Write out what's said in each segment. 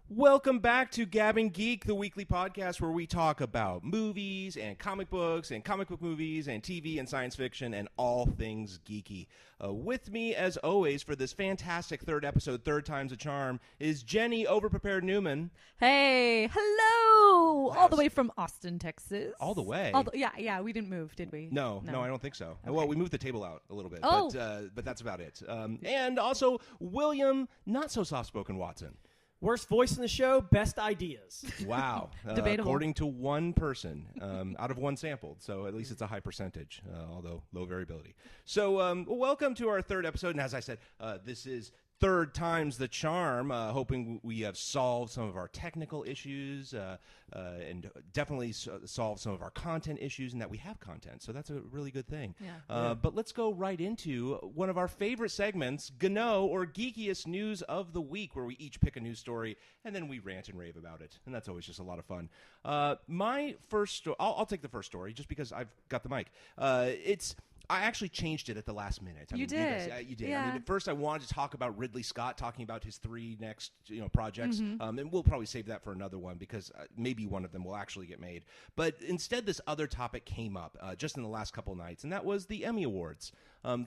Welcome back to Gabbing Geek, the weekly podcast where we talk about movies and comic books and comic book movies and TV and science fiction and all things geeky. With me, as always, for this fantastic third episode, Third Time's a Charm, is Jenny Overprepared Newman. Hey, hello! All the way from Austin, Texas. All the way? Yeah, we didn't move, did we? No, I don't think so. Okay. Well, we moved the table out a little bit, Oh. but that's about it. And also, William, not so soft-spoken Watson. Worst voice in the show, best ideas. Wow. Debatable. According to one person out of one sampled. So at least it's a high percentage, although low variability. So welcome to our third episode. And as I said, this is Third Time's the Charm, hoping we have solved some of our technical issues and definitely solved some of our content issues and that we have content. So that's a really good thing. Yeah. But let's go right into one of our favorite segments, GNOW, or Geekiest News of the Week, where we each pick a news story and then we rant and rave about it. And that's always just a lot of fun. My first story, I'll take the first story just because I've got the mic. I actually changed it at the last minute. You did. You did. Yeah. I mean, at first I wanted to talk about Ridley Scott talking about his 3 next projects, Mm-hmm. and we'll probably save that for another one because maybe one of them will actually get made. But instead, this other topic came up just in the last couple nights, and that was the Emmy Awards.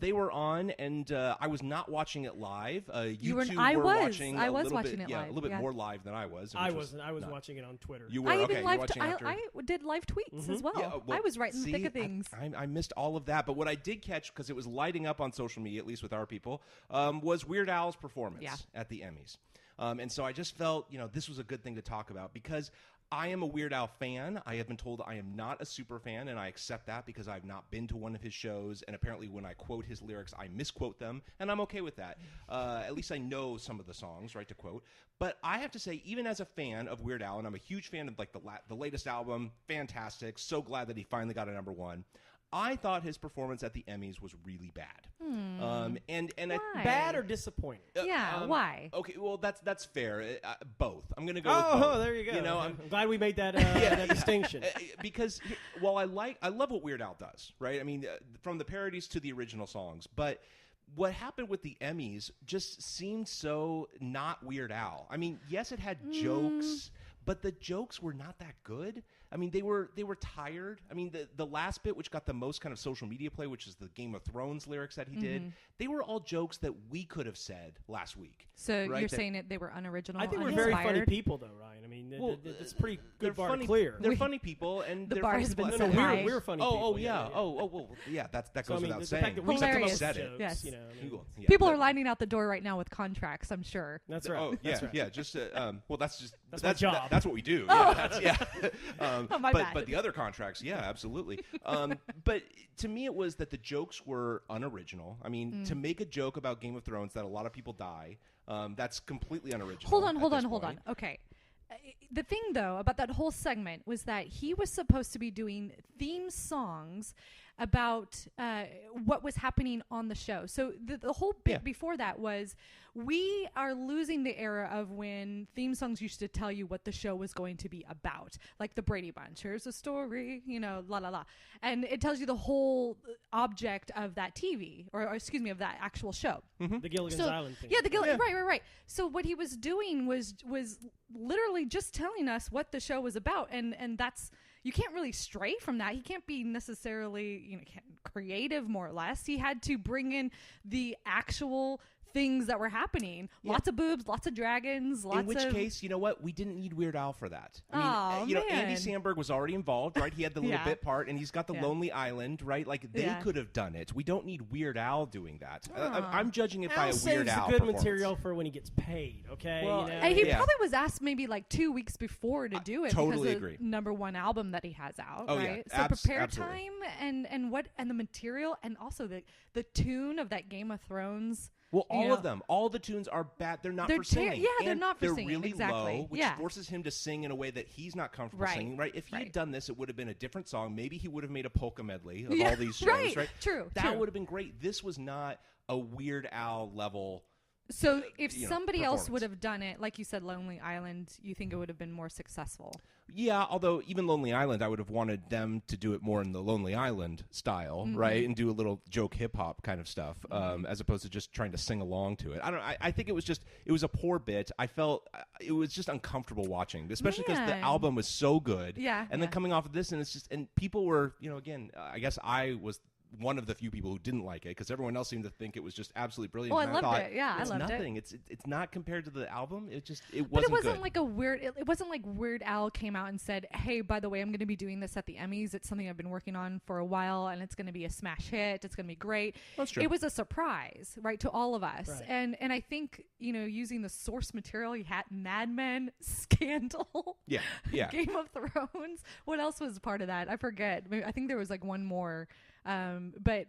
They were on, and I was not watching it live. You were. two I were was. watching. I a was little watching bit, it live. a little bit Yeah. more live than I was. I wasn't. I was watching it on Twitter. You were. I Okay, even you live. watching after. I did live tweets as well. Yeah, I was right in the thick of things. I missed all of that, but what I did catch, because it was lighting up on social media, at least with our people, was Weird Al's performance at the Emmys. And so I just felt, this was a good thing to talk about because I am a Weird Al fan. I have been told I am not a super fan, and I accept that because I've not been to one of his shows, and apparently when I quote his lyrics, I misquote them, and I'm okay with that. At least I know some of the songs, right, to quote. But I have to say, even as a fan of Weird Al, and I'm a huge fan of the latest album, fantastic, so glad that he finally got a #1. I thought his performance at the Emmys was really bad. And Why? Bad or disappointing? Why? Okay, well that's fair. Both. I'm gonna go. Oh, with both. there you go. I'm glad we made that, that distinction. Because while I love what Weird Al does, right? I mean, from the parodies to the original songs, but what happened with the Emmys just seemed so not Weird Al. I mean, yes, it had jokes, but the jokes were not that good. I mean, they were tired. I mean, the last bit, which got the most kind of social media play, which is the Game of Thrones lyrics that he did, they were all jokes that we could have said last week. So right? you're saying they were unoriginal. I think we're uninspired? very funny people, though, Ryan. I mean, it's pretty good bar to clear. They're funny people, and The they're bar funny has people. been No, set high. we're funny people. Oh, yeah. Well, yeah. That goes without the saying. fact that we Hilarious. said it. jokes, Yes. Yeah, People are lining out the door right now with contracts, I'm sure. That's right. Oh, yeah, That's right. yeah. Just that's my job. That's what we do. Oh. Yeah, My bad. but the other contracts, yeah, absolutely. But to me, it was that the jokes were unoriginal. I mean, to make a joke about Game of Thrones that a lot of people die, that's completely unoriginal. Hold on. Okay. The thing, though, about that whole segment was that he was supposed to be doing theme songs about what was happening on the show. So the whole bit before that was we are losing the era of when theme songs used to tell you what the show was going to be about. Like the Brady Bunch, here's a story, la la la. And it tells you the whole object of that TV, or excuse me, of that actual show. The Gilligan's Island thing. Yeah, right. So what he was doing was literally just telling us what the show was about, and that's, you can't really stray from that. He can't be necessarily creative, more or less. He had to bring in the actual things that were happening. Lots of boobs, lots of dragons, lots of... In which case, you know what? We didn't need Weird Al for that. I mean, Andy Samberg was already involved, right? He had the little bit part, and he's got the Lonely Island, right? Like, they could have done it. We don't need Weird Al doing that. I'm judging it by a Weird Al good performance. material for when he gets paid, okay? Well, and he probably was asked maybe like 2 weeks before to do it. Totally because agree. The #1 album that he has out, Oh, right? yeah. So prepare absolutely. time and the material, and also the tune of that Game of Thrones. Well, all of them. All the tunes are bad. They're not for singing. They're not for singing. They're really exactly. low, which forces him to sing in a way that he's not comfortable singing, right? If he had done this, it would have been a different song. Maybe he would have made a polka medley of all these shows, right? True. That would have been great. This was not a Weird Al level So if somebody else would have done it, like you said, Lonely Island, you think it would have been more successful? Yeah, although even Lonely Island, I would have wanted them to do it more in the Lonely Island style, right, and do a little joke hip hop kind of stuff, as opposed to just trying to sing along to it. I think it was a poor bit. I felt it was just uncomfortable watching, especially because the album was so good. Yeah, and then coming off of this, and it's just, and people were, again, I guess I was one of the few people who didn't like it because everyone else seemed to think it was just absolutely brilliant. Oh, I loved it. Yeah, it's I loved nothing. it. It's not compared to the album. It wasn't. But it wasn't good. like it wasn't like Weird Al came out and said, "Hey, by the way, I'm going to be doing this at the Emmys. It's something I've been working on for a while, and it's going to be a smash hit. It's going to be great." That's true. It was a surprise, right, to all of us. Right. And I think using the source material, you had Mad Men, Scandal, Yeah. Game of Thrones. What else was part of that? I forget. I think there was like one more. But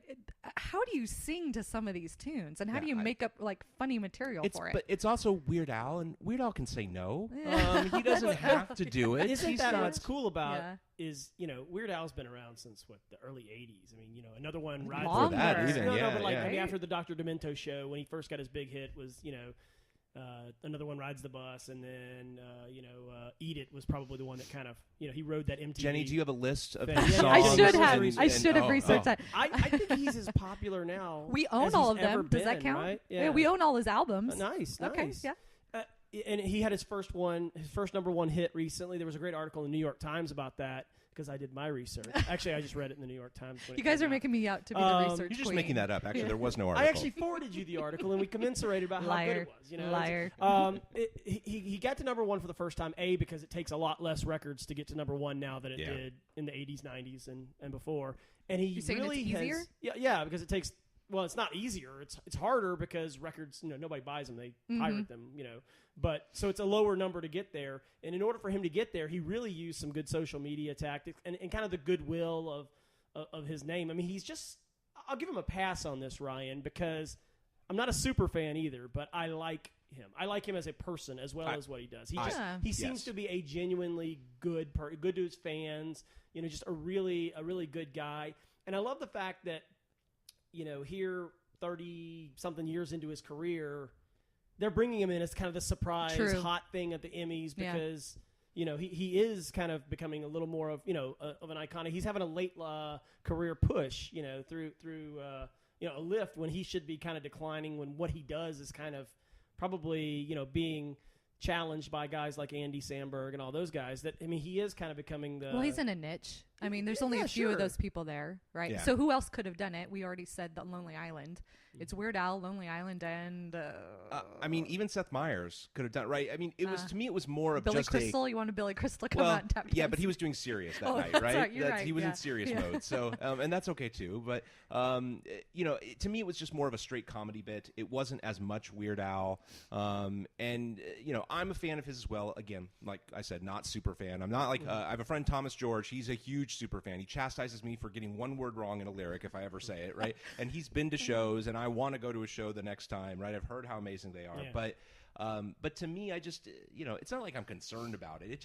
how do you sing to some of these tunes, and how do you make up like funny material for it? But it's also Weird Al, and Weird Al can say no. He doesn't have to do it. Isn't that what's cool about is Weird Al's been around since the early '80s. I mean, another one rides Longer. That even, but like maybe after the Dr. Demento show when he first got his big hit was Another One Rides the Bus, and then Eat It was probably the one that kind of he rode that MTV. Jenny, do you have a list of thing. his songs? I should have researched that. I think he's as popular now. We own all of them. Does that count? Right? Yeah, we own all his albums. Nice. Okay, yeah. And he had his first number one hit recently. There was a great article in the New York Times about that because I did my research. Actually, I just read it in the New York Times. You guys are making me out to be the research You're just queen. making that up. Actually, there was no article. I actually forwarded you the article, and we commiserated about how good it was. Liar. He got to number one for the first time, because it takes a lot less records to get to number one now than it did in the 80s, 90s, and before. And he really it's easier? Yeah, because it takes. Well, it's not easier. It's harder because records, nobody buys them. They pirate them, But so it's a lower number to get there. And in order for him to get there, he really used some good social media tactics and kind of the goodwill of his name. I mean, I'll give him a pass on this, Ryan, because I'm not a super fan either, but I like him. I like him as a person as well as what he does. He seems to be a genuinely good to his fans, just a really good guy. And I love the fact that, here 30-something years into his career, they're bringing him in as kind of the surprise hot thing at the Emmys because, he is kind of becoming a little more of an icon. He's having a late career push, through a lift when he should be kind of declining, when what he does is kind of probably, being challenged by guys like Andy Samberg and all those guys. That, I mean, he is kind of becoming the... Well, he's in a niche. I mean, there's only a few of those people there, right? Yeah. So who else could have done it? We already said the Lonely Island. It's Weird Al, Lonely Island, and... I mean, even Seth Meyers could have done it, right? I mean, to me, it was more of Billy just Crystal. You wanted Billy Crystal to come out and tap yeah, dance. but he was doing serious that night, that's right? You're right. He was in serious mode, so and that's okay too. But to me, it was just more of a straight comedy bit. It wasn't as much Weird Al, and I'm a fan of his as well. Again, like I said, not super fan. I'm not like I have a friend Thomas George. He's a huge super fan. He chastises me for getting one word wrong in a lyric if I ever say it, right? And he's been to shows, and I want to go to a show the next time, right? I've heard how amazing they are, but to me, I just it's not like I'm concerned about it. It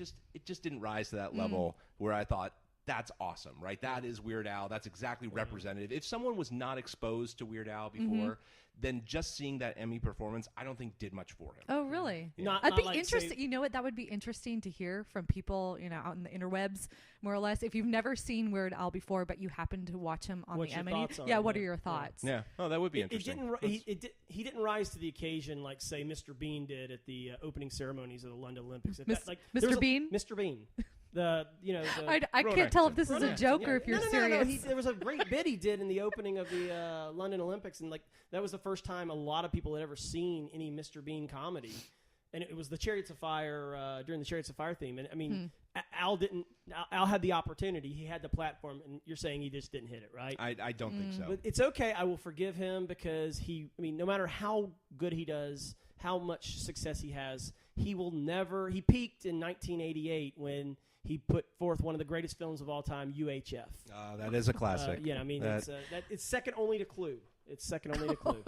just didn't rise to that level where I thought that's awesome, right? That is Weird Al. That's exactly representative. If someone was not exposed to Weird Al before, then just seeing that Emmy performance, I don't think did much for him. Oh, really? Yeah. I'd be interested. You know what? That would be interesting to hear from people, out in the interwebs, more or less. If you've never seen Weird Al before, but you happen to watch him on the Emmy, what are your thoughts? Yeah. Oh, that would be interesting. He didn't rise to the occasion like, say, Mr. Bean did at the opening ceremonies of the London Olympics. Mr. Bean? Mr. Bean. I can't tell if this is a joke or if you're serious. No. There was a great bit he did in the opening of the London Olympics, and that was the first time a lot of people had ever seen any Mr. Bean comedy, and it was the Chariots of Fire during the Chariots of Fire theme. And I mean, Al had the opportunity, he had the platform, and you're saying he just didn't hit it, right? I don't think so. But it's okay. I will forgive him because no matter how good he does, how much success he has, he will never. He peaked in 1988 when he put forth one of the greatest films of all time, UHF. That is a classic. It's second only to Clue. It's second only to Clue.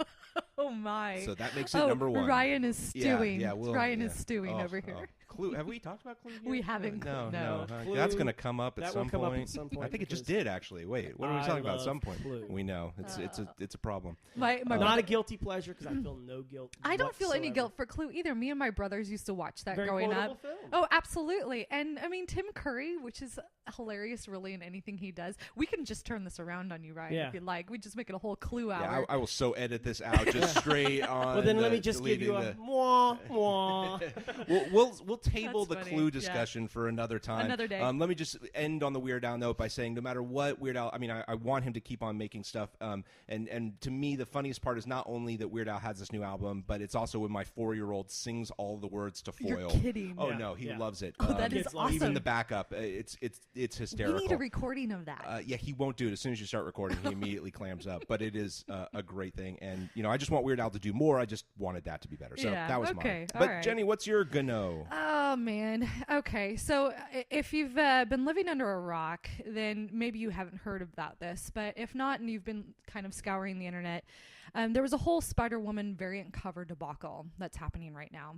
Oh my! So that makes it number one. Ryan is stewing. Yeah, Ryan is stewing over here. Clue. Have we talked about Clue yet? We haven't. No. Clue, That's going to come up at some point. I think it just because did actually. Wait, what are we talking about? At some point, Clue. we know it's a problem. My not a guilty pleasure because I feel no guilt. I don't feel any guilt for Clue either. Me and my brothers used to watch that Very growing up. Film. Oh, absolutely. And I mean, Tim Curry, which is hilarious, really, in anything he does. We can just turn this around on you, Ryan, if you'd like. We just make it a whole Clue hour. Yeah, I will so edit this out just straight on. Well, then let me just give you a mwah mwah. We'll table That's the funny. Clue discussion for another time. Another day. Let me just end on the Weird Al note by saying no matter what Weird Al, I mean, I want him to keep on making stuff. And to me, the funniest part is not only that Weird Al has this new album, but it's also when my 4-year-old sings all the words to Foil. You're kidding. Oh no, he loves it. Oh, that is awesome. Even the backup, it's hysterical. We need a recording of that. Yeah, he won't do it. As soon as you start recording, he immediately clams up. But it is a great thing. And, I just want Weird Al to do more. I just wanted that to be better. So that was mine. But, right. Jenny, what's your GNOW? Oh, man. Okay. So if you've been living under a rock, then maybe you haven't heard about this. But if not, and you've been kind of scouring the internet, there was a whole Spider-Woman variant cover debacle that's happening right now.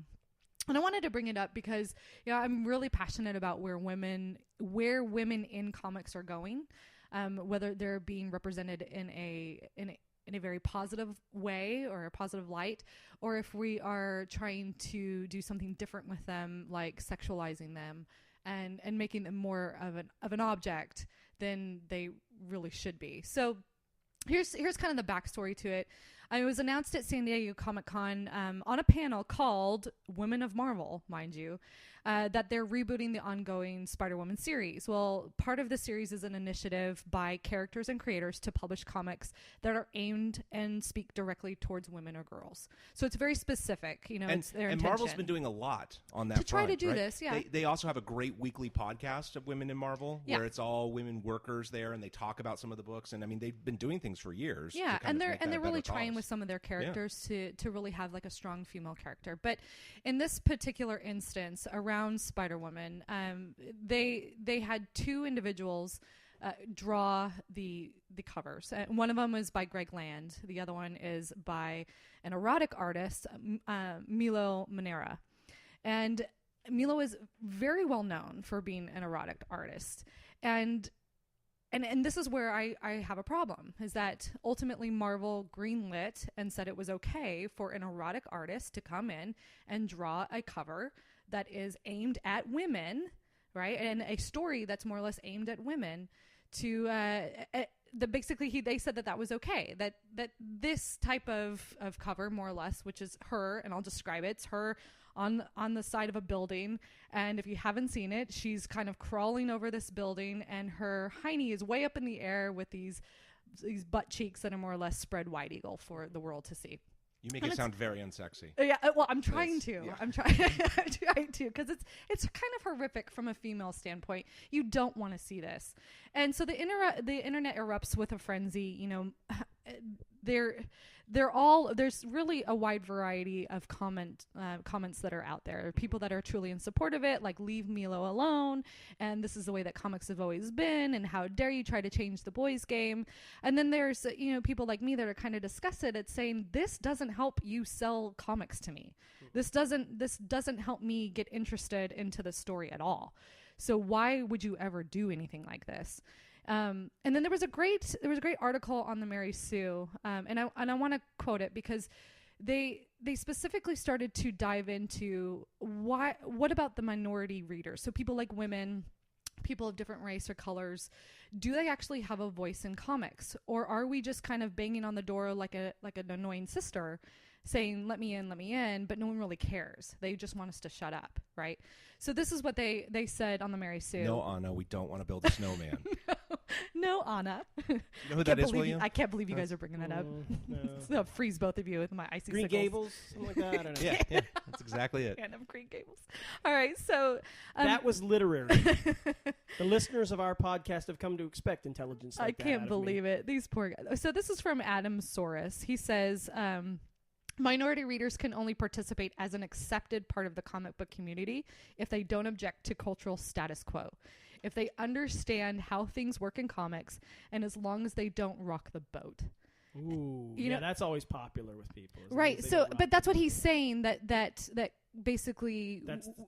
And I wanted to bring it up because I'm really passionate about where women in comics are going, whether they're being represented in a very positive way or a positive light, or if we are trying to do something different with them, like sexualizing them and making them more of an object than they really should be. So here's kind of the backstory to it. It was announced at San Diego Comic-Con on a panel called Women of Marvel, mind you, that they're rebooting the ongoing Spider-Woman series. Well, part of the series is an initiative by characters and creators to publish comics that are aimed and speak directly towards women or girls. So it's very specific, it's their intention. And Marvel's been doing a lot on that to try front, to do right? this, yeah. They also have a great weekly podcast of Women in Marvel where it's all women workers there and they talk about some of the books. And I mean, they've been doing things for years. Yeah, and they're really trying cause. with some of their characters to really have like a strong female character. But in this particular instance around Spider-Woman, they had two individuals draw the covers. One of them is by Greg Land. The other one is by an erotic artist, Milo Manera. And Milo is very well known for being an erotic artist. And this is where I have a problem, is that ultimately Marvel greenlit and said it was okay for an erotic artist to come in and draw a cover that is aimed at women, right? And a story that's more or less aimed at women to, they said that was okay. That this type of cover, more or less, which is her, and I'll describe it, it's her on the side of a building, and if you haven't seen it, she's kind of crawling over this building, and her hiney is way up in the air with these butt cheeks that are more or less spread wide eagle for the world to see. You make it sound very unsexy. Yeah, well, I'm trying to. Yeah. I'm trying to, because it's kind of horrific from a female standpoint. You don't want to see this, and so the internet erupts with a frenzy. There's really a wide variety of comments that are out there. People that are truly in support of it, like leave Milo alone, and this is the way that comics have always been, and how dare you try to change the boys' game. And then there's people like me that are kind of disgusted at saying this doesn't help you sell comics to me. This doesn't help me get interested into the story at all. So why would you ever do anything like this? And then there was a great article on the Mary Sue, and I want to quote it because they specifically started to dive into what about the minority readers? So people like women, people of different race or colors, do they actually have a voice in comics, or are we just kind of banging on the door like an annoying sister, saying let me in, but no one really cares. They just want us to shut up, right? So this is what they said on the Mary Sue. No, Anna, we don't want to build a snowman. No, Anna. You know who that is, William? I can't believe you guys are bringing that up. No. I'll freeze both of you with my icy Green sickles. Gables, something like that. I don't know. Yeah, that's exactly it. And of Green Gables. All right, so that was literary. The listeners of our podcast have come to expect intelligence like that. I can't believe it. These poor guys. So this is from Adam Soros. He says, minority readers can only participate as an accepted part of the comic book community if they don't object to cultural status quo, if they understand how things work in comics, and as long as they don't rock the boat. Ooh, you know, that's always popular with people. Right. So, but that's what he's saying, that basically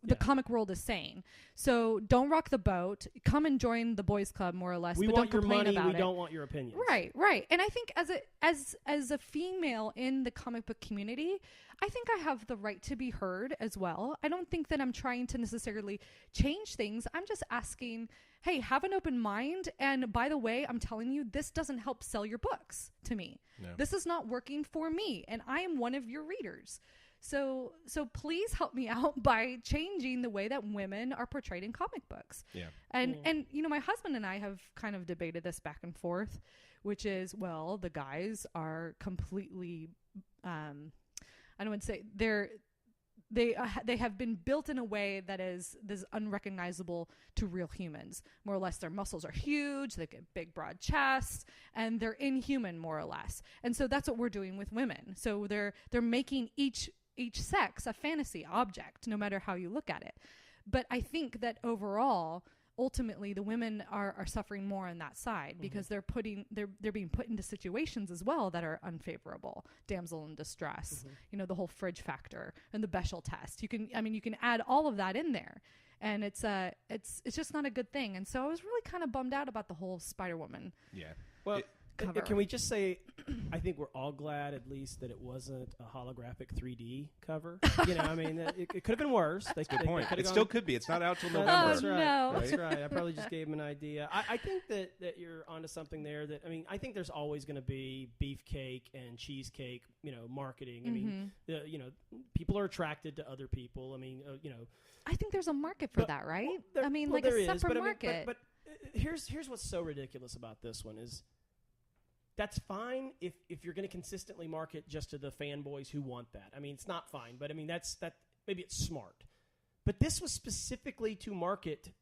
the comic world is saying. So don't rock the boat. Come and join the boys club, more or less. We but want don't your complain money. about We don't want your opinions. Right. And I think as a female in the comic book community, I think I have the right to be heard as well. I don't think that I'm trying to necessarily change things. I'm just asking, hey, have an open mind. And by the way, I'm telling you, this doesn't help sell your books to me. No. This is not working for me. And I am one of your readers. So please help me out by changing the way that women are portrayed in comic books. Yeah. And you know, my husband and I have kind of debated this back and forth, which is, well, the guys are completely, I don't want to say they have been built in a way that is unrecognizable to real humans. More or less, their muscles are huge, they get big, broad chests, and they're inhuman, more or less. And so that's what we're doing with women. So they're making each sex a fantasy object, no matter how you look at it. But I think that overall, ultimately, the women are suffering more on that side because they're being put into situations as well that are unfavorable. Damsel in distress, you know, the whole fridge factor and the Bechdel test. You can add all of that in there, and it's just not a good thing. And so I was really kind of bummed out about the whole Spider-Woman. Yeah. Well, can we just say, I think we're all glad at least that it wasn't a holographic 3D cover. You know, I mean, it could have been worse. That's a good point. It still could be. It's not out till November. That's right. No. That's right. I probably just gave him an idea. I think that you're onto something there. That, I mean, I think there's always going to be beefcake and cheesecake, you know, marketing. I mean, you know, people are attracted to other people. I mean, you know. I think there's a market for that, right? Well, I mean, well, like a separate market. But here's what's so ridiculous about this one is, that's fine if you're going to consistently market just to the fanboys who want that. I mean, it's not fine, but I mean, that maybe it's smart. But this was specifically to market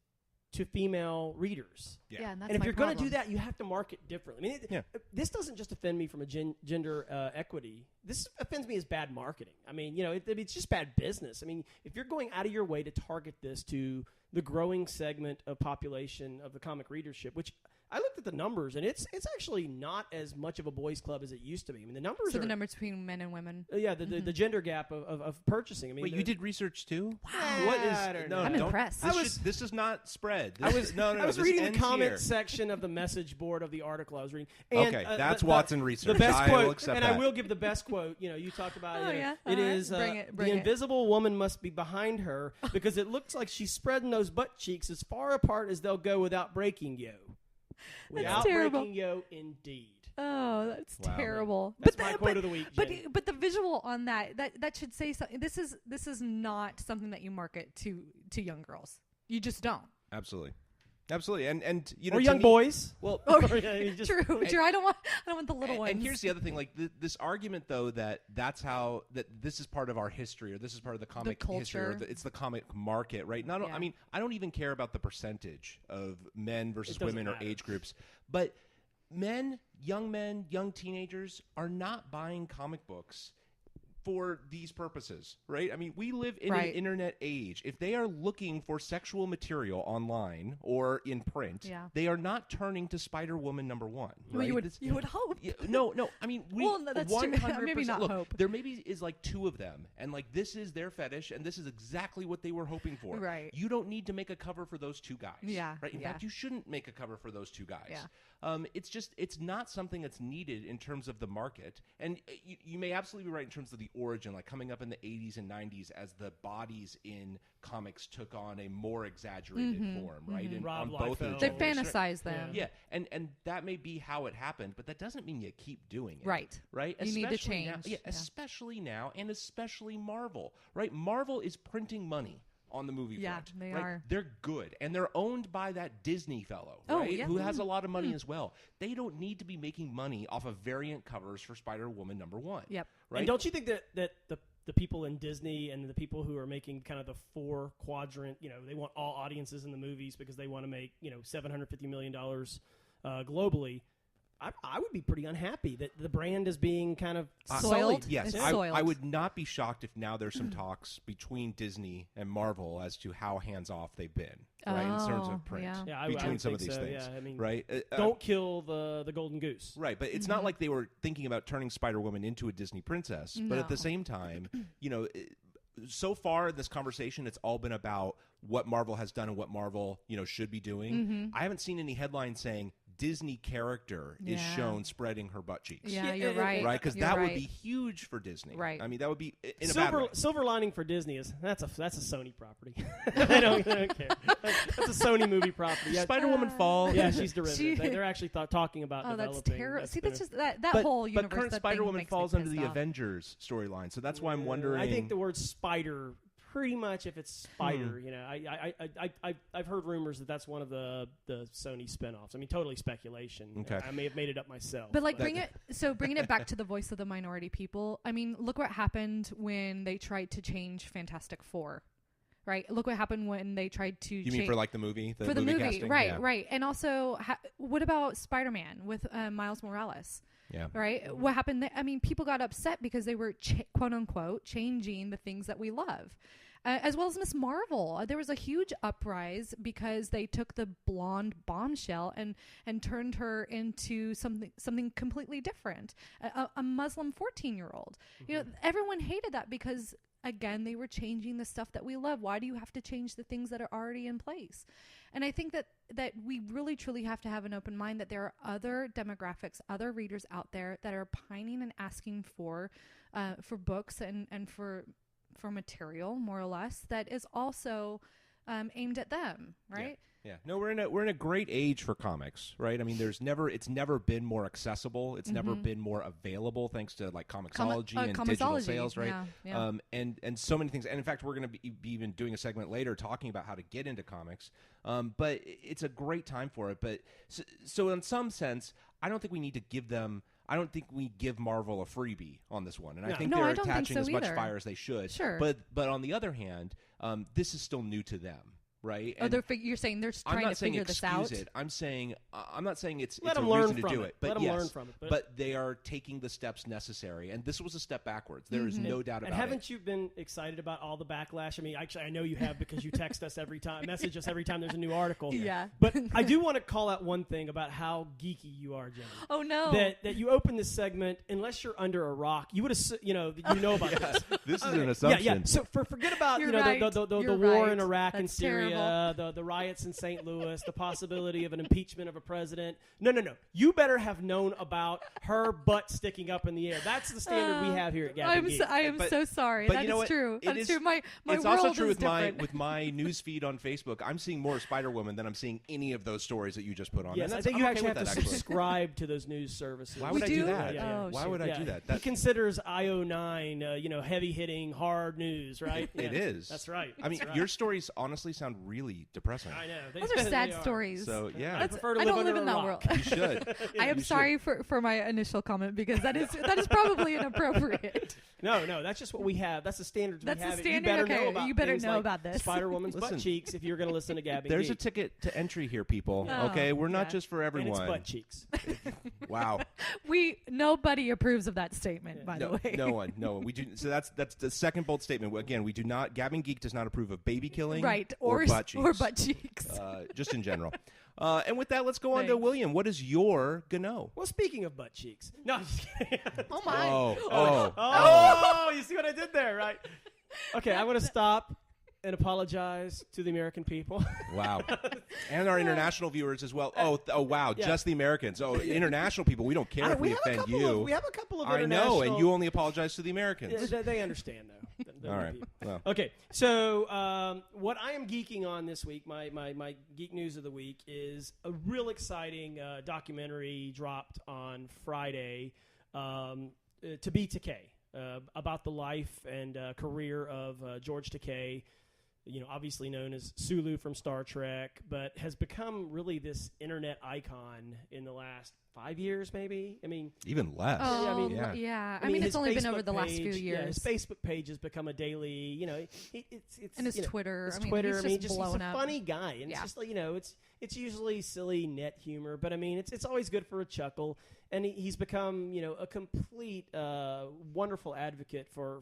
to female readers. Yeah, and that's and if my you're going to do that, you have to market differently. I mean, this doesn't just offend me from a gender equity. This offends me as bad marketing. I mean, you know, it's just bad business. I mean, if you're going out of your way to target this to the growing segment of population of the comic readership, which I looked at the numbers, and it's actually not as much of a boys' club as it used to be. I mean, the numbers So the numbers between men and women. The gender gap of purchasing. I mean, wait, you did research too? Wow. What is? I don't know. I'm impressed. This is not spread. I was this reading the comment here. section of the message board of the article I was reading. And, okay, that's Watson research. The best I quote, will accept and that. I will give the best quote. You know, you talked about it. Yeah. It is Bring the invisible woman must be behind her because it looks like she's spreading those butt cheeks as far apart as they'll go without breaking you. Without breaking you, indeed. Oh, that's terrible. That's my quote of the week, Jenny. But the visual on that should say something. This is not something that you market to young girls. You just don't. Absolutely, and you know, or young boys. Well, true. I don't want the little ones. And here's the other thing: like this argument, though, that this is part of our history, or this is part of the comic history, or it's the comic market, right? I mean, I don't even care about the percentage of men versus women or age groups, but men, young teenagers are not buying comic books for these purposes, right? I mean, we live in an internet age. If they are looking for sexual material online or in print, they are not turning to Spider-Woman #1. Well, right? you would hope. No. I mean, that's 100%. true. Maybe not look, hope. There maybe is like 2 of them, and like this is their fetish, and this is exactly what they were hoping for. Right. You don't need to make a cover for those 2 guys. Yeah. Right. In fact, you shouldn't make a cover for those 2 guys. Yeah. It's not something that's needed in terms of the market, and you may absolutely be right in terms of the origin, like coming up in the 80s and 90s as the bodies in comics took on a more exaggerated form, right? And on both of they fantasize them. Yeah, and that may be how it happened, but that doesn't mean you keep doing it. Right. You need to change. Now, especially now, and especially Marvel, right? Marvel is printing money on the movie front. They right? are. They're good, and they're owned by that Disney fellow, Oh, right? yeah. Who has a lot of money as well. They don't need to be making money off of variant covers for Spider-Woman '1. Yep. Right? And don't you think that the people in Disney and the people who are making kind of the 4 quadrant, you know, they want all audiences in the movies because they want to make, you know, $750 million globally. I would be pretty unhappy that the brand is being kind of soiled. Yes, It's I soiled. would not be shocked if now there's some talks between Disney and Marvel as to how hands-off they've been, right, in terms of print. Yeah. I between would some of think these so, things, yeah. I mean, right? don't kill the golden goose. Right, but it's not like they were thinking about turning Spider-Woman into a Disney princess. But at the same time, so far in this conversation, it's all been about what Marvel has done and what Marvel, should be doing. I haven't seen any headlines saying Disney character is shown spreading her butt cheeks. Yeah, you're right. Right, because that would be huge for Disney. Right. I mean, that would be in a bad way. Silver lining for Disney is that's a Sony property. I don't care. That's a Sony movie property. Yeah, Spider-Woman Fall. Yeah, she's derivative. They're actually talking about developing. That's terrible. See, that's just that But whole universe. But current that Spider-Woman thing falls makes me under the pissed off. Avengers storyline, so that's why I'm wondering. I think the word spider, pretty much, if it's spider, I've heard rumors that that's one of the Sony spinoffs. I mean, totally speculation. Okay. I may have made it up myself. But bringing it back to the voice of the minority people. I mean, look what happened when they tried to change Fantastic Four. Right. Look what happened when they tried to. You mean for like the movie? For the movie, casting? right, Yeah. right. And also, what about Spider-Man with Miles Morales? Yeah. Right. What happened? I mean, people got upset because they were quote unquote changing the things that we love. As well as Miss Marvel. There was a huge uprise because they took the blonde bombshell and turned her into something completely different, a Muslim 14-year-old. Everyone hated that because, again, they were changing the stuff that we love. Why do you have to change the things that are already in place? And I think that we really, truly have to have an open mind that there are other demographics, other readers out there that are pining and asking for books and for material, more or less, that is also aimed at them, right? Yeah. No, we're in a great age for comics, right? I mean, it's never been more accessible. It's never been more available, thanks to like Comixology and digital sales, right? Yeah. And so many things. And in fact, we're going to be even doing a segment later talking about how to get into comics. But it's a great time for it. But so in some sense, I don't think we need to give them. I don't think we give Marvel a freebie on this one, and I think they're attaching as much fire as they should. Sure. But on the other hand, this is still new to them. Right? And you're saying they're trying to figure this out? I'm saying I'm not saying it's Let a them learn reason to from do it. it. But Let them yes, learn from it. But they are taking the steps necessary, and this was a step backwards. There is no doubt about it. And haven't you been excited about all the backlash? I mean, actually, I know you have because you text us every time, message us every time there's a new article. Yeah. But I do want to call out one thing about how geeky you are, Jenny. Oh no! That you open this segment, unless you're under a rock, you would have you know about this. This is an assumption. Yeah. So forget about You're the war right. in Iraq and That's Syria, the riots in St. Louis, the possibility of an impeachment of a president. No. You better have known about her butt sticking up in the air. That's the standard we have here at Gabbing Geek. I am so sorry. But That you know is what? true. That's true. My it's world also true is with my news feed on Facebook. I'm seeing more Spider-Woman than I'm seeing any of those stories that you just put on. Yes, and I think you I'm actually okay have to with that, subscribe to those news services. Why would I do that? Yeah. Why would I do that? He considers IO9, heavy-hitting, hard news, right? It is. That's right. I mean, your stories honestly sound really depressing. I know. Those are sad stories. So yeah, I prefer to I live don't under live in a that rock. world. you should. I am sorry for my initial comment because that is probably inappropriate. No, that's just what we have. That's the standards That's we the have. standard? You better Okay, know about you better things know like about this. Spider-Woman's Listen. butt cheeks if you're going to listen to Gabbing There's Geek. a ticket to entry here, people. Oh, Okay, we're not yeah. just for And everyone. it's butt cheeks. Wow. Nobody approves of that statement, by the way. No one. We do. So that's the second bold statement. Again, we do not. Gabbing Geek does not approve of baby killing, Right, or butt cheeks. or butt cheeks. Just in general. And with that, let's go on to Thanks. William. What is your GNOW? Well, speaking of butt cheeks. No, I'm just kidding. Oh my! Oh, you see what I did there, right? Okay, I'm going to stop and apologize to the American people. Wow. And our international viewers as well. Oh, wow. Yeah. Just the Americans. Oh, international people. We don't care if we offend you. We have a couple of I international. know, and you only apologize to the Americans. They understand, though. They're All my right. people. Well. Okay, so what I am geeking on this week, my geek news of the week, is a real exciting documentary dropped on Friday, To Be Takei, about the life and career of George Takei, obviously known as Sulu from Star Trek, but has become really this internet icon in the last 5 years, maybe. I mean, even less. Oh, I mean, yeah. I mean, it's only been over the last page, few years. Yeah, his Facebook page has become a daily. You know, it's and his Twitter. His I mean, Twitter. He's I mean, just he's blown a up. funny guy, and it's just like, you know, it's usually silly net humor, but I mean, it's always good for a chuckle. And he's become, you know, a complete wonderful advocate for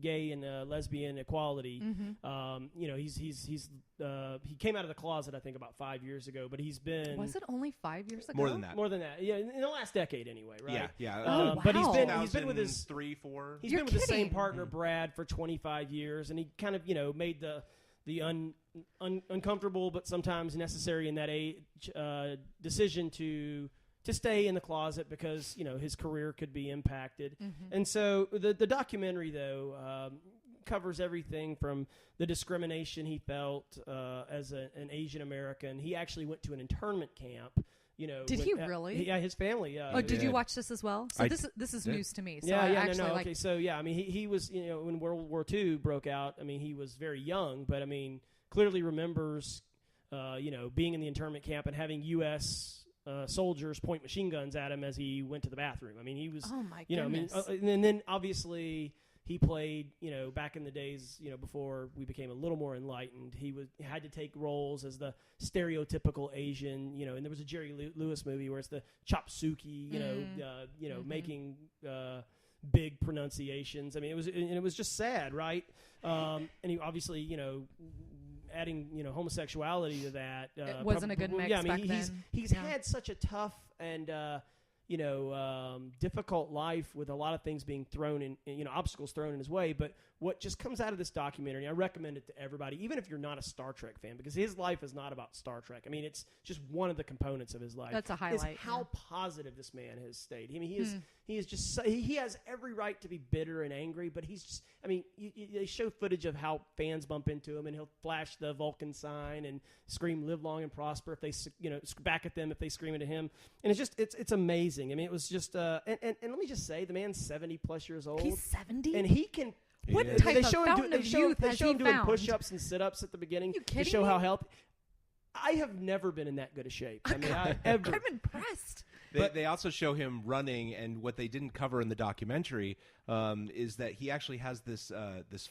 gay and lesbian equality. Mm-hmm. You know, he came out of the closet, I think, about 5 years ago, but he's been. Was it only 5 years ago? More than that. More than that. Yeah, in the last decade, anyway. Right. Yeah. Oh, But wow. he's been with his 3-4. He's You're been with the same kidding. partner, Brad, for 25 years, and he kind of, you know, made the uncomfortable but sometimes necessary in that age decision to stay in the closet because, you know, his career could be impacted. Mm-hmm. And so the documentary, though, covers everything from the discrimination he felt as an Asian American. He actually went to an internment camp. You know, Did he really? Yeah, his family. Oh, did you watch this as well? So I this is did. news to me. So Yeah, I yeah, actually no. like. Okay, so yeah, I mean, he was, you know, when World War II broke out. I mean, he was very young, but I mean, clearly remembers, you know, being in the internment camp and having U.S. Soldiers point machine guns at him as he went to the bathroom. I mean, he was, Oh my you know, I mean, goodness. and then obviously he played, you know, back in the days, you know, before we became a little more enlightened. He had to take roles as the stereotypical Asian, you know, and there was a Jerry Lewis movie where it's the chop suki, you know, making big pronunciations. I mean, it was just sad, right? And he obviously, you know, adding, you know, homosexuality to that. It wasn't a good mix Yeah, I mean, back then. he's had such a tough and you know, difficult life with a lot of things being thrown in, you know, obstacles thrown in his way. But what just comes out of this documentary, I recommend it to everybody, even if you're not a Star Trek fan, because his life is not about Star Trek. I mean, it's just one of the components of his life. That's a highlight, Is how positive this man has stayed. I mean, he is just he has every right to be bitter and angry, but he's just. I mean, they show footage of how fans bump into him, and he'll flash the Vulcan sign and scream "Live long and prosper" if they, you know, back at them if they scream it at him, and it's just it's amazing. I mean, it was just and let me just say, the man's 70+ years old. He's 70, and he can. What Yeah. type They of show him fountain do, of they show, youth they has show he him doing found? push-ups and sit-ups at the beginning You to kidding show me? how healthy. I have never been in that good a shape. I mean, ever. I'm impressed. They also show him running, and what they didn't cover in the documentary is that he actually has this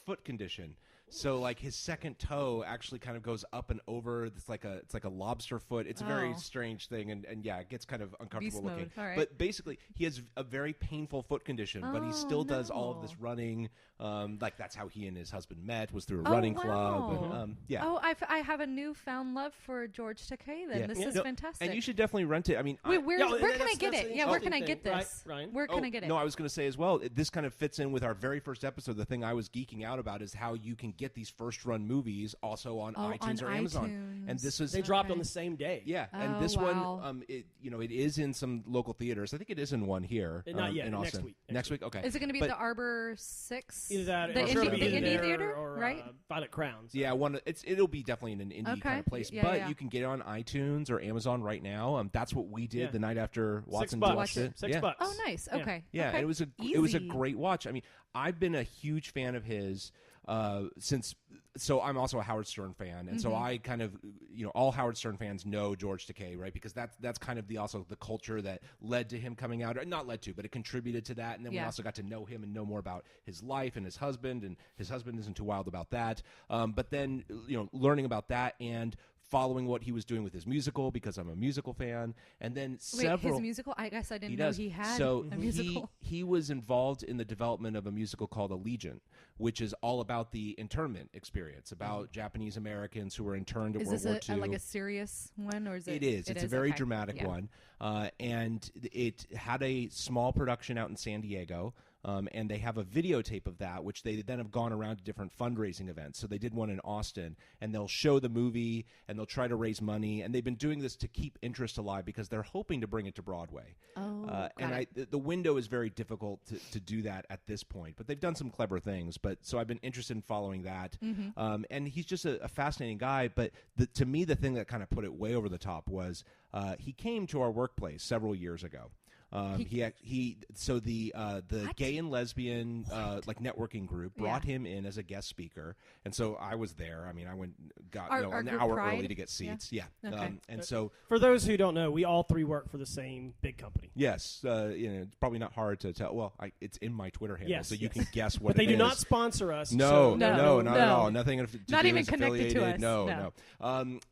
foot condition. So like his second toe actually kind of goes up and over. It's like a lobster foot. It's a very Oh. strange thing, and yeah, it gets kind of uncomfortable Beast looking. mode. All right. But basically, he has a very painful foot condition, but he Oh, still does all of no. this running. Like that's how he and his husband met, was through a Oh, running wow. club. And, yeah. Oh, I have a newfound love for George Takei. Then Yeah. this Yeah. is No, fantastic. And you should definitely rent it. I mean, Wait, where Yeah, can that's- I get that's it? an Yeah, where can I interesting get thing. this? Right, Ryan? Where can I get it? No, I was going to say as well, this kind of fits in with our very first episode. The thing I was geeking out about is how you can get these first-run movies also on iTunes on or Amazon. iTunes. And this was They dropped Okay. on the same day. yeah, and Oh, this wow. one, it is in some local theaters. I think it is in one here. Not yet, in next Austin. week. Next week, okay. Is it going to be But- the Arbor 6? Either that, the or sure indie, it'll the be indie there theater, or right? Violet Crown. So. Yeah, it'll be definitely in an indie Okay. kind of place, Yeah, but yeah. you can get it on iTunes or Amazon right now. That's what we did Yeah. the night after Watson $6. watched it. $6. Yeah. Oh, nice. Yeah. Okay. Yeah, okay. and it was a Easy. great watch. I mean, I've been a huge fan of his so I'm also a Howard Stern fan, and so I kind of, all Howard Stern fans know George Takei, right? Because that's kind of also the culture that led to him coming out, or not led to, but it contributed to that. And then we Yeah. also got to know him and know more about his life and his husband isn't too wild about that. But then learning about that and following what he was doing with his musical, because I'm a musical fan, and then several. His musical? I guess I didn't He know does. he had So a musical. He was involved in the development of a musical called Allegiant, which is all about the internment experience, about Japanese Americans who were interned at Is World this War II. like a serious one, or is it? It is. It's a very okay. dramatic Yeah. one. And it had a small production out in San Diego. And they have a videotape of that, which they then have gone around to different fundraising events. So they did one in Austin, and they'll show the movie, and they'll try to raise money. And they've been doing this to keep interest alive because they're hoping to bring it to Broadway. Oh, And the window is very difficult to do that at this point. But they've done some clever things. So I've been interested in following that. And he's just a fascinating guy. But to me, the thing that kind of put it way over the top was he came to our workplace several years ago. So the gay and lesbian like networking group brought him in as a guest speaker, and so I was there. I mean, I got an hour early to get seats. Yeah. Okay. And so for those who don't know, we all three work for the same big company. Yes, it's probably not hard to tell. Well, it's in my Twitter handle, so you can guess what. But they it do is. not sponsor us. No, not at all. Nothing. Not even connected to us. No.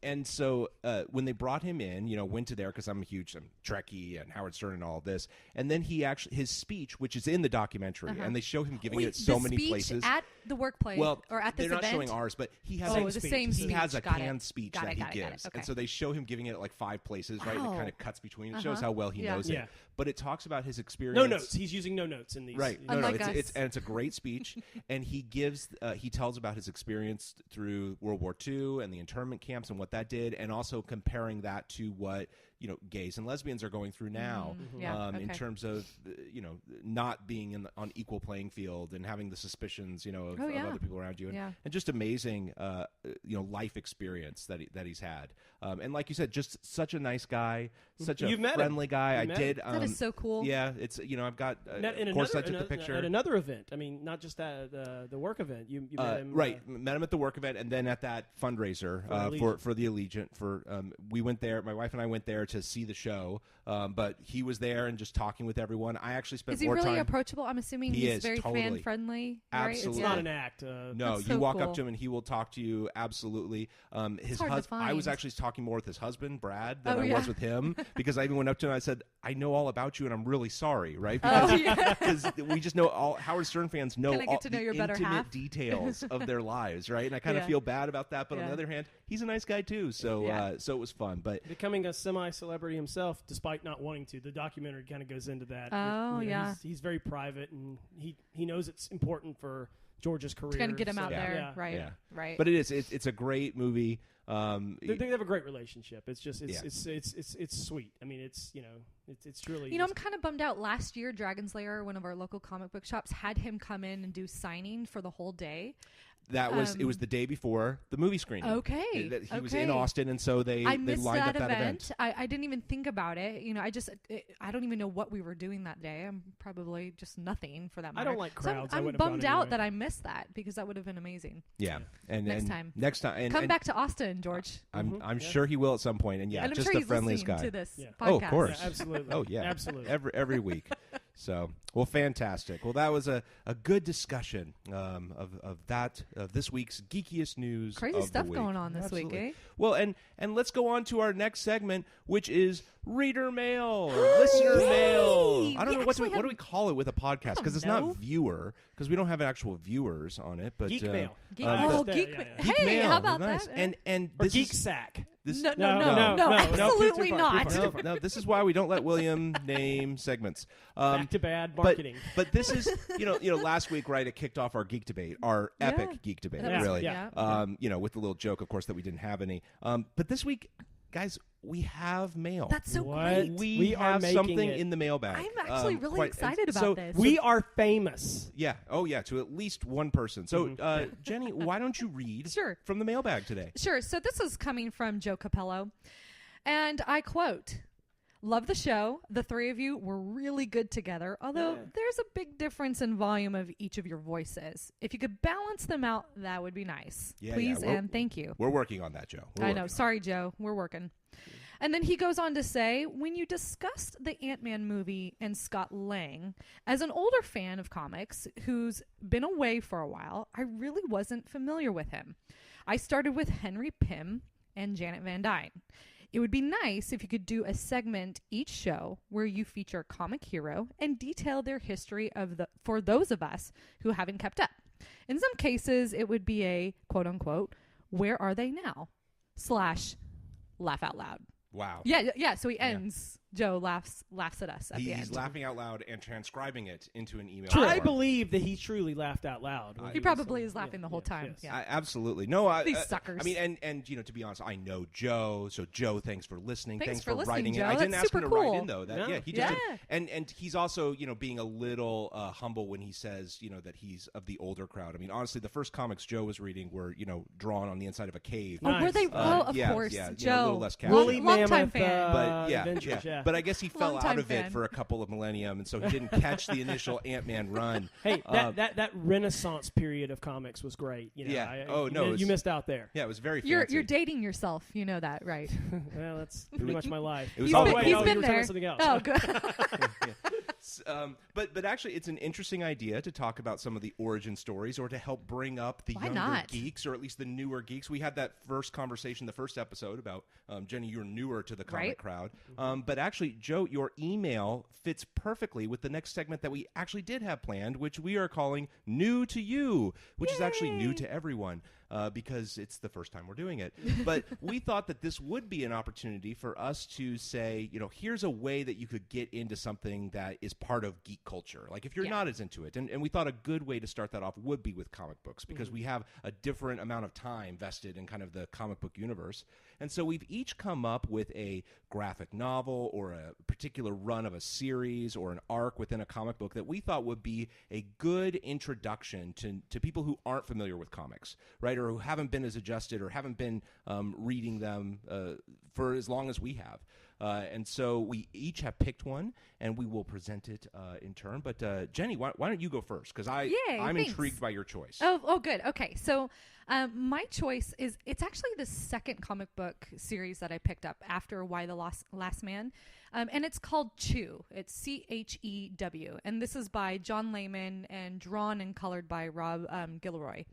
And so when they brought him in, went to there because I'm Trekkie and Howard Stern and all this, and then his speech, which is in the documentary, and they show him giving it at so many places at the workplace. Well, or at this they're not event? showing ours, but he has the same speech. He has a Got canned it. speech Got that it, he got it, gives, okay. and so they show him giving it at like 5 places, right? And it kind of cuts between. It shows how well he knows Yeah. it. But it talks about his experience. No notes. He's using no notes in these. Right. No, Unlike us. it's a great speech, and he tells about his experience through World War II and the internment camps and what that did, and also comparing that to what gays and lesbians are going through now, in terms of not being on equal playing field and having the suspicions of other people around you, and just amazing life experience that he's had, and like you said, just such a nice guy, such a friendly guy. I did. That is so cool. Yeah, it's I've got. Of course, I took the picture at another event. I mean, not just the work event. You met him, right? Met him at the work event, and then at that fundraiser for the Allegiant. We went there. My wife and I went there to see the show, but he was there and just talking with everyone. I actually spent more time. Is he really approachable? I'm assuming he's very fan friendly. Absolutely, it's not an act. No, you walk up to him and he will talk to you. Absolutely. His husband. I was actually talking more with his husband, Brad, than I was with him, because I even went up to him and I said, "I know all about you, and I'm really sorry," right? Because we just know all Howard Stern fans know all the intimate details of their lives, right? And I kind of feel bad about that, but on the other hand, he's a nice guy too. So so it was fun. But becoming a semi-celebrity himself, despite not wanting to, the documentary kind of goes into that. He's very private, and he knows it's important for George's career. To kind of get him out there, right. But it's a great movie. They have a great relationship. It's just it's sweet. I mean, it's truly. I'm kind of bummed out. Last year, Dragon's Lair, one of our local comic book shops, had him come in and do signing for the whole day. That was it was the day before the movie screening. Okay. He was in Austin, and so they lined up that event. I didn't even think about it. I don't even know what we were doing that day. I'm probably just nothing for that matter. I don't like crowds. So I'm bummed out that I missed that, because that would have been amazing. Yeah. And next time. Come back to Austin, George. I'm sure he will at some point. And and I'm just sure the friendliest guy. To this podcast. Oh, of course. Yeah, absolutely. Oh, yeah. Absolutely. Every week. So, well, fantastic. Well, that was a good discussion of this week's geekiest news. Crazy stuff going on this week, eh? Well, and let's go on to our next segment, which is reader mail, listener mail. I don't know what do we call it with a podcast, because it's not viewer, because we don't have actual viewers on it. But Geek Mail. Geek Mail. Geek Mail. How about nice. that? And or Geek Sack. No, absolutely not. No, this is why we don't let William name segments. Back to bad marketing. But this is, last week, right, it kicked off our geek debate, our epic geek debate, really. Yeah. With the little joke, of course, that we didn't have any. But this week, guys, we have mail. That's so great. We have something in the mailbag. I'm actually really excited about this. We are famous. Yeah. Oh, yeah, to at least one person. So, Jenny, why don't you read from the mailbag today? Sure. So this is coming from Joe Capello. And I quote, "Love the show. The three of you were really good together, although there's a big difference in volume of each of your voices. If you could balance them out, that would be nice. Please and thank you." We're working on that, Joe. I know. Sorry, Joe. We're working. And then he goes on to say, "When you discussed the Ant-Man movie and Scott Lang, as an older fan of comics who's been away for a while, I really wasn't familiar with him. I started with Henry Pym and Janet Van Dyne. It would be nice if you could do a segment each show where you feature a comic hero and detail their history for those of us who haven't kept up. In some cases, it would be a quote-unquote, 'where are they now?' / laugh out loud." Wow. Yeah. So he ends. Joe laughs at us at the end. He's laughing out loud and transcribing it into an email. I believe that he truly laughed out loud. He probably is laughing the whole time. Yes. Yeah. Absolutely. No, these suckers. I mean, and to be honest, I know Joe. So Joe, thanks for listening. Thanks for listening, writing Joe. in. I didn't That's ask him super to cool. write in though. He just did. And he's also being a little humble when he says that he's of the older crowd. I mean, honestly, the first comics Joe was reading were drawn on the inside of a cave. Oh, were they? Of course, yeah, Joe. a little less Woolly long time Mammoth, fan. But Adventures, Yeah. But I guess he fell Longtime out of fan. it for a couple of millennium, and so he didn't catch the initial Ant-Man run. Hey, that Renaissance period of comics was great. You know, Yeah. you missed out there. Yeah, it was very You're fancy. dating yourself. You know that, right? Well, that's pretty much my life. It was He's all been, right. he's no, been you were talking there. about something else. Oh, good. But actually, it's an interesting idea to talk about some of the origin stories, or to help bring up the Why younger not? geeks, or at least the newer geeks. We had that first conversation, the first episode about Jenny. You're newer to the comic Right. crowd, but actually, Joe, your email fits perfectly with the next segment that we actually did have planned, which we are calling "New to You," which is actually new to everyone. Because it's the first time we're doing it. But we thought that this would be an opportunity for us to say, here's a way that you could get into something that is part of geek culture. Like if you're not as into it. And we thought a good way to start that off would be with comic books, because we have a different amount of time vested in kind of the comic book universe. And so we've each come up with a graphic novel or a particular run of a series or an arc within a comic book that we thought would be a good introduction to people who aren't familiar with comics, right? Or who haven't been as adjusted or haven't been reading them for as long as we have. And so we each have picked one, and we will present it in turn. But Jenny, why don't you go first? Because I'm thanks. intrigued by your choice. Oh, good. Okay, so my choice it's actually the second comic book series that I picked up after Why the Last Man, and it's called Chew. It's CHEW, and this is by John Layman and drawn and colored by Rob Gilroy.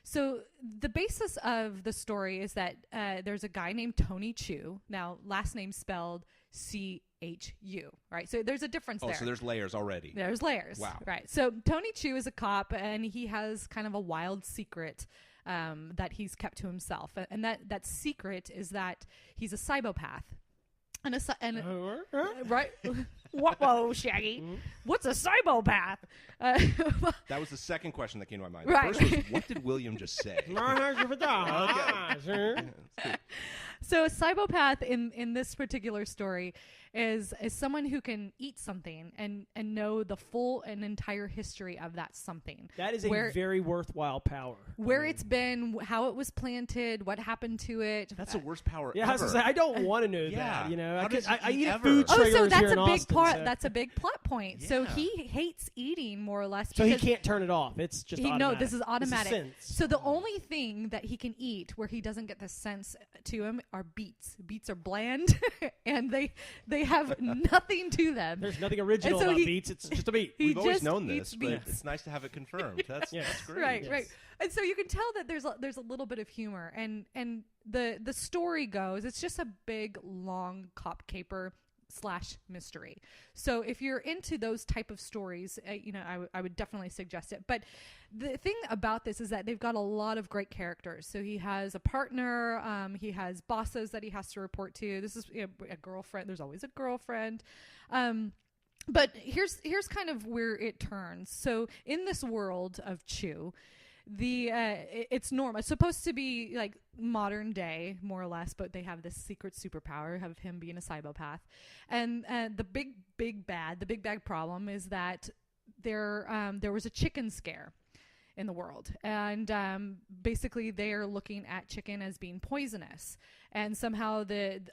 So the basis of the story is that there's a guy named Tony Chu. Now, last name spelled CHU, right? So there's a difference there. Oh, so there's layers already. There's layers. Wow. Right. So Tony Chu is a cop, and he has kind of a wild secret that he's kept to himself. And that secret is that he's a psychopath. Right? Whoa, Shaggy. What's a psychopath? That was the second question that came to my mind. Right. The first was, what did William just say? So a psychopath in this particular story is someone who can eat something and know the full and entire history of that something. That is a very worthwhile power. Where it's been, how it was planted, what happened to it. That's the worst power Yeah, ever. I was gonna say, I don't want to know Yeah. that. You know, How does he I eat ever? at food Oh, trailers so that's here a in big Austin, part. so- That's a big plot point. Yeah. So he hates eating more or less. So he because can't turn it off. It's just no, automatic. this is automatic. sense. So the only thing that he can eat where he doesn't get the sense to him are beets. Beets are bland, and they have nothing to them. There's nothing original And so about he- beets. It's just a beet. he We've always just known eats this, but beets. it's nice to have it confirmed. That's great. Right, Yes. right. And so you can tell that there's a little bit of humor, and the story goes, it's just a big long cop caper / mystery. So if you're into those type of stories, I would definitely suggest it. But the thing about this is that they've got a lot of great characters. So he has a partner, he has bosses that he has to report to. This is a girlfriend. There's always a girlfriend. But here's kind of where it turns. So in this world of Chew, it's normal. It's supposed to be like modern day, more or less, but they have this secret superpower of him being a psychopath. And the big bad problem is that there was a chicken scare in the world, and basically they are looking at chicken as being poisonous, and somehow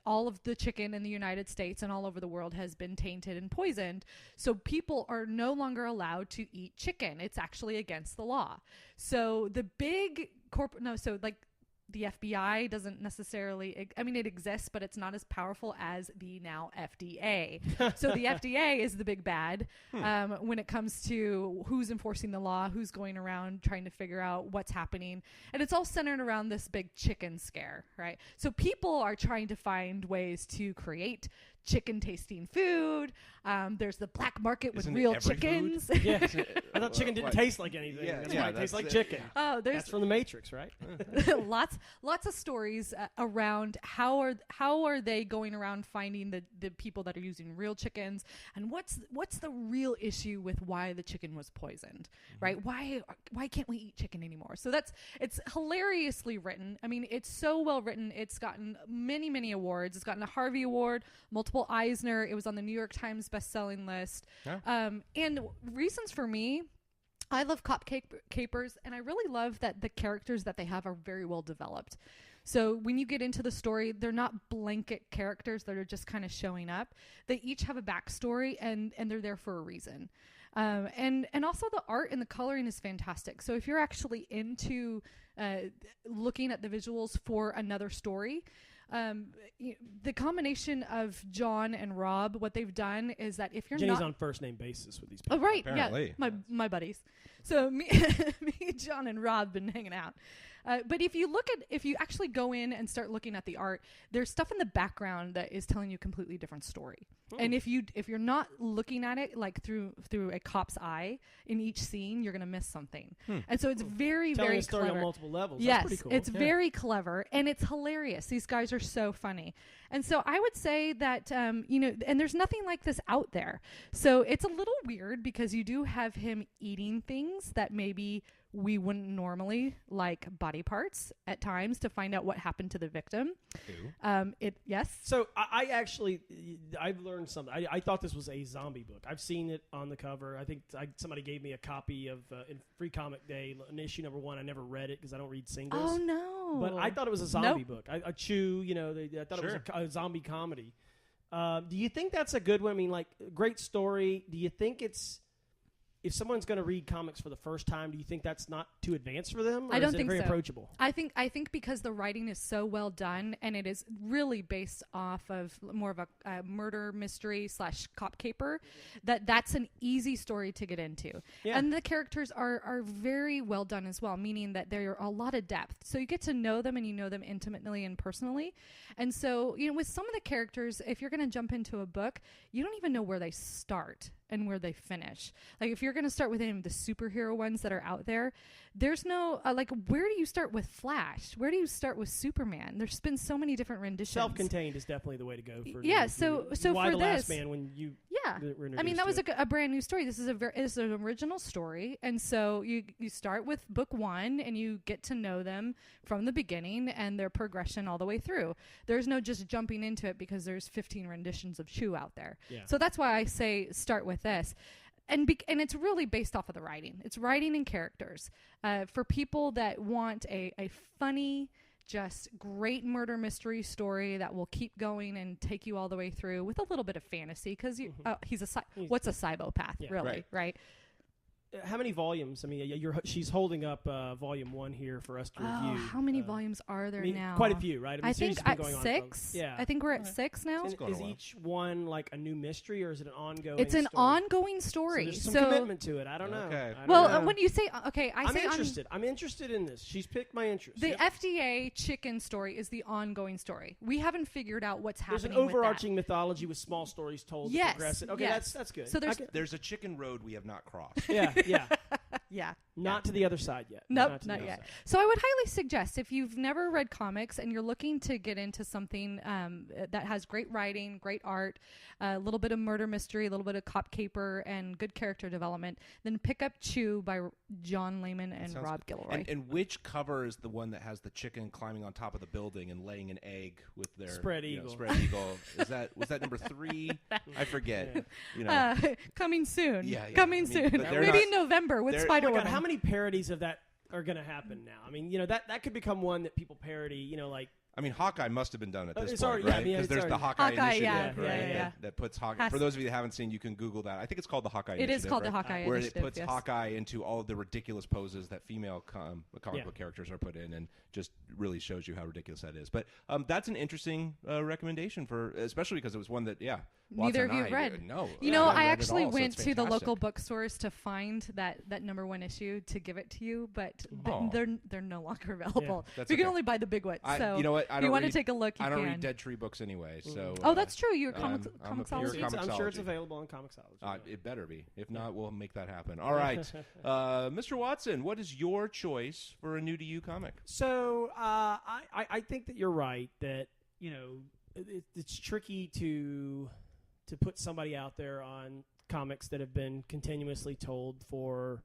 all of the chicken in the United States and all over the world has been tainted and poisoned, so people are no longer allowed to eat chicken. It's actually against the law. So the big the FBI doesn't necessarily, it exists, but it's not as powerful as the now FDA. So the FDA is the big bad when it comes to who's enforcing the law, who's going around trying to figure out what's happening. And it's all centered around this big chicken scare, right? So people are trying to find ways to create chicken tasting food. There's the black market with real chickens. Yeah, I thought chicken didn't taste like anything. Yeah, That's yeah, why it tastes that's like it. chicken. Oh, That's from the Matrix, right? lots of stories around how are they going around finding the people that are using real chickens, and what's the real issue with why the chicken was poisoned, right? Why can't we eat chicken anymore? So it's hilariously written. It's so well written. It's gotten many awards. It's gotten a Harvey Award, multiple Eisner. It was on the New York Times best-selling list. Yeah. And reasons for me, I love cop capers, and I really love that the characters that they have are very well developed. So when you get into the story, they're not blanket characters that are just kind of showing up. They each have a backstory, and they're there for a reason. And also the art and the coloring is fantastic. So if you're actually into looking at the visuals for another story, the combination of John and Rob, what they've done is that if you're Jenny's on first name basis with these people. Oh, right. Apparently. Yeah. My buddies. So me, John and Rob been hanging out. But if you actually go in and start looking at the art, there's stuff in the background that is telling you a completely different story. And if you're not looking at it like through a cop's eye in each scene, you're going to miss something. And so it's very, Telling very a story clever. on multiple levels. Yes, That's pretty cool. it's very clever, and it's hilarious. These guys are so funny. And so I would say that, and there's nothing like this out there. So it's a little weird because you do have him eating things that maybe we wouldn't normally, like body parts at times, to find out what happened to the victim. Yes. So I've learned something. I thought this was a zombie book. I've seen it on the cover. I think somebody gave me a copy of in Free Comic Day, in issue number 1. I never read it because I don't read singles. Oh, no. But I thought it was a zombie book. I Chew, I thought it was a zombie comedy. Do you think that's a good one? I mean, like, great story. Do you think if someone's going to read comics for the first time, do you think that's not too advanced for them? Or I don't is it think very so. approachable? I think because the writing is so well done, and it is really based off of more of a murder mystery / cop caper, that's an easy story to get into. Yeah. And the characters are very well done as well, meaning that there are a lot of depth. So you get to know them, and you know them intimately and personally. And so, with some of the characters, if you're going to jump into a book, you don't even know where they start and where they finish. Like, if you're going to start with any of the superhero ones that are out there, there's no, where do you start with Flash? Where do you start with Superman? There's been so many different renditions. Self-contained is definitely the way to go. For so Why for the this, Last Man when you I mean, that was a brand new story. This is it's an original story. And so you start with book 1 and you get to know them from the beginning and their progression all the way through. There's no just jumping into it because there's 15 renditions of Chew out there. Yeah. So that's why I say start with this. And it's really based off of the writing. It's writing and characters. For people that want a funny, just great murder mystery story that will keep going and take you all the way through with a little bit of fantasy, because what's a psychopath, really, right? How many volumes? I mean, she's holding up volume 1 here for us to review. How many volumes are there now? Quite a few, right? I think at going 6. Yeah. I think we're at 6 now. Is each one like a new mystery, or is it an ongoing? It's an story? ongoing story. So there's some commitment to it. I don't know. Okay. When you say I'm interested. I'm interested in this. She's picked my interest. The FDA chicken story is the ongoing story. We haven't figured out what's happening. There's an overarching mythology with small stories told. Yes. To progress it. Okay, that's good. So there's a chicken road we have not crossed. Yeah. Yeah. Not to the other side yet. Nope, not yet. So I would highly suggest, if you've never read comics and you're looking to get into something that has great writing, great art, a little bit of murder mystery, a little bit of cop caper, and good character development, then pick up Chew by John Layman and Rob Gilroy. And which cover is the one that has the chicken climbing on top of the building and laying an egg with their spread eagle? Spread eagle. Was that number 3? I forget. Coming soon. Yeah. Coming soon. Maybe in November with Spider-Woman. How many parodies of that are going to happen now? I mean, that could become one that people parody, I mean, Hawkeye must have been done at this point, already, right? Because there's the Hawkeye Initiative, right? That puts Hawkeye. For those of you that haven't seen, you can Google that. I think it's called the Hawkeye Initiative. It is called the Hawkeye Initiative, where it puts Hawkeye into all of the ridiculous poses that female comic book characters are put in, and just really shows you how ridiculous that is. But that's an interesting recommendation especially because it was one that, neither of you have read. No. I actually went to the local bookstores to find that number 1 issue to give it to you, but they're no longer available. You can only buy the big ones. So you know what? if you want to take a look, you I don't can. read Dead Tree books anyway. So that's true. You're Comixology. I'm sure it's available on Comixology. It better be. If not, we'll make that happen. All right, Mr. Watson, what is your choice for a new to you comic? So I think that you're right that it's tricky to put somebody out there on comics that have been continuously told for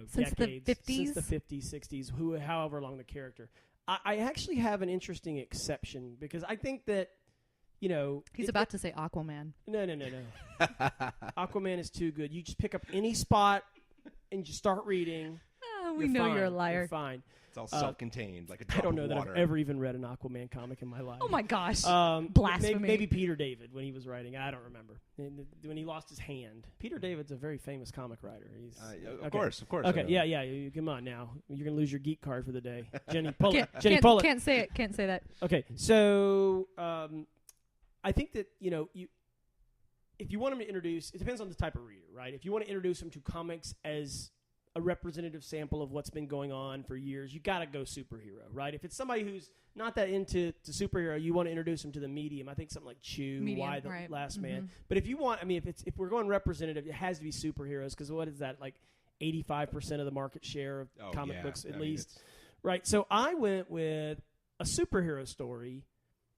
since decades, the 50s? since the 50s, 60s, however long the character. I actually have an interesting exception because I think that he's about to say Aquaman. No. Aquaman is too good. You just pick up any spot and just start reading. We know you're a liar. You're fine. It's all self-contained, like a drop I don't know of that water. I've ever even read an Aquaman comic in my life. Oh my gosh. Blasphemy. Blasphemy. Maybe Peter David when he was writing. I don't remember. When he lost his hand. Peter David's a very famous comic writer. He's Of course. Okay, yeah. Come on now. You're going to lose your geek card for the day. Jenny, pull it. Can't say it. Can't say that. Okay, so I think that, if you want them to introduce, it depends on the type of reader, right? If you want to introduce them to comics as a representative sample of what's been going on for years, you got to go superhero, right? If it's somebody who's not that into superhero, you want to introduce them to the medium. I think something like Chew, Why the Last Man. But if you want, if we're going representative, it has to be superheroes, because what is that, like 85% of the market share of comic books at least? Right, so I went with a superhero story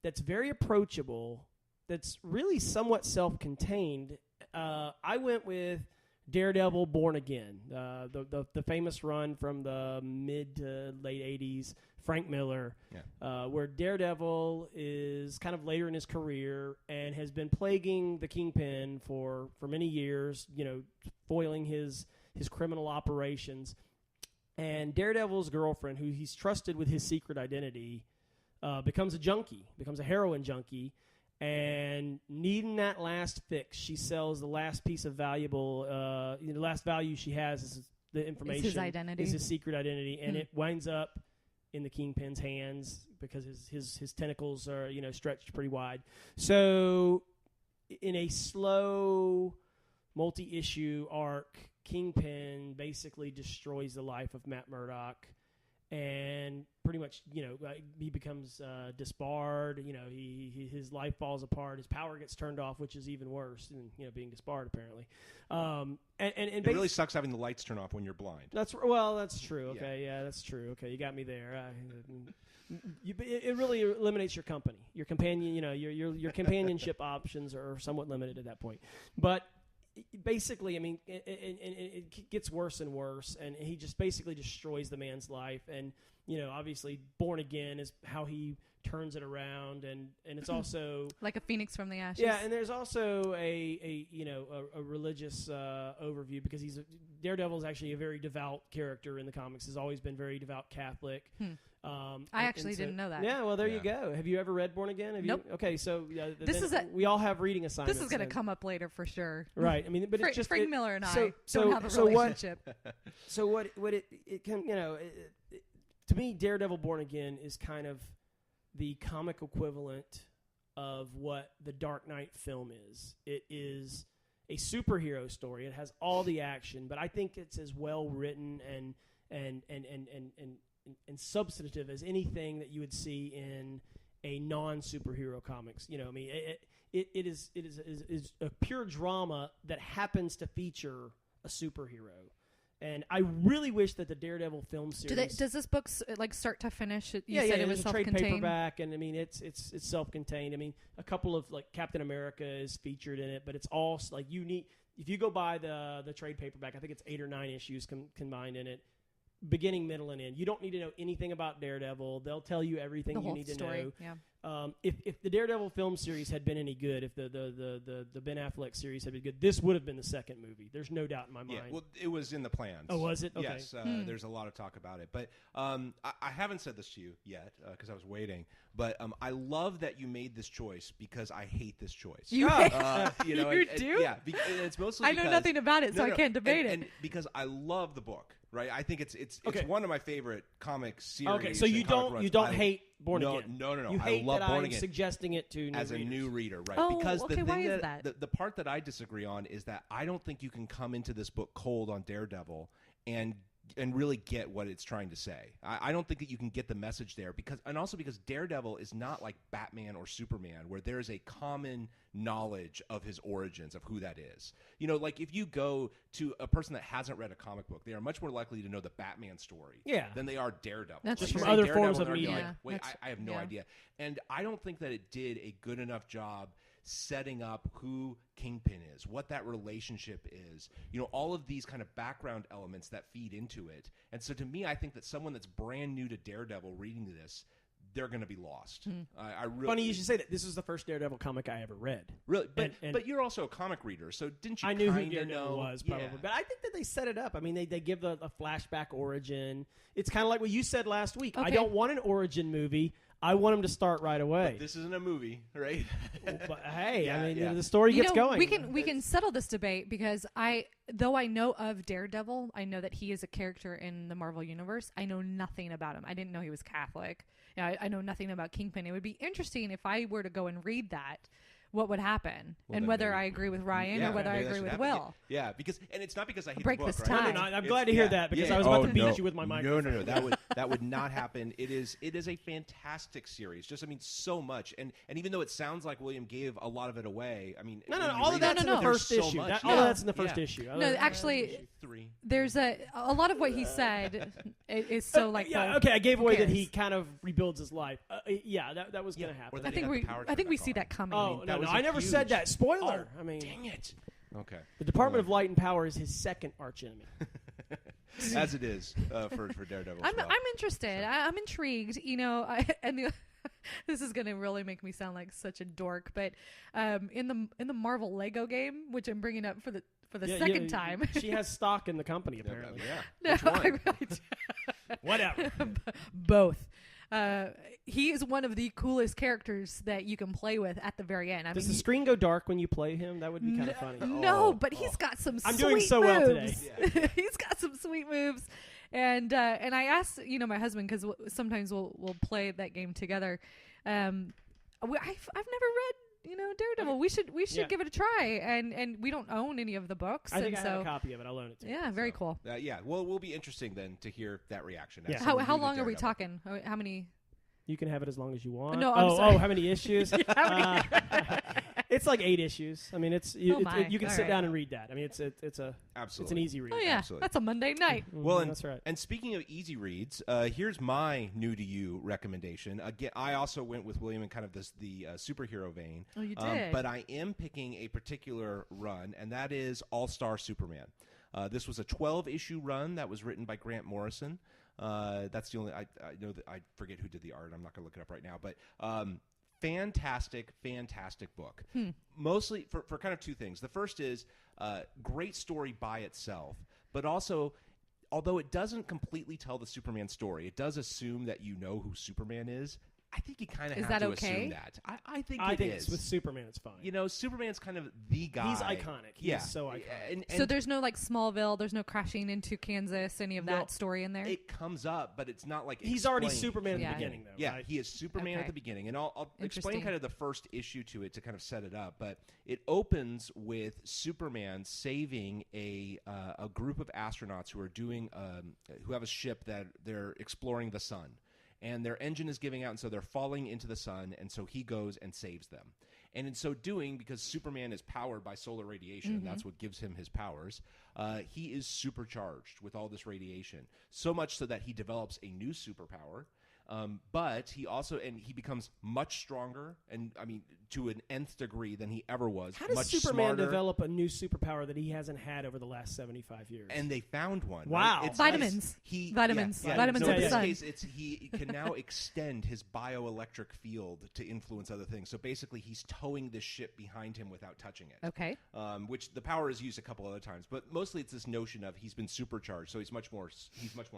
that's very approachable, that's really somewhat self-contained. I went with Daredevil Born Again, the famous run from the mid to late 80s, Frank Miller, where Daredevil is kind of later in his career and has been plaguing the Kingpin for many years, foiling his criminal operations. And Daredevil's girlfriend, who he's trusted with his secret identity, becomes a heroin junkie. And needing that last fix, she sells the last piece of valuable, the last value she has is the information. Is his identity. Is his secret identity. And it winds up in the Kingpin's hands because his tentacles are, stretched pretty wide. So in a slow multi-issue arc, Kingpin basically destroys the life of Matt Murdock. And pretty much, he becomes disbarred. His life falls apart. His power gets turned off, which is even worse than being disbarred, apparently. And it really sucks having the lights turn off when you're blind. That's true. Okay, yeah, that's true. Okay, you got me there. It really eliminates your company, your companion. Your companionship options are somewhat limited at that point, but. Basically, it gets worse and worse, and he just basically destroys the man's life. And obviously, Born Again is how he turns it around, and it's also like a phoenix from the ashes. Yeah, and there's also a religious overview, because Daredevil is actually a very devout character in the comics. Has always been very devout Catholic. I actually didn't know that. Yeah, well, there you go. Have you ever read Born Again? Nope. Okay, so we all have reading assignments. This is going to come up later for sure. Right. But it's just Frank Miller and I don't have a relationship. What it can to me, Daredevil Born Again is kind of the comic equivalent of what the Dark Knight film is. It is a superhero story. It has all the action, but I think it's as well written and substantive as anything that you would see in a non-superhero comics. It is a pure drama that happens to feature a superhero. And I really wish that the Daredevil film series. Does this book start to finish? Said it was a trade paperback, and it's self-contained. A couple of Captain America is featured in it, but it's all unique. If you go buy the trade paperback, I think it's 8 or 9 issues combined in it. Beginning, middle, and end. You don't need to know anything about Daredevil. They'll tell you everything you need to know. Yeah. If the Daredevil film series had been any good, if the Ben Affleck series had been good, this would have been the second movie. There's no doubt in my mind. Yeah, well, it was in the plans. Oh, was it? Okay. Yes, there's a lot of talk about it. But I haven't said this to you yet because I was waiting. But I love that you made this choice because I hate this choice. You do? Yeah, it's mostly because I know nothing about it, so I can't debate it. And because I love the book. Right, I think it's one of my favorite comic series. Okay, so you don't hate Born Again. No. You hate I love that Born I'm Again suggesting it to new as readers. a new reader, right? Oh, because okay, the thing why is that? The part that I disagree on is that I don't think you can come into this book cold on Daredevil and really get what it's trying to say. I don't think that you can get the message there because Daredevil is not like Batman or Superman where there is a common knowledge of his origins, of who that is. Like if you go to a person that hasn't read a comic book, they are much more likely to know the Batman story than they are Daredevil. That's like true. From other Daredevil, forms of media. Like, wait, I have no idea. And I don't think that it did a good enough job setting up who Kingpin is, what that relationship is, all of these kind of background elements that feed into it. And so to me, I think that someone that's brand new to Daredevil reading this, they're going to be lost. I really Funny you should say that. This is the first Daredevil comic I ever read. Really, but you're also a comic reader, so didn't you? I knew who Daredevil Daredevil was probably, but I think that they set it up. I mean, they give a flashback origin. It's kind of like what you said last week. Okay. I don't want an origin movie. I want him to start right away. But this isn't a movie, right? But hey, Yeah, I mean, yeah. the story gets going. We can settle this debate because though I know of Daredevil, I know that he is a character in the Marvel universe. I know nothing about him. I didn't know he was Catholic. I know nothing about Kingpin. It would be interesting if I were to go and read that, what would happen, and whether I agree with Ryan or whether I agree with Will. Yeah, because it's not because I hate Break the book, this right? tie. No, I'm glad to hear that because I was about to beat you with my microphone. No, that would not happen. It is a fantastic series. Just so much, and even though it sounds like William gave a lot of it away, I mean, all of that's in the first issue. All of that's in the first issue. No, actually, there's a lot of what he said is so like. Okay, I gave away that he kind of rebuilds his life. that was going to happen. I think we see that coming. Oh no, I never said that. Spoiler. I mean, dang it. Okay. The Department of Light and Power is his second archenemy. As it is for Daredevil. I'm interested. I'm intrigued. This is going to really make me sound like such a dork, but in the Marvel Lego game, which I'm bringing up for the second time, she has stock in the company apparently. Yeah. Which one? I really do. Whatever. Both. He is one of the coolest characters that you can play with at the very end. Does the screen go dark when you play him? That would be kind of funny. No, but he's got some I'm sweet doing so moves. well today. Yeah. He's got some sweet moves. And I asked, my husband, because sometimes we'll play that game together. I've never read, Daredevil. We should give it a try. And we don't own any of the books. I think I have a copy of it. I'll loan it to you. Yeah, very cool. Well, it will be interesting then to hear that reaction. Yeah. How long are we talking? How many? You can have it as long as you want. No, I'm sorry. How many issues? It's like 8 issues. I mean, you can sit down and read that. I mean, it's an easy read. Oh yeah, Absolutely. That's a Monday night. Well, that's right. And speaking of easy reads, here's my new to you recommendation. Again, I also went with William in kind of the superhero vein. Oh, you did. But I am picking a particular run, and that is All-Star Superman. This was a 12-issue run that was written by Grant Morrison. That's the only I know that I forget who did the art. I'm not going to look it up right now, but fantastic book. Mostly for kind of two things. The first is great story by itself, but also, although it doesn't completely tell the Superman story, it does assume that you know who Superman is. I think you kind of have to assume that. I think it is. With Superman, it's fine. Superman's kind of the guy. He's iconic. He's so iconic. So there's no like Smallville. There's no crashing into Kansas. Any of that story in there? It comes up, but it's not like he's already Superman at the beginning, though. Yeah, right? He is Superman at the beginning, and I'll explain kind of the first issue to it to kind of set it up. But it opens with Superman saving a group of astronauts who are who have a ship that they're exploring the sun. And their engine is giving out, and so they're falling into the sun, and so he goes and saves them. And in so doing, because Superman is powered by solar radiation, that's what gives him his powers, he is supercharged with all this radiation, so much so that he develops a new superpower. But he becomes much stronger, and I mean to an nth degree than he ever was. How does much Superman smarter. Develop a new superpower that he hasn't had over the last 75 years? And they found one. Wow, right? It's vitamins. Nice. Vitamins So of the in this sun. case, he can now extend his bioelectric field to influence other things. So basically, he's towing this ship behind him without touching it. Okay. Which the power is used a couple other times, but mostly it's this notion of he's been supercharged, so he's much more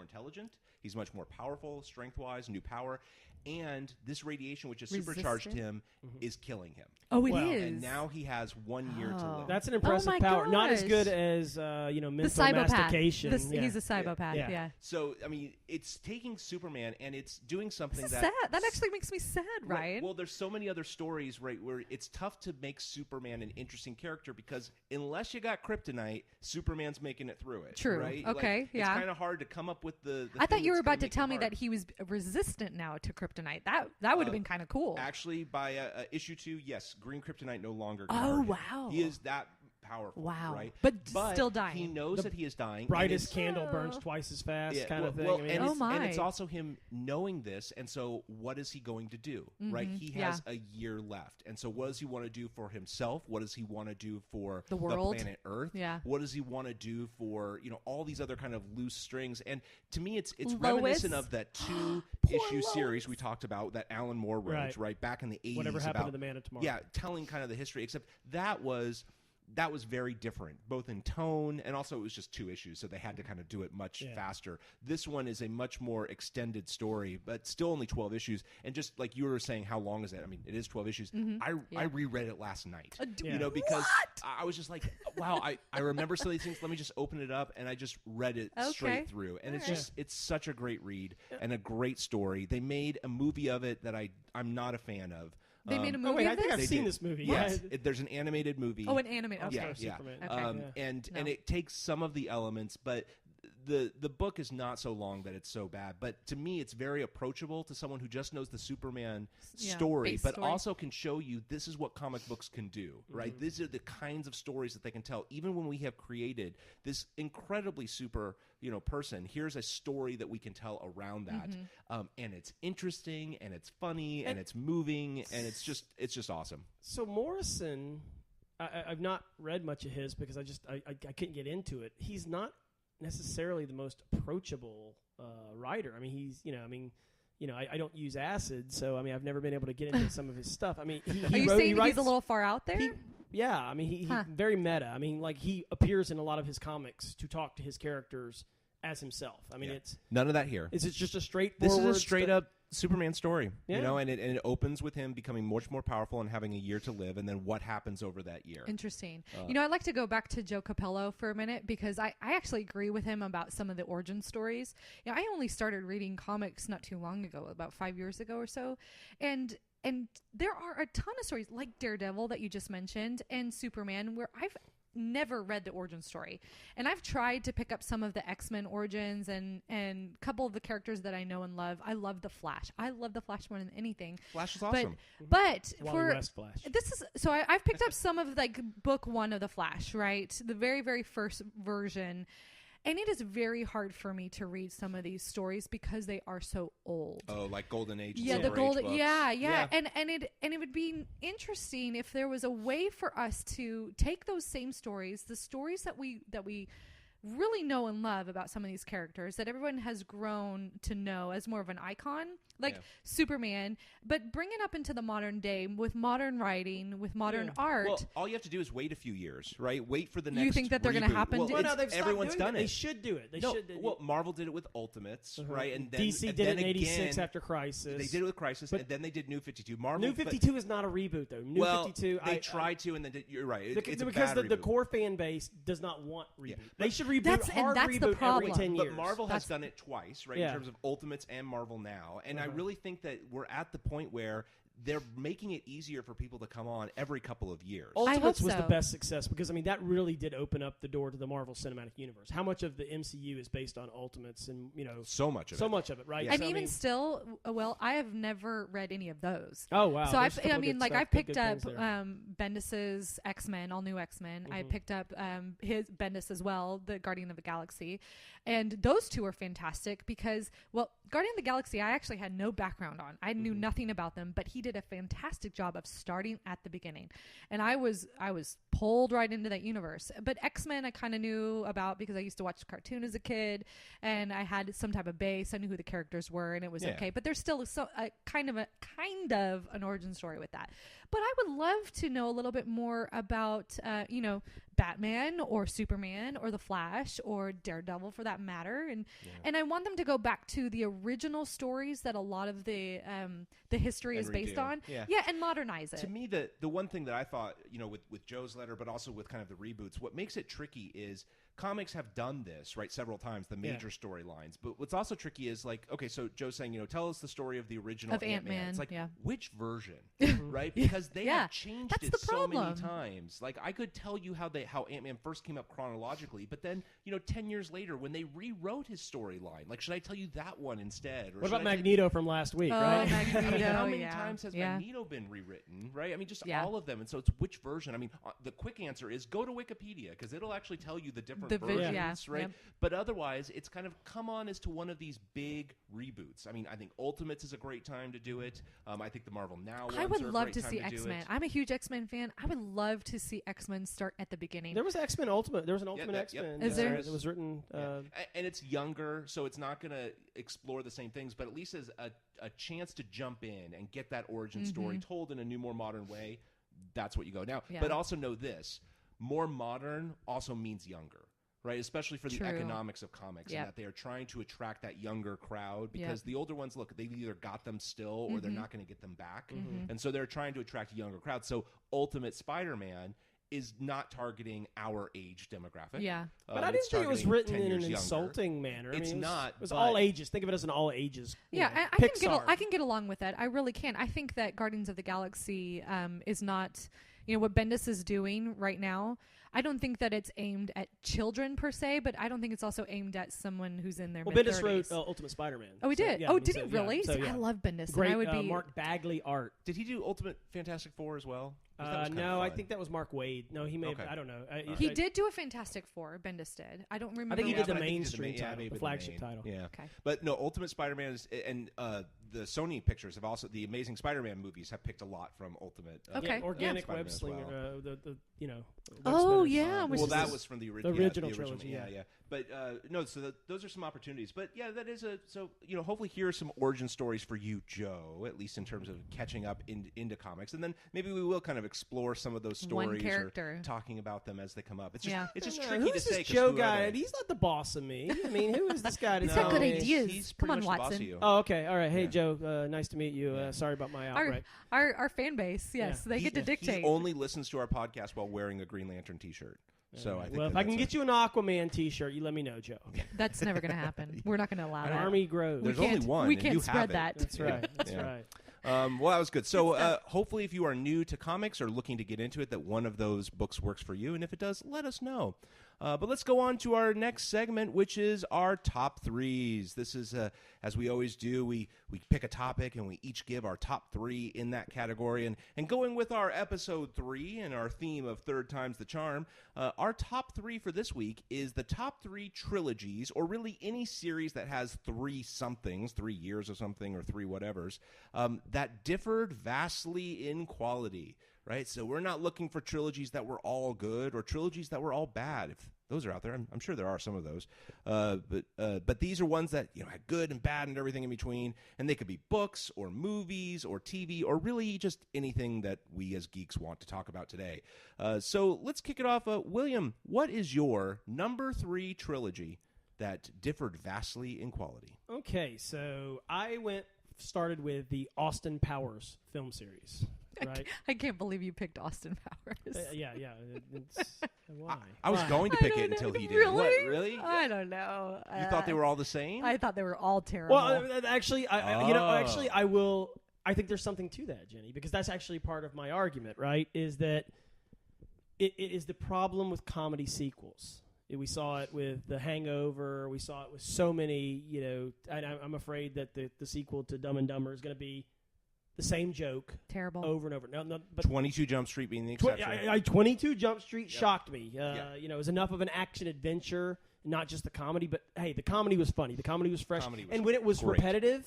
intelligent. He's much more powerful, strength-wise, new power. And this radiation, which has supercharged him, is killing him. Oh, it is. And now he has 1 year to live. That's an impressive power. Gosh. Not as good as mental mastication. He's a psychopath. Yeah. So I mean, it's taking Superman and it's doing something This is sad. That actually makes me sad, Ryan. Well, there's so many other stories, right, where it's tough to make Superman an interesting character because unless you got kryptonite, Superman's making it through it. True. Right? Okay. It's kind of hard to come up with the I thought you were about to make tell it me hard. that he was resistant now to kryptonite. That would have been kind of cool. Actually, by issue 2, yes, green kryptonite no longer. Oh, wow. He is that powerful. Wow. Right? But still dying. He knows that he is dying. Brightest candle burns twice as fast, kind of thing. Well, I mean, and it's also him knowing this, and so what is he going to do? Right? He has a year left, and so what does he want to do for himself? What does he want to do for the world, the planet Earth? Yeah. What does he want to do for all these other kind of loose strings? And to me, it's reminiscent of that 2-issue series we talked about that Alan Moore wrote right back in the 80s. Whatever happened to the Man of Tomorrow? Yeah, telling kind of the history. Except that was very different, both in tone and also it was just 2 issues, so they had to kind of do it much faster. This one is a much more extended story, but still only 12 issues. And just like you were saying, how long is it? I mean, it is 12 issues. I reread it last night, because I was just like, wow, I remember some of these things. Let me just open it up, and I just read it straight through. And it's such a great read and a great story. They made a movie of it that I'm not a fan of. They made a movie I think I've seen this movie. Yes, there's an animated movie. Oh, an animated. Okay. Yeah. Okay. And it takes some of the elements, but the book is not so long that it's so bad. But to me, it's very approachable to someone who just knows the Superman story, but also can show you this is what comic books can do, right? These are the kinds of stories that they can tell. Even when we have created this incredibly super person, here's a story that we can tell around that, and it's interesting and it's funny and it's moving and it's just awesome. So Morrison, I've not read much of his because I couldn't get into it. He's not necessarily the most approachable writer. I mean, he's I don't use acid, so I mean I've never been able to get into some of his stuff. I mean, are you saying he's a little far out there? I mean, he's very meta. I mean, like he appears in a lot of his comics to talk to his characters as himself. I mean, it's none of that here. It's just a straightforward. This is a straight up Superman story, and it opens with him becoming much more powerful and having a year to live, and then what happens over that year. Interesting. I'd like to go back to Joe Capello for a minute because I actually agree with him about some of the origin stories. I only started reading comics not too long ago, about 5 years ago or so, and there are a ton of stories like Daredevil that you just mentioned and Superman where I've never read the origin story, and I've tried to pick up some of the X-Men origins and a couple of the characters that I know and love. I love the Flash. I love the Flash more than anything. Flash is awesome. But Wally West Flash. This is so I've picked up some of like book 1 of the Flash, right? The very, very first version. And it is very hard for me to read some of these stories because they are so old. Oh, like Golden Age. Yeah, the Golden. Yeah. And it would be interesting if there was a way for us to take those same stories, the stories that we really know and love about some of these characters that everyone has grown to know as more of an icon, like Superman, but bring it up into the modern day with modern writing, with modern art. Well, all you have to do is wait a few years, right? Wait for the next. You think that they're going to happen? Well, no, everyone's done it. They should do it. Well, Marvel did it with Ultimates, right? And then DC did it in '86 after Crisis. They did it with Crisis, and then they did New 52. New 52 is not a reboot, though. New 52. They tried to, and then you're right. It's because a bad the core fan base does not want reboot. They should reboot that's reboot the problem. every 10 years. But Marvel has done it twice, right? In terms of Ultimates and Marvel Now, and I really think that we're at the point where they're making it easier for people to come on every couple of years. Ultimates was the best success because, I mean, that really did open up the door to the Marvel Cinematic Universe. How much of the MCU is based on Ultimates and, so much of it, right? Yeah. And even still, I have never read any of those. Oh, wow. So I've picked up Bendis's X-Men, all new X-Men. I picked up his Bendis as well, the Guardian of the Galaxy. And those two are fantastic because, Guardian of the Galaxy, I actually had no background on. I knew nothing about them, but he did a fantastic job of starting at the beginning. And I was pulled right into that universe. But X-Men I kind of knew about because I used to watch the cartoon as a kid, and I had some type of base. I knew who the characters were, and it was okay. But there's still a kind of an origin story with that. But I would love to know a little bit more about, Batman or Superman or the Flash or Daredevil for that matter. And I want them to go back to the original stories that a lot of the history is based on. Yeah, and modernize it. To me, the one thing that I thought, with Joe's letter, but also with kind of the reboots, what makes it tricky is comics have done this, right, several times, the major storylines. But what's also tricky is, like, okay, so Joe's saying, tell us the story of the original Ant-Man. It's like, which version, right? Because they have changed it so many times. Like, I could tell you how Ant-Man first came up chronologically, but then, 10 years later, when they rewrote his storyline, like, should I tell you that one instead? Or what about Magneto from last week, right? Magneto, how many times has Magneto been rewritten, right? I mean, just all of them. And so it's which version? I mean, the quick answer is go to Wikipedia, because it'll actually tell you the different versions, right? Yep. But otherwise, it's kind of come on as to one of these big reboots. I mean, I think Ultimates is a great time to do it. I think the Marvel Now ones I would are a love great to time see to do X-Men. it. I'm a huge X-Men fan. I would love to see X-Men start at the beginning. There was X-Men Ultimate. There was an Ultimate X-Men. Is there? It was written. And it's younger, so it's not going to explore the same things, but at least as a chance to jump in and get that origin story told in a new, more modern way. That's what you go now. But also know this: more modern also means younger, right? Especially for the economics of comics, and that they are trying to attract that younger crowd, because the older ones, look, they've either got them still or they're not going to get them back, and so they're trying to attract a younger crowd. So Ultimate Spider-Man is not targeting our age demographic. Yeah. But I didn't think it was written in an insulting manner. It's not. It was all ages. Think of it as an all ages. Yeah, I can get along with that. I really can. I think that Guardians of the Galaxy is not, what Bendis is doing right now. I don't think that it's aimed at children per se, but I don't think it's also aimed at someone who's in their mid-30s. Bendis wrote Ultimate Spider-Man. Oh, he did? Did he really? I love Bendis. Great, and I would be Mark Bagley art. Did he do Ultimate Fantastic Four as well? No, I think that was Mark Wade. No, he may have, I don't know. He did do a Fantastic Four, Bendis did. I don't remember. I think he did the mainstream title, the flagship title. Yeah. Okay. But no, Ultimate Spider-Man is, and the Sony pictures have also, the Amazing Spider-Man movies have picked a lot from Ultimate. Organic web slinger, Oh, yeah. Well, that was from the original trilogy. Yeah. But no, so those are some opportunities. But yeah, that is hopefully here are some origin stories for you, Joe, at least in terms of catching up into comics. And then maybe we will kind of explore some of those stories or talking about them as they come up. It's just tricky to say. Who's this Joe guy? He's not the boss of me. I mean, who is this guy? He's got good ideas. He's Come on, much the boss of Watson. you. Oh, okay. All right. Hey, Joe. Nice to meet you. Sorry about my outright. Our fan base, yes, they get to dictate. He only listens to our podcast while wearing a Green Lantern T-shirt. So I think if I can get you an Aquaman T-shirt, you let me know, Joe. That's never going to happen. We're not going to allow that. Army Grove. There's only one. We can't spread that. That's right. That's right. Well, that was good. So hopefully if you are new to comics or looking to get into it, that one of those books works for you. And if it does, let us know. But let's go on to our next segment, which is our top threes. This is, as we always do, we pick a topic and we each give our top three in that category. And going with our episode 3 and our theme of third time's the charm, our top three for this week is the top 3 trilogies, or really any series that has 3 somethings, 3 years of something or 3 whatevers, that differed vastly in quality. Right, so we're not looking for trilogies that were all good or trilogies that were all bad. If those are out there, I'm sure there are some of those. But these are ones that had good and bad and everything in between, and they could be books or movies or TV or really just anything that we as geeks want to talk about today. So let's kick it off. William, what is your number 3 trilogy that differed vastly in quality? Okay, so I started with the Austin Powers film series. Right. I can't believe you picked Austin Powers. Yeah. Why? I was going to pick it until he did. Really? What, really? I don't know. You thought they were all the same? I thought they were all terrible. Well, actually, I will. I think there's something to that, Jenny, because that's actually part of my argument. Right? Is that it is the problem with comedy sequels. We saw it with The Hangover. We saw it with so many. I'm afraid that the sequel to Dumb and Dumber is going to be the same joke. Terrible. Over and over. No, but 22 Jump Street being the exception. 22 Jump Street shocked me. It was enough of an action-adventure, not just the comedy. But, hey, the comedy was funny. The comedy was fresh. And when it was repetitive,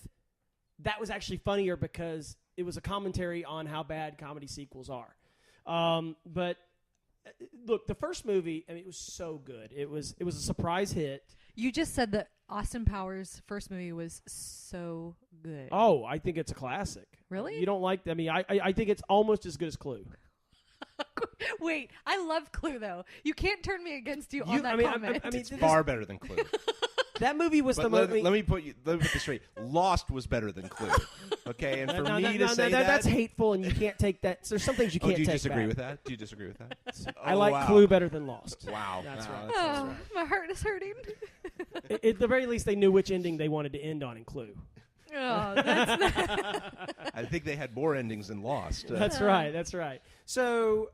that was actually funnier because it was a commentary on how bad comedy sequels are. But, look, the first movie, it was so good. It was a surprise hit. You just said that Austin Powers' first movie was so good. Oh, I think it's a classic. Really? You don't like? I think it's almost as good as Clue. Wait, I love Clue though. You can't turn me against you on that comment. It's far better than Clue. That movie was But the movie. let me put this straight. Lost was better than Clue. Okay, and for me to say that's hateful, and you can't take that. There's some things you can't take. Do you disagree back. with that? Do you disagree with that? I like Clue better than Lost. Wow, That's right. Oh, my heart is hurting. At the very least, they knew which ending they wanted to end on in Clue. Oh, that's I think they had more endings than Lost. That's right. That's right. So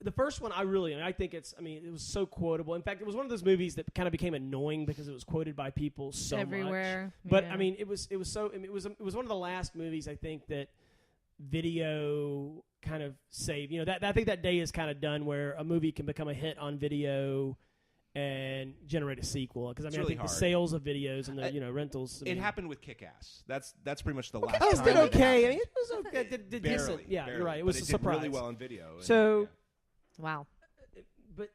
the first one, I think it was so quotable. In fact, it was one of those movies that kind of became annoying because it was quoted by people so everywhere. much. But yeah. I mean, it was one of the last movies I think that video kind of saved. You know, that I think that day is kind of done where a movie can become a hit on video and generate a sequel, because I really think hard. The sales of videos and the rentals. It happened with Kick-Ass. That's pretty much the last. Kick-Ass time did okay. I it mean, it was okay. Did barely, decent. Yeah, barely, you're right. It but was a did surprise. really well on video. So, wow. But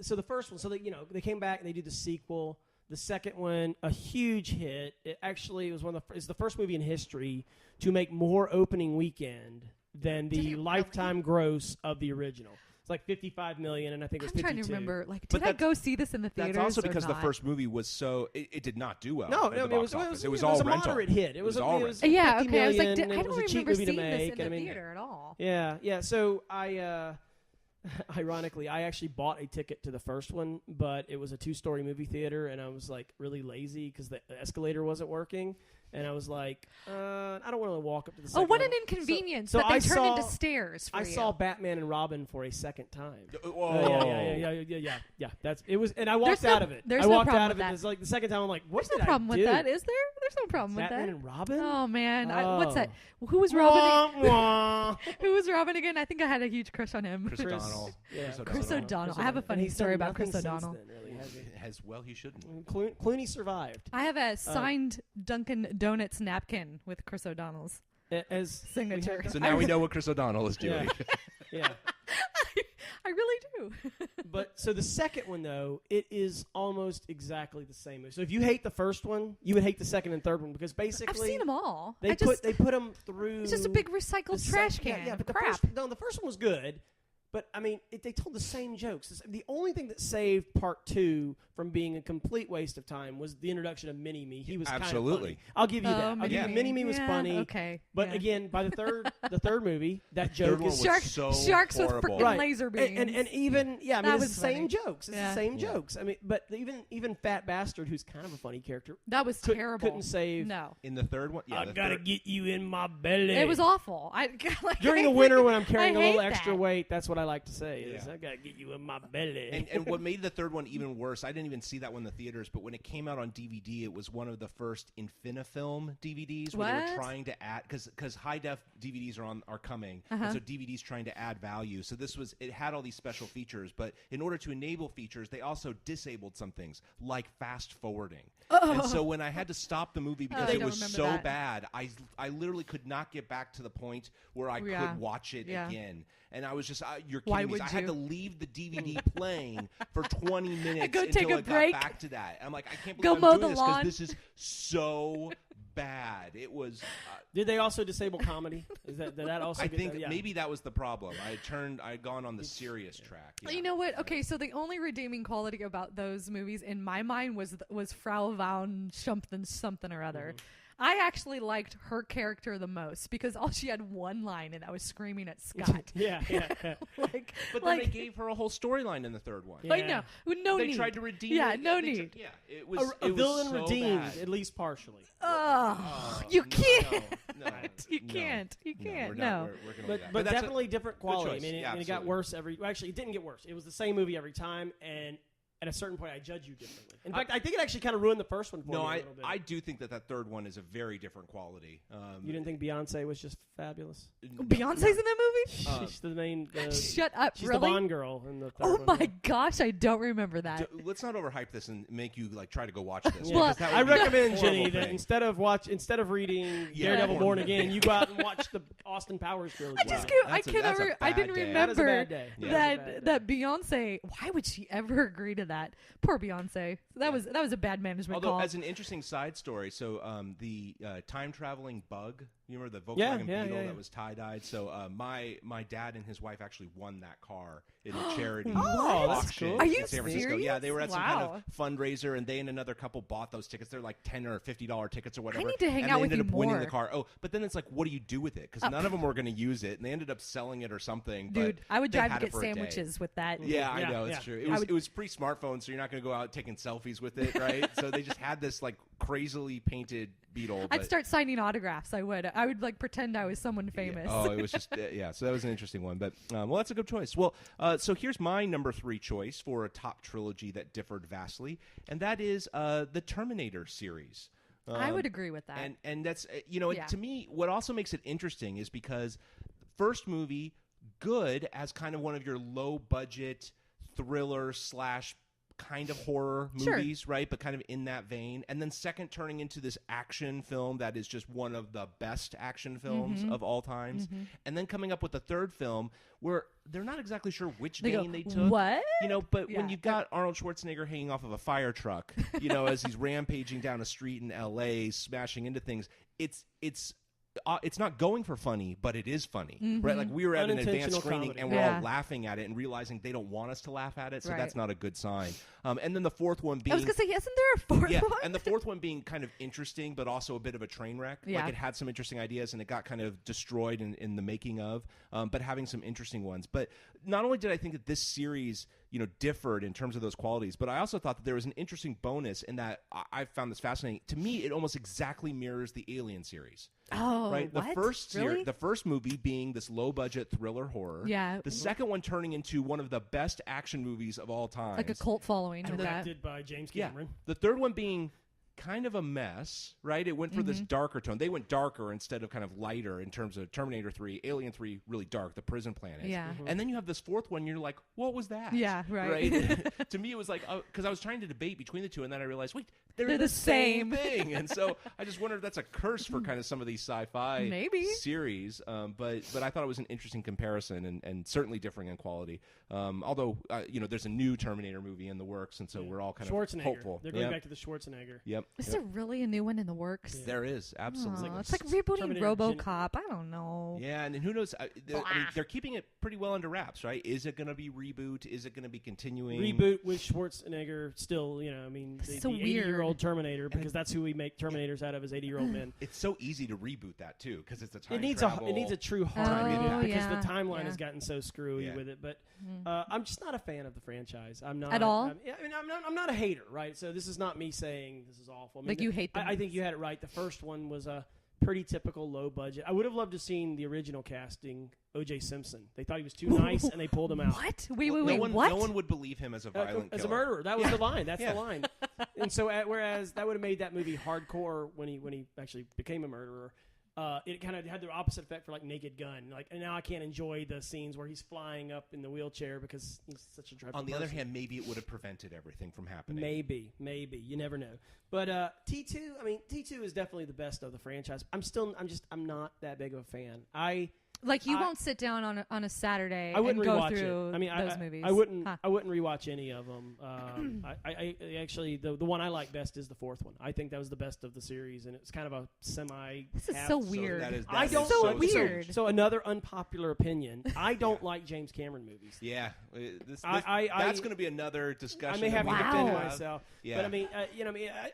so the first one, they came back and they do the sequel. The second one, a huge hit. It actually was is the first movie in history to make more opening weekend than the lifetime gross of the original. It's like $55 million, and I think it was $52. I'm trying to remember. Like, did I go see this in the theaters? That's also because or the not? first movie was so it did not do well. No, at the it box was office. it was all a rental. moderate hit. It was all it was rental. Yeah, $50 okay. I was like, million, I and don't it was a cheap remember movie to seeing this make. in the theater at all. Yeah. So I, ironically, I actually bought a ticket to the first one, but it was a 2-story movie theater, and I was like really lazy because the escalator wasn't working. And I was like, I don't want to walk up to the second what an level. inconvenience So that they I turn saw- into stairs for I you. saw Batman and Robin for a second time. Whoa. Yeah. It was, and I walked out of it. There's I no walked problem out of with it. that. It's like the second time I'm like, what There's did no problem I with do? that, is there? There's no problem with Batman that. and Robin? Oh man, what's that? Oh. Who was Robin? Wah, wah. Who was Robin again? I think I had a huge crush on him. Chris O'Donnell. Yeah. Chris O'Donnell. Chris I have a O'Donnell. funny And he's story done about Chris nothing since O'Donnell. then, really, has he? He shouldn't. Clooney survived. I have a signed Dunkin' Donuts napkin with Chris O'Donnell's As signature. So now we know what Chris O'Donnell is doing. Yeah. I really do. But so the second one, though, it is almost exactly the same movie. So if you hate the first one, you would hate the second and third one because basically I've seen them all. They put them through. It's just a big recycled trash can. Yeah, but crap. the first one was good. But, I mean, they told the same jokes. The only thing that saved Part 2 from being a complete waste of time was the introduction of Mini-Me. He was kind of funny. I'll give you that. I'll give you Mini-Me was funny. Okay. But, again, by the third movie, that joke is... Sharks with freaking laser beams. And even, I mean, it's the same funny. jokes. It's the same jokes. I mean, but even Fat Bastard, who's kind of a funny character... That was terrible. Couldn't save... No. In the third one? Yeah, I gotta get you in my belly. It was awful. During the winter when I'm carrying a little hate extra that. weight, that's what I like to say. Is I gotta get you in my belly. And what made the third one even worse, I didn't even see that one in the theaters, but when it came out on DVD, it was one of the first Infinifilm DVDs where they were trying to add, because high def DVDs are coming, and so DVDs trying to add value. So it had all these special features, but in order to enable features, they also disabled some things like fast forwarding. And so when I had to stop the movie because it was so bad, I literally could not get back to the point where I could watch it again. And I was just, you're kidding me. I had to leave the DVD playing for 20 minutes go until take a I break. got back to that. I'm like, I can't Go believe mow I'm doing the this because lawn. this is so bad. It was. Did they also disable comedy? Did that also? I get think that? Yeah. maybe that was the problem. I'd gone on the serious track. You know what? Okay, so the only redeeming quality about those movies in my mind was Frau von something or other. Mm-hmm. I actually liked her character the most because all she had one line, and I was screaming at Scott. yeah. But then they gave her a whole storyline in the third one. I know. No They need. tried to redeem Yeah, it. no need. It was A villain so redeemed, bad. at least partially. You can't. No, You can't. You can't. We're No. not, we're gonna leave that. But that's definitely different quality. choice. I mean, Yeah, and it got absolutely. worse actually, it didn't get worse. It was the same movie every time, and at a certain point, I judge you differently. In fact, I think it actually kind of ruined the first one for me a little bit. I do think that third one is a very different quality. You didn't think Beyonce was just fabulous? Beyonce's in that movie? She's the main. Shut up! She's Really? the Bond girl in the third Oh one. my gosh, I don't remember that. Let's not overhype this and make you try to go watch this. Yeah. Well, because that would I be a recommend, horrible Jenny, that thing. instead of reading Daredevil Born Again, you go out and watch the Austin Powers trilogy. That's a I didn't bad day. remember That is a bad day. that Beyonce. Why would she ever agree to did that. Poor Beyonce. That was a bad management Although, call. as an interesting side story, so the time-traveling bug, you remember the Volkswagen Beetle that was tie-dyed? So my dad and his wife actually won that car in a charity auction cool. Are you in San Francisco. serious? Yeah, they were at some kind of fundraiser, and they and another couple bought those tickets. They're like $10 or $50 tickets or whatever. I need to hang and out they with ended you up winning more. the car. Oh, but then it's like, what do you do with it? Because none of them were going to use it, and they ended up selling it or something. Dude, but I would they drive had to it get for a day. sandwiches with that. Yeah, I know, it's true. It was pre-smartphone, so you're not going to go out taking selfies with it, right? So they just had this like crazily painted Beetle. I'd start signing autographs. I would like pretend I was someone famous. Yeah. Oh, it was just So that was an interesting one, but well, that's a good choice. Well, so here's my number 3 choice for a top trilogy that differed vastly, and that is the Terminator series. I would agree with that. And that's to me, what also makes it interesting is because first movie, good as kind of one of your low budget thriller / kind of horror movies, right? But kind of in that vein. And then second, turning into this action film that is just one of the best action films of all times. And then coming up with a third film where they're not exactly sure which vein they took. What? But when you've got Arnold Schwarzenegger hanging off of a fire truck, as he's rampaging down a street in L.A., smashing into things, it's not going for funny, but it is funny, right? Like we were at an advanced screening comedy. and we're all laughing at it and realizing they don't want us to laugh at it, so that's not a good sign. And then the fourth one being... I was going to say, isn't there a fourth one? And the fourth one being kind of interesting, but also a bit of a train wreck. Yeah. Like it had some interesting ideas and it got kind of destroyed in the making of, but having some interesting ones. But not only did I think that this series... differed in terms of those qualities. But I also thought that there was an interesting bonus in that I found this fascinating. To me, it almost exactly mirrors the Alien series. Oh, right. What? The first movie being this low budget thriller horror. Yeah. The second one turning into one of the best action movies of all time. Like a cult following. Directed by James Cameron. The third one being kind of a mess, right? It went for this darker tone. They went darker instead of kind of lighter in terms of Terminator 3, Alien 3, really dark, the prison planet. Yeah. And then you have this fourth one, you're like, what was that? Yeah, right. To me, it was like, because I was trying to debate between the two, and then I realized, wait, they're the same thing. And so I just wonder if that's a curse for kind of some of these sci-fi series. But I thought it was an interesting comparison and certainly differing in quality. Although, there's a new Terminator movie in the works, and so we're all kind of hopeful. They're going back to the Schwarzenegger. Yep. Is there really a new one in the works? Yeah. There is, absolutely. It's like rebooting RoboCop. I don't know. Yeah, and who knows? They're keeping it pretty well under wraps, right? Is it going to be reboot? Is it going to be continuing? Reboot with Schwarzenegger still, the 80-year-old Terminator, because that's who we make Terminators out of, is 80-year-old men. It's so easy to reboot that, too, because it's a time travel. It needs a true hard reboot, because the timeline has Yeah. gotten so screwy with it. But I'm just not a fan of the franchise. I'm not at all. I'm not a hater, right? So this is not me saying this is awful. Like you hate them. I think you had it right. The first one was a pretty typical low budget. I would have loved to have seen the original casting, O.J. Simpson. They thought he was too nice, and they pulled him out. What? Wait, what? No one would believe him as a violent as killer. a murderer. That was the line. That's the line. And so, whereas that would have made that movie hardcore when he actually became a murderer. It kind of had the opposite effect for like Naked Gun. And now I can't enjoy the scenes where he's flying up in the wheelchair because he's such a dreadful On the person. other hand, maybe it would have prevented everything from happening. Maybe. You never know. But T2, T2 is definitely the best of the franchise. I'm not that big of a fan. You won't sit down on a Saturday I wouldn't and go rewatch through it. those movies. I wouldn't rewatch any of them. I actually the one I like best is the fourth one. I think that was the best of the series, and it's kind of a semi. This is so weird. Weird. So another unpopular opinion. I don't like James Cameron movies. Yeah, that's going to be another discussion. I may have to defend myself. Yeah. But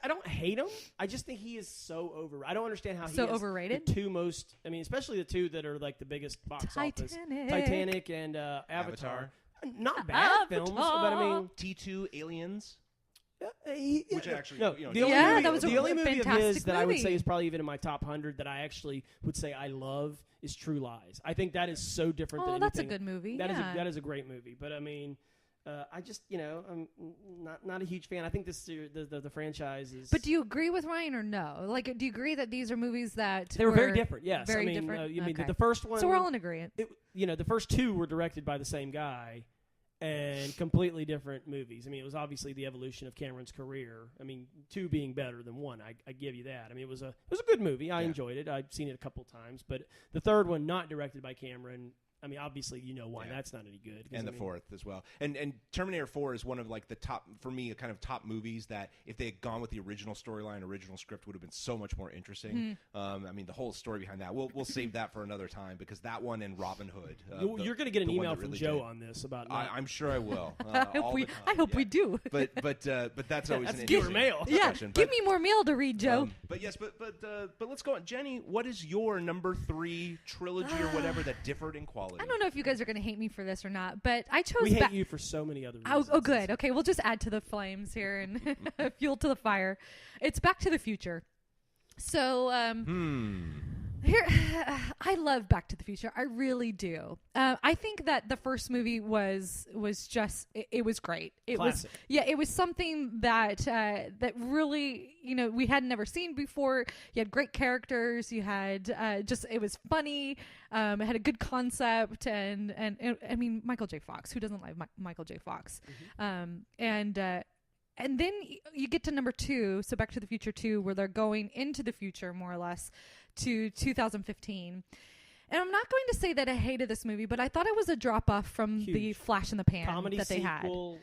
I don't hate him. I just think he is so over. I don't understand how so he is overrated. The two most. especially the two that are like the biggest box office. Titanic and Avatar. Not bad films, but T2, Aliens. Which actually, the only movie of his movie that I would say is probably even in my top 100 that I actually would say I love is True Lies. I think that is so different than anything. That's a good movie. That is a great movie. But I just I'm not a huge fan. I think the franchise is. But do you agree with Ryan or no? Like, do you agree that these are movies that they were very different? Yes, very different. The first one. So we're all in agreement. The first two were directed by the same guy. And completely different movies. It was obviously the evolution of Cameron's career. Two being better than one. I give you that. It was a good movie. I enjoyed it. I've seen it a couple times. But the third one, not directed by Cameron, I mean, obviously, you know why that's not any good. And the fourth as well. And Terminator 4 is one of like the top, for me, kind of top movies that if they had gone with the original storyline, original script would have been so much more interesting. I mean, the whole story behind that. We'll save that for another time because that one and Robin Hood. You're going to get an email from Joe on this about. I'm sure I will. I hope we do. But that's always an interesting mail. discussion. Give me more mail to read, Joe. But let's go on, Jenny. What is your number 3 trilogy or whatever that differed in quality? I don't know if you guys are going to hate me for this or not, but I chose. We hate you for so many other reasons. Oh, good. Okay, we'll just add to the flames here and fuel to the fire. It's Back to the Future. So, here, I love Back to the Future. I really do. I think that the first movie was just it was great. It Classic. It was something that that really we had never seen before. You had great characters. You had it was funny. It had a good concept and I mean Michael J. Fox. Who doesn't like Michael J. Fox? And then you get to number 2, so Back to the Future 2, where they're going into the future, more or less, to 2015. And I'm not going to say that I hated this movie, but I thought it was a drop-off from the flash in the pan comedy that they sequel,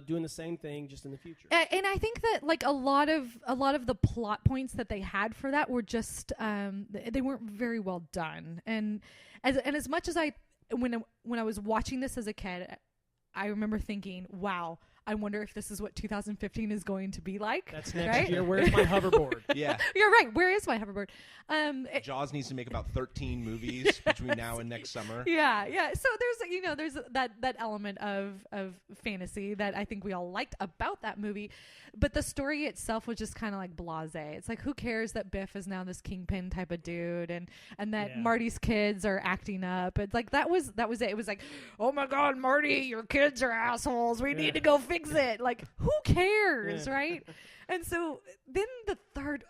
doing the same thing, just in the future. And I think that like a lot of the plot points that they had for that were just they weren't very well done. And as much as when I was watching this as a kid, I remember thinking, wow, I wonder if this is what 2015 is going to be like. That's next year. Where's my hoverboard? Yeah. You're right. Where is my hoverboard? Jaws needs to make about 13 movies between now and next summer. Yeah. So there's that element of fantasy that I think we all liked about that movie. But the story itself was just kind of like blasé. It's like, who cares that Biff is now this kingpin type of dude and that Marty's kids are acting up. It's like that was it. It was like, oh my God, Marty, your kids are assholes. We need to go fix it. Like, who cares, right? And so then the third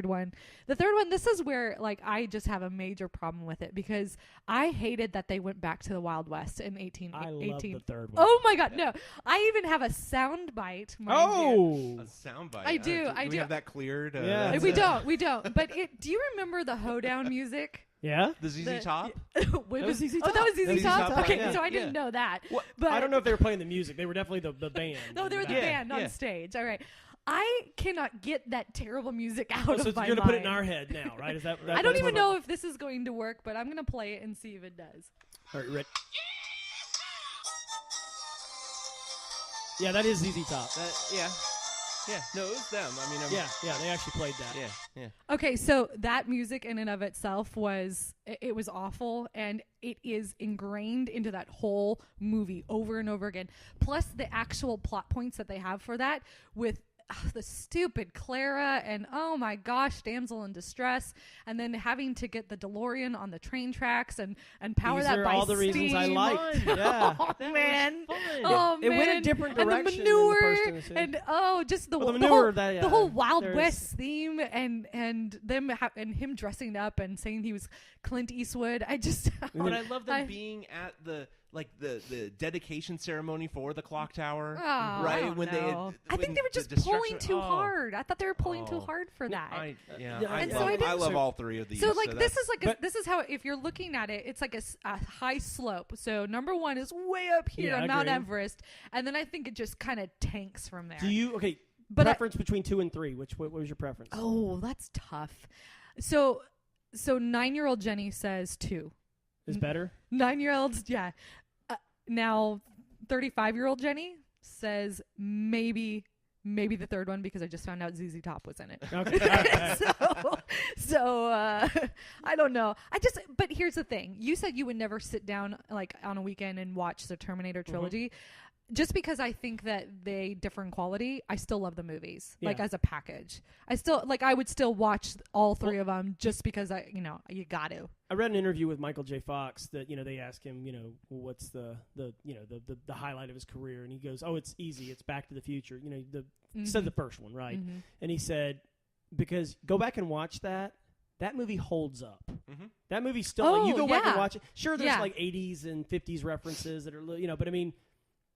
one, this is where like I just have a major problem with it because I hated that they went back to the Wild West in 1818. I love the third one. Oh my God, no. I even have a sound bite. A sound bite. I do. Do we have that cleared? Yeah. We don't. But do you remember the hoedown music? Yeah? The ZZ Top? That was ZZ Top? Okay, so I didn't know that. Well, but I don't know if they were playing the music. They were definitely the band. No, they were the band on stage. All right. I cannot get that terrible music out of my mind. So you're going to put it in our head now, right? Is that I don't even know if this is going to work, but I'm going to play it and see if it does. All right, Rick. Yeah, that is ZZ Top. Yeah, no, it was them. I mean, yeah, they actually played that. Yeah. Okay, so that music in and of itself was awful, and it is ingrained into that whole movie over and over again. Plus the actual plot points that they have for that with the stupid Clara and oh my gosh, damsel in distress, and then having to get the DeLorean on the train tracks and power that by steam. These are all the reasons I liked. Yeah, oh man, it went a different direction. And the manure than the first and just the whole Wild West theme and them and him dressing up and saying he was Clint Eastwood. But I love them being at the dedication ceremony for the clock tower, right? I think they were just pulling too hard. I thought they were pulling too hard for that. I love all three of these. So this is how if you're looking at it, it's like a high slope. So number 1 is way up here on Mount Everest, and then I think it just kind of tanks from there. Do you preference between 2 and 3? What was your preference? Oh, that's tough. So 9-year-old Jenny says 2. Is better? 9-year-olds, yeah. Now, 35-year-old Jenny says maybe the third one because I just found out ZZ Top was in it. Okay. so I don't know. But here's the thing. You said you would never sit down like on a weekend and watch the Terminator trilogy. Mm-hmm. Just because I think that they differ in quality, I still love the movies, like as a package. I would still watch all 3 of them just because you got to. I read an interview with Michael J. Fox that they asked him, what's the highlight of his career, and he goes, "Oh, it's easy. It's Back to the Future." Said the first one, right? Mm-hmm. And he said, because go back and watch that. That movie holds up. Mm-hmm. That movie still. You go back and watch it. Sure, there's like 80s and 50s references that are, but I mean.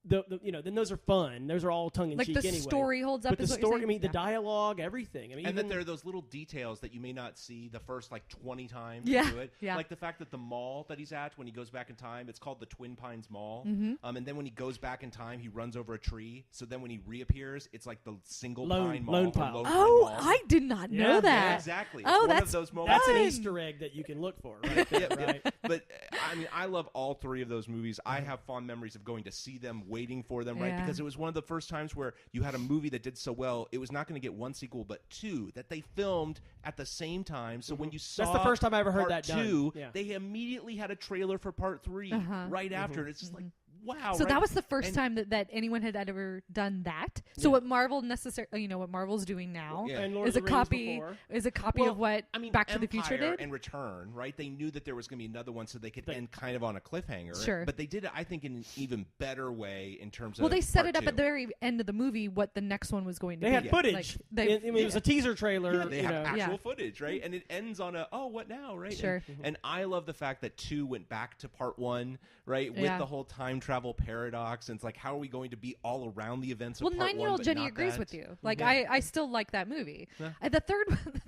then those are fun. Those are all tongue in cheek Like the anyway. story holds up. But the is what you're story, saying? I mean, the dialogue, everything. I mean, And even that there are those little details that you may not see the first 20 times Yeah, you do it. yeah. Like the fact that the mall that he's at when he goes back in time, it's called the Twin Pines Mall. Mm-hmm. And then when he goes back in time, he runs over a tree. So then when he reappears, it's like the single Lone- pine mall. Lone or pile. Lone Oh, Pine Mall. I did not Yeah, know yeah, that. Exactly. It's Oh, one that's of those moments. that's an fun. Easter egg that you can look for, right? there, Yeah, right? But I mean, I love all three of those movies. I have fond memories of going to see them, waiting for them, right? Yeah. Because it was one of the first times where you had a movie that did so well, it was not going to get one sequel, but two that they filmed at the same time. So when you saw That's the first time I ever heard part that done. two, Yeah. they immediately had a trailer for part 3 right after. And it's just like, wow. So right? that was the first And- time that anyone had ever done that. So what Marvel what Marvel's doing now Yeah. And Lord is of a the Rings copy before. is a copy of what I mean, Back to the Future Empire did. and Return, right? They knew that there was going to be another one, so they could end kind of on a cliffhanger. Sure. But they did it, I think, in an even better way in terms of. Well, they set part it up two. at the very end of the movie what the next one was going to They be. had footage. Like, they- I mean, it was a teaser trailer. Yeah, they you have know. actual Yeah. footage, right? And it ends on a what now, right? Sure. And I love the fact that 2 went back to part 1, right? With Yeah. the whole time travel paradox, and it's like, how are we going to be all around the events of Well, part 1? 9-year-old but Jenny not agrees that? with you. Like, Yeah. I still like that movie. Yeah. The third one,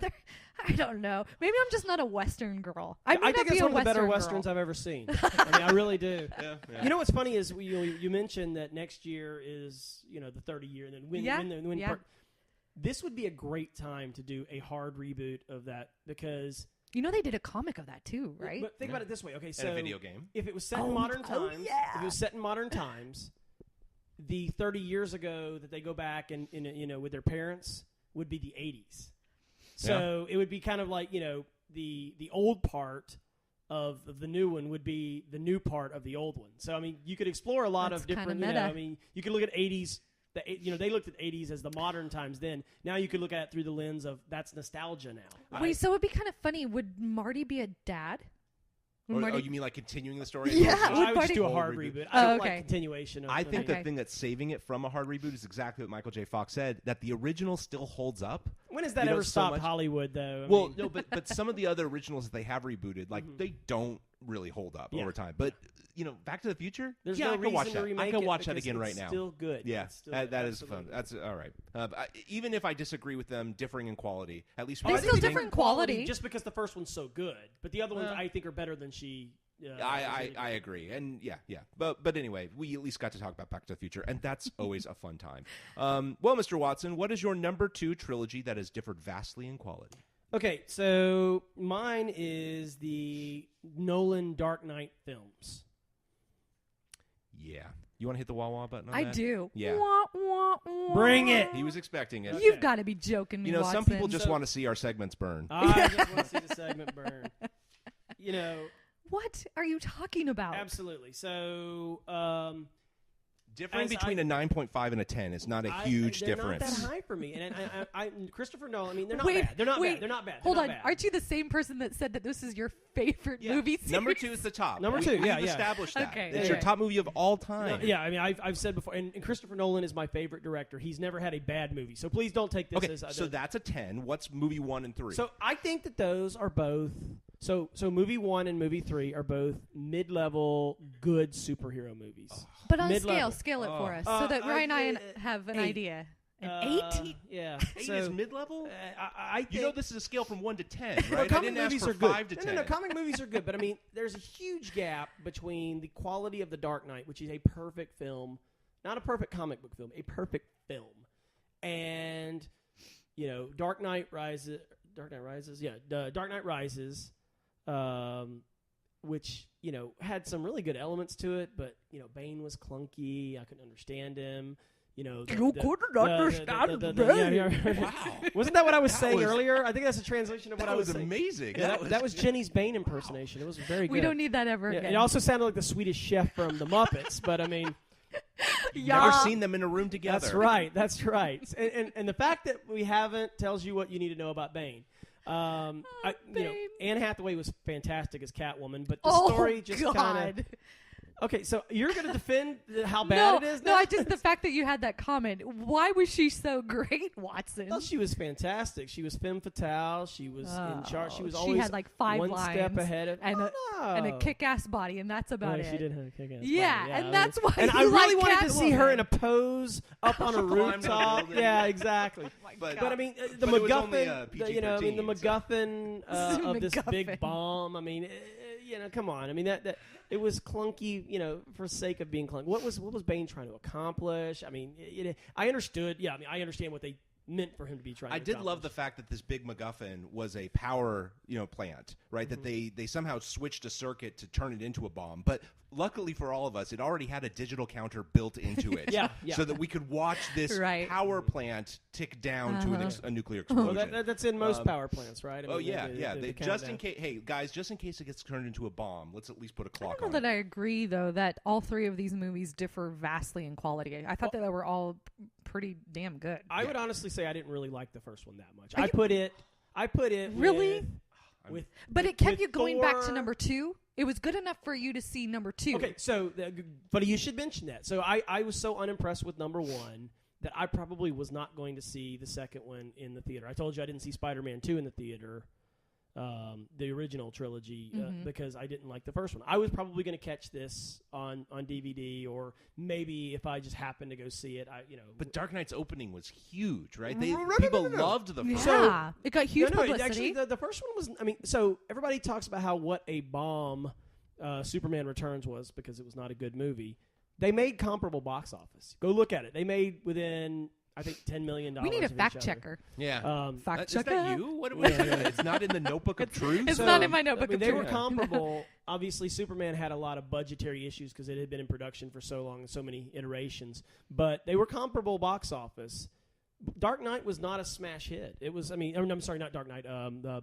I don't know. Maybe I'm just not a Western girl. I I think be it's a one of the better Western westerns girl. I've ever seen. I mean, I really do. Yeah, yeah. You know what's funny is you mentioned that next year is the 30 year, and then when Yeah. this would be a great time to do a hard reboot of that because You know they did a comic of that too, right? But think about it this way, okay? So And a video game. if it was set in Oh, modern oh, times, yeah. if it was set in modern times, the 30 years ago that they go back and with their parents would be the 80s. So it would be kind of like the old part of the new one would be the new part of the old one. So I mean, you could explore a lot That's of different. kinda meta. I mean, you could look at 80s. They looked at 80s as the modern times then. Now you could look at it through the lens of that's nostalgia now. Wait, so it'd be kind of funny. Would Marty be a dad? Would Oh, Marty- you mean like continuing the story? Yeah, I would just Marty- do a Whole hard reboot. reboot. I don't okay. like continuation. Of I think Okay. the thing that's saving it from a hard reboot is exactly what Michael J. Fox said, that the original still holds up. when has that you know, ever so stopped much- Hollywood though? I Well, mean, no, but some of the other originals that they have rebooted, like they don't really hold up Yeah. over time. But Back to the Future, there's yeah, no I can watch reason to that. remake I can it watch that because again it's right now. Still good. Yeah, It's still that is fun. absolutely That's all right. Even if I disagree with them differing in quality, at least They we still think- different quality. just because the first one's so good, but the other ones I think are better than she. I agree, and yeah. But anyway, we at least got to talk about Back to the Future, and that's always a fun time. Well, Mr. Watson, what is your number 2 trilogy that has differed vastly in quality? Okay, so mine is the Nolan Dark Knight films. Yeah, you want to hit the wah-wah button on I that? do. Yeah. Wah, wah, wah. Bring it. He was expecting it. You've got to be joking me, Some Watson. people just want to see our segments burn. I just want to see the segment burn. What are you talking about? Absolutely. So, Differing As between a 9.5 and a 10 is not a huge they're difference. not that high for me. And I Christopher Nolan. I mean, they're not Wait, bad. They're not wait. bad. They're not bad. Hold They're on. not bad. Aren't you the same person that said that this is your favorite Yeah. movie series? Number 2 is the top. Number two, yeah, We've yeah. established that. Okay, It's yeah, your yeah. top movie of all time. Yeah, I mean, I've said before, and Christopher Nolan is my favorite director. He's never had a bad movie, so please don't take this Okay, as. so that's a 10. What's movie 1 and 3? So I think that those are both. So movie 1 and movie 3 are both mid-level good superhero movies. But on Mid-level. scale it for us Uh, so that Ryan and uh, I have an 8. idea. An 8? Yeah. 8 so, is mid-level? I think, You know this is a scale from 1 to 10, Well, right? I comic didn't ask movies for are good. 5 to 10. No, comic movies are good, but I mean, there's a huge gap between the quality of The Dark Knight, which is a perfect film, not a perfect comic book film, a perfect film, and Dark Knight Rises, which had some really good elements to it, but Bane was clunky. I couldn't understand him. You couldn't understand Bane. Wow. Wasn't that what I was saying earlier? I think that's a translation of what That I was was saying. amazing. Yeah, that was Jenny's Bane impersonation. It was very good. We don't need that ever Yeah, again. it also sounded like the Swedish Chef from the Muppets, but I mean, Never seen them in a room together. that's right. That's right. And the fact that we haven't tells you what you need to know about Bane. Bane. Anne Hathaway was fantastic as Catwoman, but the Oh, story just kind God. of. Okay, so you're going to defend how bad it is now? No, just the fact that you had that comment. Why was she so great, Watson? Well, she was fantastic. She was femme fatale. She was in charge. She was she always had like 5 one lines step ahead of and a kick-ass body, and that's about it. She did have a kick-ass body. Yeah, and that's why. And you I really like wanted to see her in a Catwoman. pose up on a rooftop. Yeah, exactly. But I mean, the But it was only, MacGuffin. You know, I mean, the PG-13, so. MacGuffin of this big MacGuffin. bomb. I mean, you know, come on. I mean, that it was clunky. You know, for sake of being clunky. What was Bane trying to accomplish? I mean, I understood. Yeah, I mean, I understand what they meant for him to be trying. I to did accomplish. love the fact that this big MacGuffin was a power, plant, right? That they somehow switched a circuit to turn it into a bomb. But luckily for all of us, it already had a digital counter built into it, Yeah. so that we could watch this Right. power plant tick down to a nuclear Well, explosion. that's in most power plants, right? I mean, They, the just in countdown. case, hey guys, just in case it gets turned into a bomb, let's at least put a I clock don't on know it. that I agree, though, that all 3 of these movies differ vastly in quality. I thought that they were all pretty damn good. I would honestly say I didn't really like the first one that much. Are I you- put it Really? with But it kept with you going back to Thor. number 2. It was good enough for you to see number 2. Okay, so but you should mention that. So I was so unimpressed with number 1 that I probably was not going to see the second one in the theater. I told you I didn't see Spider-Man 2 in the theater, the original trilogy, because I didn't like the first one. I was probably going to catch this on DVD, or maybe if I just happened to go see it, But Dark Knight's opening was huge, right? No. People loved the first. Yeah, it got huge publicity. Actually, the first one was. I mean, so everybody talks about what a bomb Superman Returns was because it was not a good movie. They made comparable box office. Go look at it. They made within, I think, $10 million. We need a of each fact other. checker. Yeah. Fact Is checker. that you? What was it? It's not in the Notebook of Truth? It's not in my notebook. I mean, of they were truth. comparable. Obviously, Superman had a lot of budgetary issues because it had been in production for so long and so many iterations. But they were comparable box office. Dark Knight was not a smash hit. It was. I mean, I'm sorry, not Dark Knight.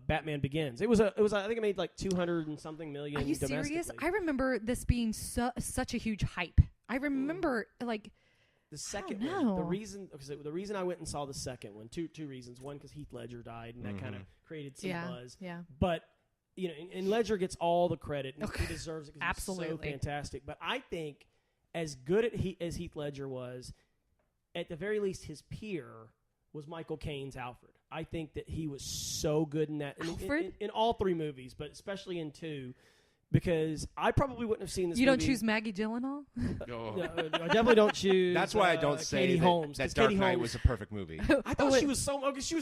Batman Begins. It was. I think it made like 200 and something million. Are you serious? domestically. I remember this being such a huge hype. I remember like. The second I don't one, know. the reason I went and saw the second one, two reasons. One, because Heath Ledger died, and that kind of created some buzz. Yeah. But and Ledger gets all the credit, and he deserves it. 'Cause Absolutely. he's so fantastic. But I think as good as Heath Ledger was, at the very least, his peer was Michael Caine's Alfred. I think that he was so good in that Alfred? in all 3 movies, but especially in 2. Because I probably wouldn't have seen this. You don't movie. choose Maggie Gyllenhaal? Oh. No, I definitely don't choose. That's why I don't say Katie that, Holmes, that 'cause Dark Katie Knight Holmes, was a perfect movie. I thought she was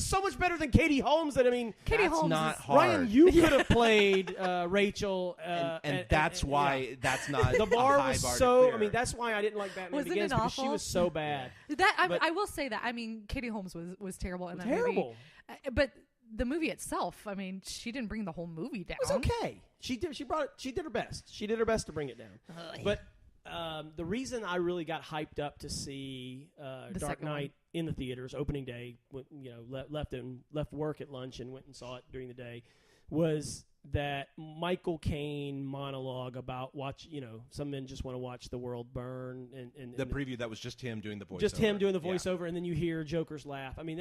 so much better than Katie Holmes. That I mean, Katie That's Holmes not is- hard. Ryan, you could have played Rachel, and that's why that's not the bar a high was bar to so. clear. I mean, that's why I didn't like Batman Wasn't Begins it because she awful? was so bad. I will say that. I mean, Katie Holmes was terrible in that Terrible. movie. But the movie itself, I mean, she didn't bring the whole movie down. It was okay. She did her best. She did her best to bring it down. But the reason I really got hyped up to see Dark second Knight in the theaters opening day, left work at lunch and went and saw it during the day, was that Michael Caine monologue about some men just want to watch the world burn, and the preview that was just him doing the voiceover. just him doing the Yeah. voiceover, and then you hear Joker's laugh. I mean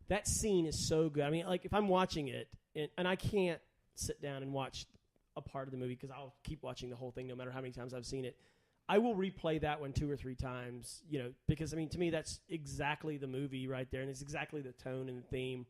that scene is so good. I mean, like if I'm watching it and I can't sit down and watch a part of the movie because I'll keep watching the whole thing no matter how many times I've seen it. I will replay that one 2 or 3 times, because I mean to me that's exactly the movie right there, and it's exactly the tone and the theme.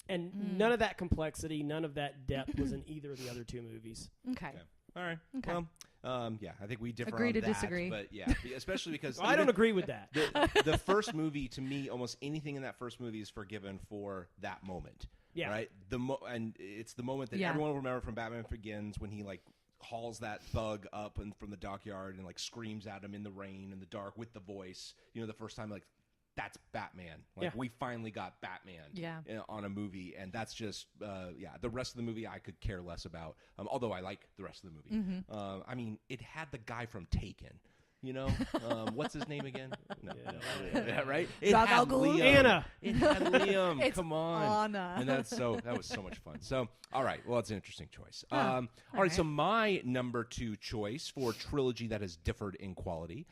And none of that complexity, none of that depth was in either of the other 2 movies. Okay. All right. Okay. Well, I think we differ Agree on to that, disagree. But yeah, especially because I don't agree with that. the first movie, to me, almost anything in that first movie is forgiven for that moment. Yeah. Right. And it's the moment that everyone will remember from Batman Begins when he hauls that thug up and from the dockyard and screams at him in the rain and the dark with the voice. The first time that's Batman. We finally got Batman on a movie, and that's just the rest of the movie I could care less about. Although I like the rest of the movie. I mean, it had the guy from Taken. What's his name again? No, right? It Ra's had al Ghul? Liam. Anna. It had Liam. It's Come on. Anna. And that was so much fun. So, all right. Well, it's an interesting choice. All all right. So my number 2 choice for trilogy that has differed in quality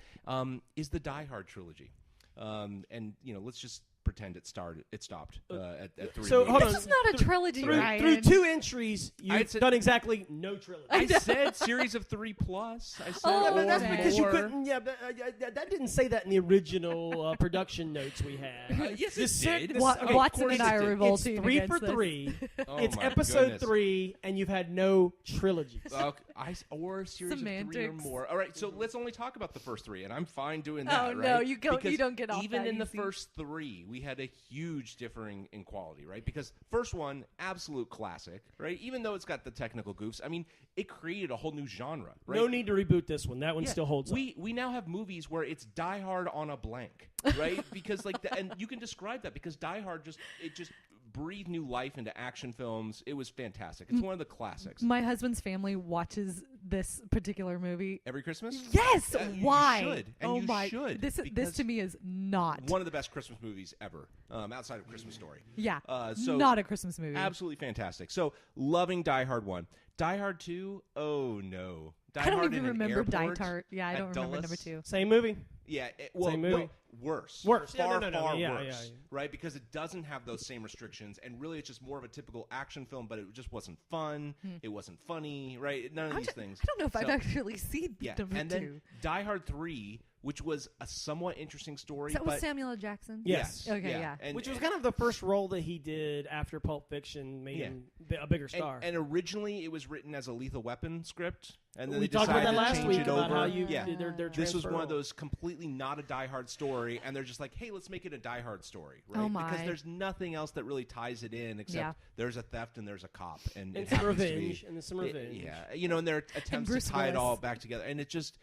is the Die Hard trilogy. And let's just pretend it stopped at 3. So, hold on. This is not a trilogy, Ryan. Through 2 entries, you've done exactly no trilogy. I said series of 3 plus. I said Oh, that's okay. because you couldn't. Yeah, but, that didn't say that in the original production notes we had. Yes, This it did. Watson and I are revolting. It's 3 against for this. 3. Oh It's my episode goodness. 3, and you've had no trilogies. Or a series of 3 or Semantics. more. All right, so let's only talk about the first 3, and I'm fine doing that. Oh, right? no, you Because don't get off even that in the easy. first 3, we had a huge differing in quality, right? Because first one, absolute classic, right? Even though it's got the technical goofs, I mean, it created a whole new genre, right? No need to reboot this one. That one Yeah, still holds up. we now have movies where it's Die Hard on a blank, right? Because and you can describe that because Die Hard just breathed new life into action films. It was fantastic. It's one of the classics. My husband's family watches this particular movie Every Christmas? Yes. Why? You should. And oh you my! should. This because to me is not one of the best Christmas movies ever, outside of Christmas Story. Yeah. So not a Christmas movie. Absolutely fantastic. So loving Die Hard 1. Die Hard 2, oh no. Die I don't Hard even in an remember Die airport Hard. Yeah, I at don't remember Dulles. number 2. Same movie. Yeah, Same movie. Worse. Worse. Yeah, Far, no. far Yeah, worse. yeah. Right? Because it doesn't have those same restrictions, and really it's just more of a typical action film, but it just wasn't fun. It wasn't funny, right? None of these things. I don't know if I've So- actually seen Yeah, number and 2. then Die Hard 3, which was a somewhat interesting story. Is that with but Samuel L. Jackson? Yes. Okay, yeah. And, Which was kind of the first role that he did after Pulp Fiction made him a bigger star. And originally it was written as a Lethal Weapon script, and then we they talked about decided that to last change week it about over. how you yeah. did their This was one of transfer. those completely not a Die Hard story, and they're just like, hey, let's make it a Die Hard story, right? Oh, my. Because there's nothing else that really ties it in except there's a theft and there's a cop, and it some happens to be- revenge. And some revenge. and their attempts to Bruce tie it all Willis. back together, and it just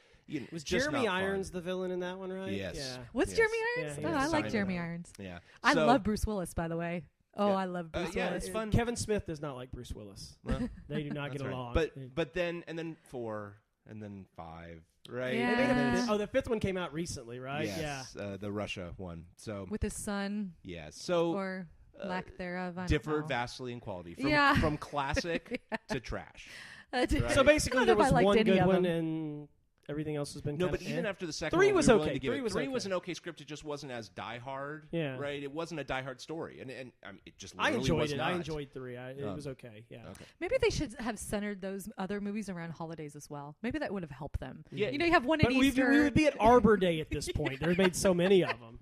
Was just Jeremy not fun. Irons the villain in that one, right? Yes. Yeah. What's Yes. Jeremy Irons? Yeah, Oh, he I is. like Simon Jeremy Owen. Irons. Yeah, I So- love Bruce Willis, by the way. Oh, Yeah. I love Bruce yeah, Willis. it's fun. Kevin Smith does not like Bruce Willis. Well, They do not get That's right. along. But then 4 and then 5, right? Yeah. They made And then the 5th one came out recently, right? Yes, the Russia one. So With his son so or lack thereof. I don't differed know. vastly in quality Yeah. from classic to trash. Right. So basically, I there don't know if was I liked one any good of one, them. and everything else has been No, kinda but even eh. after the second 3 one, was we were willing okay. to give 3 it. was 3 okay. was an okay script. It just wasn't as Die Hard. Yeah. Right. It wasn't a Die Hard story, and I mean, it just I literally enjoyed was it. not. I enjoyed 3. It was okay. Yeah. Okay. Maybe they should have centered those other movies around holidays as well. Maybe that would have helped them. Yeah. You know, you have one But at we Easter, would be at Arbor Day at this point. They made so many of them.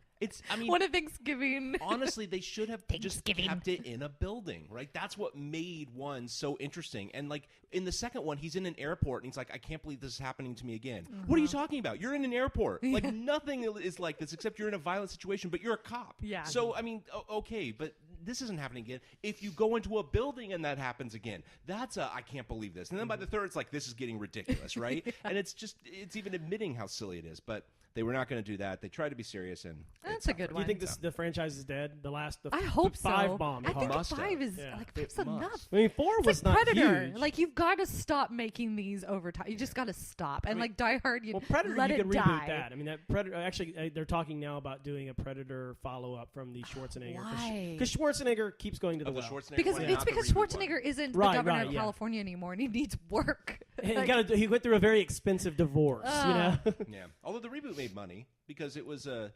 I mean, one at Thanksgiving. honestly, they should have just Thanksgiving. kept it in a building, right? That's what made one so interesting. And like in the second one, he's in an airport and he's like, I can't believe this is happening to me again. What are you talking about? You're in an airport. Like nothing is like this except you're in a violent situation, but you're a cop. Yeah. So, I mean, okay, but this isn't happening again. If you go into a building and that happens again, that's I can't believe this. And then by the third, it's like, this is getting ridiculous, right? And it's even admitting how silly it is. But they were not going to do that. They tried to be serious, and That's a good Do one. you think the franchise is dead? The I hope the 5 so. bomb. I think Must have. 5 is Yeah. like It that's enough. must. I mean, 4 It's was like not Predator. huge. Like you've got to stop making these over time. You just got to stop. And like Die Hard, you Well, Predator, let you it could die. reboot that. I mean, that Predator. Actually, they're talking now about doing a Predator follow-up from the Schwarzenegger. Why? Because Schwarzenegger keeps going to the the well. Schwarzenegger Because one, it's not the because reboot one. Schwarzenegger isn't Right, the governor right, of yeah. California anymore, and he needs work. And he went through a very expensive divorce. You know. Yeah. Although the reboot made money because it was the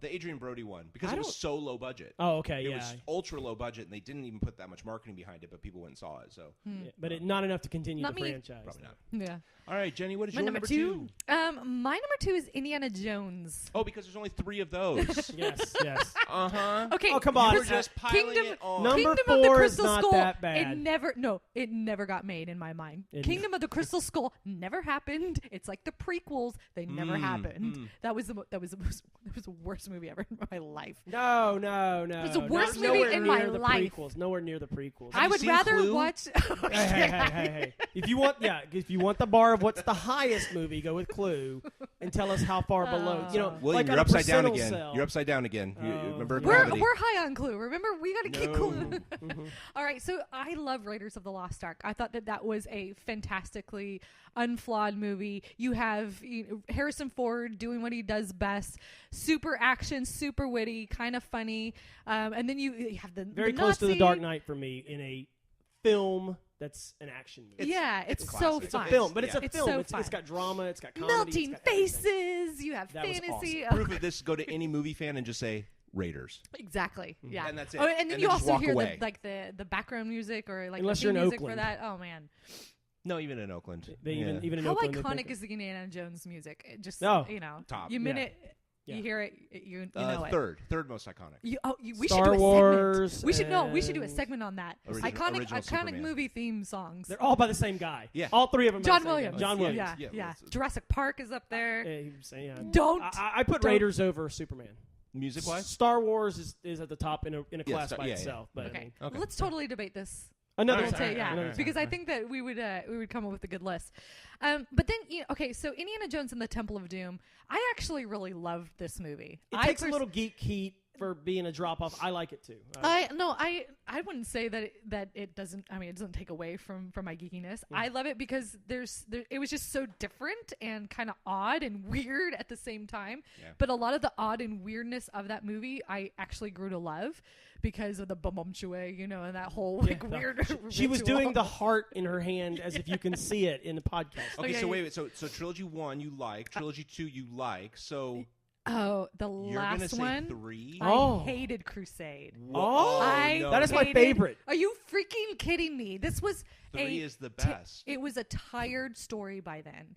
Adrian Brody one because I it was don't- so low budget. Oh, okay, It yeah. was ultra low budget, and they didn't even put that much marketing behind it, but people went and saw it. So Yeah, but not enough to continue Not the me. franchise. probably not. Yeah. All right, Jenny, what is My your number two? My number 2 is Indiana Jones. Oh, because there's only 3 of those. Yes, yes. Uh huh. Okay. Oh, come on. You were just piling Kingdom- it on. Number Kingdom of the 4 is Crystal not Skull. that bad. It never got made in my mind. It- Kingdom of the Crystal Skull never happened. It's like the prequels; they never happened. That was the worst movie ever in my life. No. It was the worst Not- movie nowhere in near my the life. Prequels. Nowhere near the prequels. I you would seen rather Clue? watch. Hey. If you want the bar of what's the highest movie, go with Clue and tell us how far below. You know, William, like you're on a upside down percentile again. cell. You're upside down again. You Oh, remember yeah. gravity. We're high on Clue. Remember, we got to keep No. Clue. All right, so I love Raiders of the Lost Ark. I thought that was a fantastically unflawed movie. You have Harrison Ford doing what he does best, super action, super witty, kind of funny, and then you have the Very the close to the Nazi- Dark Knight for me in a film that's an action movie. It's so classic. It's a fun. film, but it's Yeah. a It's film. so It's fun. got drama. It's got comedy. Melting it's got everything. faces. You have That was fantasy. Proof of this: go to any movie fan and just say, Raiders. Exactly. Yeah. And that's it. Oh, and then And you then just also walk hear away. the background music or like Unless the you're theme in music for Oakland. that. Oh man. No, even in Oakland. Even in How Oakland, they iconic think- is the Indiana Jones music? It just Oh. you know, Top. you minute Yeah. you hear it, you know it. Third most iconic. We Star should do a Wars segment. We should do a and- segment on that. Original Iconic Superman. movie theme songs. They're all by the same guy. Yeah. All three of them. John Williams. John Williams. Yeah, Yeah, yeah. well, it's- Jurassic Park is up there. Yeah, he was saying, yeah. Don't. I put Don't. Raiders over Superman. Music-wise? Star Wars is at the top in a class by yeah. itself. But I Okay. mean, Okay. Let's totally debate this. another All right, time. all right, Yeah, all right, because I think that we would come up with a good list. But then, okay, so Indiana Jones and the Temple of Doom, I actually really loved this movie. It takes a little geek heat for being a drop off. I like it too. I wouldn't say that it doesn't. I mean, it doesn't take away from my geekiness. I love it because it was just so different and kind of odd and weird at the same time. Yeah. But a lot of the odd and weirdness of that movie, I actually grew to love because of the bum chue, and that whole weird. She was ritual. doing the heart in her hand as if you can see it in the podcast. Okay, yeah, so yeah. wait. So trilogy 1 you like, trilogy 2 you like. So Oh, the you're gonna last say one. 3? I hated Crusade. Oh, I no. that is my hated- favorite. Are you freaking kidding me? This was 3 is the best. It was a tired story by then,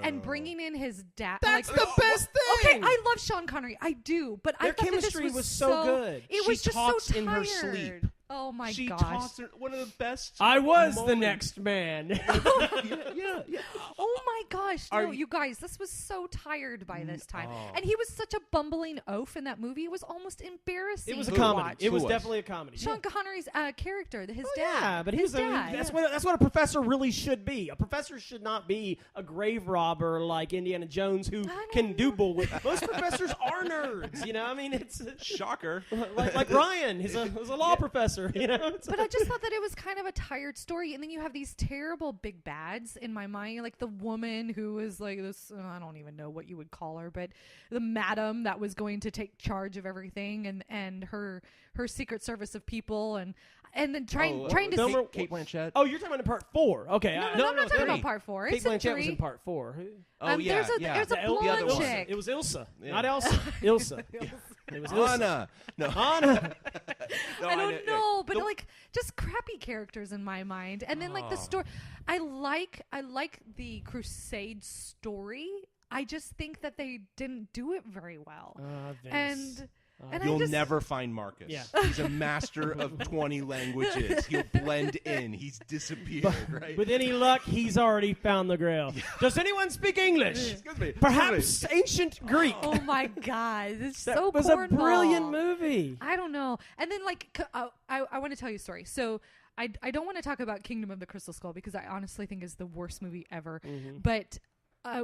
and bringing in his dad. That's like, the best Okay, thing. I love Sean Connery. I do, but I Their thought that chemistry this was so good. It She was just talks so in her tired. sleep. Oh my She gosh! talks one of the best. I was the moments. next man. yeah. Oh my gosh! Are No, you- you guys, this was so tired by this time, oh. and he was such a bumbling oaf in that movie. It was almost embarrassing. It was a to comedy. watch. It was Who was? definitely a comedy. Sean Connery's character, his dad. Yeah, but he his was. dad. That's what a professor really should be. A professor should not be a grave robber like Indiana Jones who can do bull. Most professors are nerds. I mean, it's Shocker. like Ryan. He's a law professor. But I just thought that it was kind of a tired story, and then you have these terrible big bads in my mind, like the woman who was like this. I don't even know what you would call her, but the madam that was going to take charge of everything, and her secret service of people, and then trying to no, see. Kate Blanchett. Oh, you're talking about part 4. Okay. No, I'm not talking 3. about part 4. Kate It's in Blanchett was 3. in part 4. Oh, yeah, There's a The blonde other chick. It was Ilsa, Yeah. not Elsa. Ilsa. It was Ilsa. Anna. No. Anna. No, I don't know, but The- like just crappy characters in my mind, and then like the story. I like the Crusade story. I just think that they didn't do it very well, Vince. and You'll I just, never find Marcus. Yeah. He's a master of 20 languages. He'll blend in. He's disappeared, right? With any luck, he's already found the Grail. Does anyone speak English? Excuse me. Perhaps ancient Greek. Oh my god, it's That so was a cornball. brilliant movie. I don't know, and then like I want to tell you a story. So I don't want to talk about Kingdom of the Crystal Skull because I honestly think is the worst movie ever. But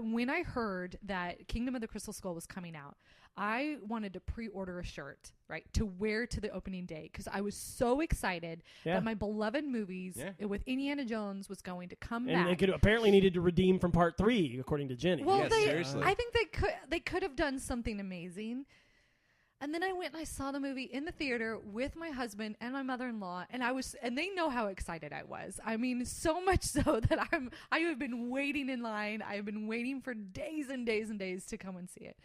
when I heard that Kingdom of the Crystal Skull was coming out, I wanted to pre-order a shirt, right, to wear to the opening day because I was so excited that my beloved movies with Indiana Jones was going to come And they back. apparently needed to redeem from part 3, according to Jenny. Well, Yes, seriously. I think they could have done something amazing. And then I went and I saw the movie in the theater with my husband and my mother-in-law, and they know how excited I was. I mean, so much so that I have been waiting in line. I have been waiting for days and days and days to come and see it.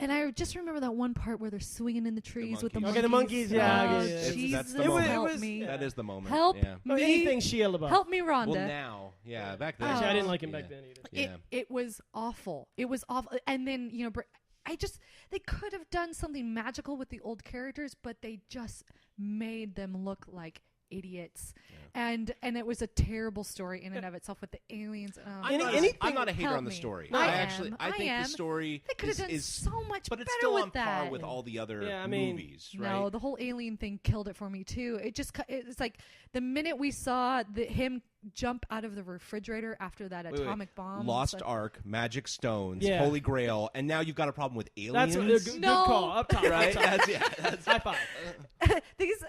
And I just remember that one part where they're swinging in the trees with the monkeys. Okay, the monkeys, yeah. Oh, yeah, yeah. Jesus, That's the moment. help It was- me. That is the moment. Help Yeah. me. Anything Shia LaBeouf. Help me, Rhonda. Well, now. Yeah, back then. Actually, I didn't like him Yeah. back then either. Yeah. It was awful. It was awful. And then, they could have done something magical with the old characters, but they just made them look like idiots. And it was a terrible story in and of itself with the aliens. I'm not a hater help on the me. story. No, I think am. the story They could have done is so much but better it's still with on par that. with all the other Yeah, I mean, movies, right? No, the whole alien thing killed it for me too. It's like the minute we saw him jump out of the refrigerator after that Wait. atomic bomb. Lost it's like, Ark, Magic Stones, Yeah. Holy Grail, and now you've got a problem with That's aliens. good No. call. Up top. right? Up top. That's High five. These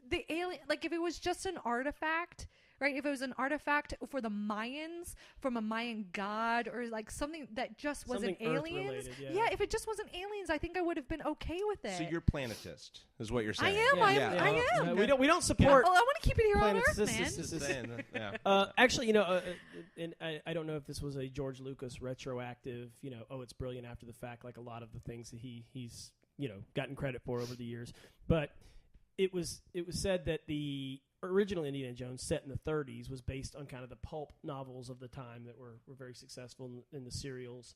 the alien, like if it was just an artifact, right? If it was an artifact for the Mayans from a Mayan god or like something that just wasn't Something aliens. Earth-related, yeah. If it just wasn't aliens, I think I would have been okay with it. So you're planetist, is what you're I saying. am. Yeah. I am. We don't support. Oh, I want to keep it here on Planet Earth, man. Just saying that, yeah. Actually, and I don't know if this was a George Lucas retroactive, it's brilliant after the fact, like a lot of the things that he's gotten credit for over the years. But it was said that the original Indiana Jones, set in the 30s, was based on kind of the pulp novels of the time that were very successful in the serials,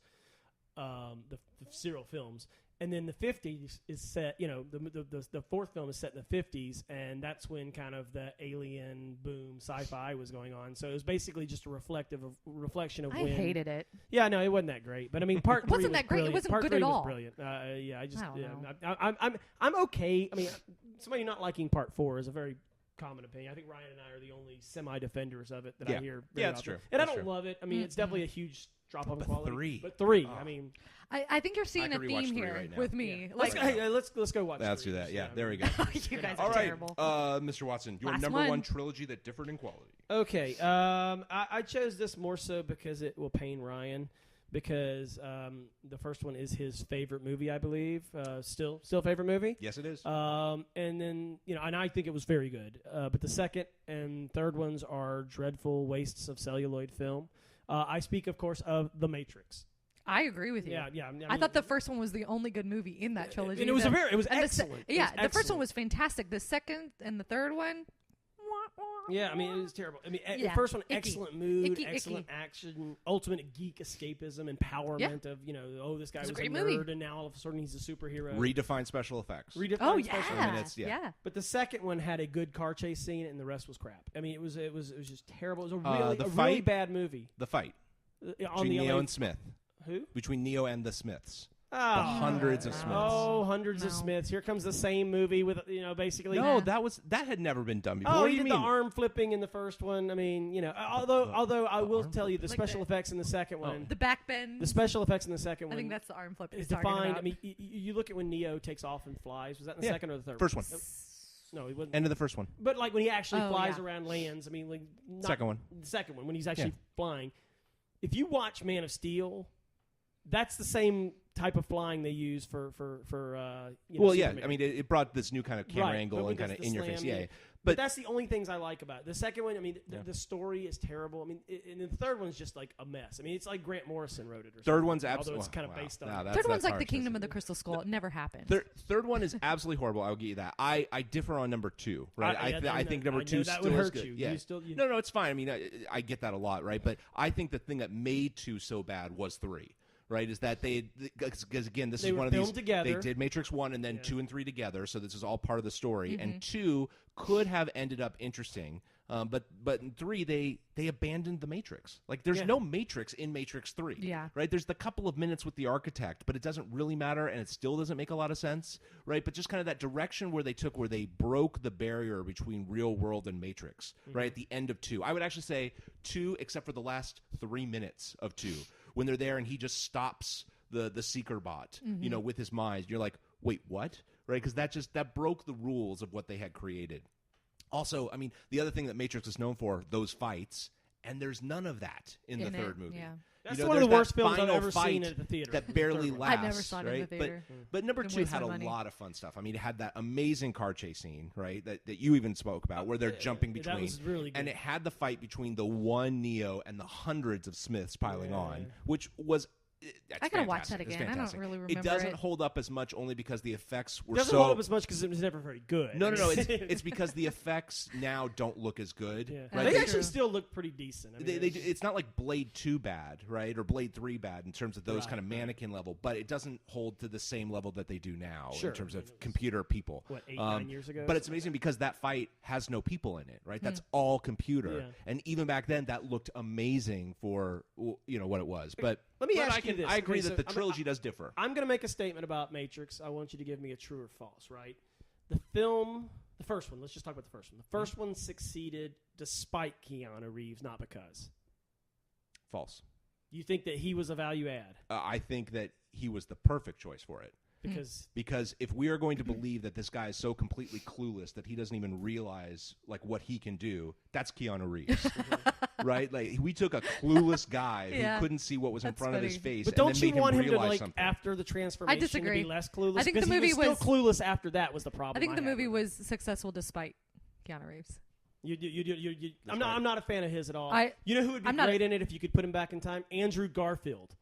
the serial films. And then the 50s is set, the fourth film is set in the 50s, and that's when kind of the alien boom sci-fi was going on. So it was basically just a reflection of when. I hated it. Yeah, no, it wasn't that great. But I mean, part 3 wasn't that great. Brilliant. It wasn't Part good 3 at was all. Brilliant. I don't know. I'm okay. I mean, somebody not liking part 4 is a very common opinion. I think Ryan and I are the only semi-defenders of it that I hear. Yeah, that's true. And That's I don't true. love it. I mean, it's definitely a huge drop off in But quality. 3. But 3. Oh. I mean, I think you're seeing I a could rewatch theme 3 here right now. with me. yeah. Like, Let's go watch. Let's 3. do that. Yeah, there we go. you guys All are right, terrible. Mr. Watson, your Last number one. one trilogy that differed in quality. Okay, I chose this more so because it will pain Ryan, because the first one is his favorite movie, I believe. Still favorite movie. Yes, it is. And then and I think it was very good. But the second and third ones are dreadful wastes of celluloid film. I speak, of course, of The Matrix. I agree with you. Yeah. I mean, I thought the first one was the only good movie in that trilogy. and it was and excellent. the first one was fantastic. The second and the third one, Yeah, I mean, it was terrible. I mean, the Yeah. first one, Icky. excellent mood, Icky. excellent action, ultimate geek escapism, empowerment of, this guy It's a was a great nerd, movie. and now all of a sudden he's a superhero. Redefine special effects. Redefine Oh special yeah, minutes, yeah. But the second one had a good car chase scene, and the rest was crap. I mean, it was just terrible. It was a really fight? bad movie. The fight On between the Neo LA and Smith. Who? Between Neo and the Smiths. Oh, The hundreds of Smiths. Oh, hundreds of No. Smiths. Here comes the same movie with basically. No, Yeah. that had never been done before. Oh, What he do you did mean? the arm flipping in the first one. I mean, although I will arm tell you the Like special the- effects in the second one. the back bend. The special effects in the second I one. think that's the arm flip is he's talking defined. about. I mean, you look at when Neo takes off and flies. Was that in the Yeah. second or the third? First one. No, he wasn't. End of the first one. But like when he actually Oh, flies yeah. around, lands. I mean, like not, Second one. The second one when he's actually flying. If you watch Man of Steel, that's the same type of flying they use for Well, yeah. Superman. I mean, it brought this new kind of camera Right, angle but when and kind of that's in the your face. slam, Yeah. But that's the only things I like about it. The second one, I mean, Yeah. the story is terrible. I mean, and the third one's just like a mess. I mean, it's like Grant Morrison wrote it. Or Third something, one's although absolutely. it's kind of based on. Third one's like the harsh. Kingdom of the Crystal Skull. It never happened. Third one is absolutely horrible. I'll give you that. I differ on number 2. Right. I think number 2 that still would is hurt good. you. Yeah. No, it's fine. I mean, I get that a lot, right? But I think the thing that made 2 so bad was 3. Right, is that because again, this They is were one of these. filmed together. They did Matrix 1 and then 2 and 3 together, so this is all part of the story. And 2 could have ended up interesting, but in 3 they abandoned the Matrix. Like there's no Matrix in Matrix 3. Yeah. Right. There's the couple of minutes with the architect, but it doesn't really matter, and it still doesn't make a lot of sense. Right. But just kind of that direction where they took, where they broke the barrier between real world and Matrix. Right at the end of 2, I would actually say 2, except for the last 3 minutes of 2. When they're there and he just stops the seeker bot, with his mind, you're like, wait, what? Right? Because that broke the rules of what they had created. Also, I mean, the other thing that Matrix is known for, those fights, and there's none of that in the third movie. Yeah. That's You know, one of the there's worst that films I've final ever seen fight at the theater. that barely Third one. lasts. I never saw it in the right? theater. But number Didn't 2 waste had my a money. lot of fun stuff. I mean, it had that amazing car chase scene, right? That you even spoke about, where they're jumping between. That was really good. And it had the fight between the one Neo and the hundreds of Smiths piling on, which was. I gotta watch that fantastic. It's again. I don't fantastic. really It remember doesn't it. hold up as much, only because the effects were It doesn't so. hold up as much because it was never very good. No. It's because the effects now don't look as good. Yeah. Right? They That's actually true. still look pretty decent. I mean, It's not like Blade 2 bad, right? Or Blade 3 bad in terms of those Right, kind of mannequin level, but it doesn't hold to the same level that they do now Sure. in terms I mean, of it was, computer people. what, 8-9 years ago? But it's amazing because that fight has no people in it, right? That's all computer. Yeah. And even back then, that looked amazing for what it was. But Let me ask you this. I agree Okay, that so the trilogy does differ. I'm going to make a statement about Matrix. I want you to give me a true or false, right? The first one, let's just talk about the first one. The first one succeeded despite Keanu Reeves, not because. False. You think that he was a value add? I think that he was the perfect choice for it. Because If we are going to believe that this guy is so completely clueless that he doesn't even realize like what he can do, that's Keanu Reeves, right? Like we took a clueless guy Yeah. who couldn't see what was in That's front of his funny. face, But and don't then you made want him to realize like something. after the transformation to disagree. be less clueless? I think the Because he movie was still was- clueless after that was the problem. I think the had movie with it. was successful despite Keanu Reeves. I'm not a fan of his at all. I- You know who would be I'm not great in it if you could put him back in time? Andrew Garfield.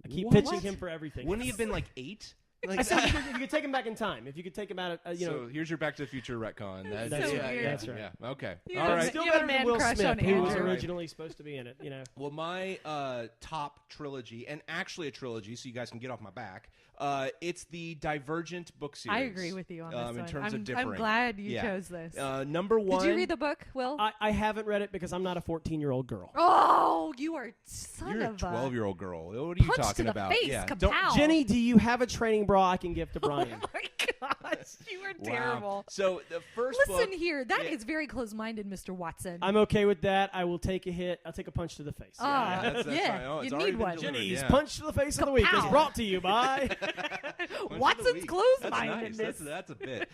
I keep What? pitching him for everything. Wouldn't he have been like 8? I said if you could take him back in time. If you could him out of, So here's your Back to the Future retcon. That's so right. weird. That's right. Yeah. Okay. You All have right. Still You have a better man than Will crush Smith, on who was Andrew. originally supposed to be in it. Well, my top trilogy, and actually a trilogy, so you guys can get off my back. It's the Divergent book series. I agree with you on this one. In terms of differing. I'm glad you chose this. Number one. Did you read the book, Will? I haven't read it because I'm not a 14-year-old girl. Oh, you are You're a of 12-year-old girl. What are you punch talking to the about? face, Yeah. kapow. Jenny, do you have a training bra I can give to Brian? Oh my gosh, you are Wow. terrible. So the first Listen book, here, that is very close-minded, Mr. Watson. I'm okay with that. I will take a hit. I'll take a punch to the face. That's yeah, fine. Oh, it's you already need been one. delivered, Jenny's yeah. punch to the face of the week is Kapow. brought to you by. Watson's close-mindedness. That's nice. That's a bit.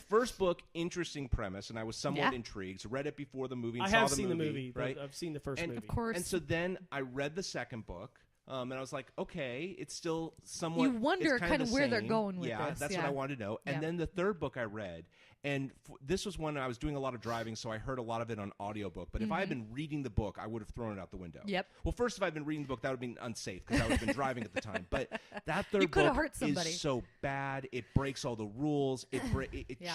First book, interesting premise, and I was somewhat intrigued. Read it before the movie. And I saw have the seen the movie, right? I've seen the first movie. Of course. And so then I read the second book. And I was like, okay, it's still somewhat. You wonder it's kind of the where they're same. going with yeah, this. That's what I wanted to know. And then the third book I read, and this was when I was doing a lot of driving, so I heard a lot of it on audiobook. But if I had been reading the book, I would have thrown it out the window. Yep. Well, first, if I had been reading the book, that would have been unsafe because I would have been driving at the time. But that third could have book hurt somebody. is so bad. It breaks all the rules. It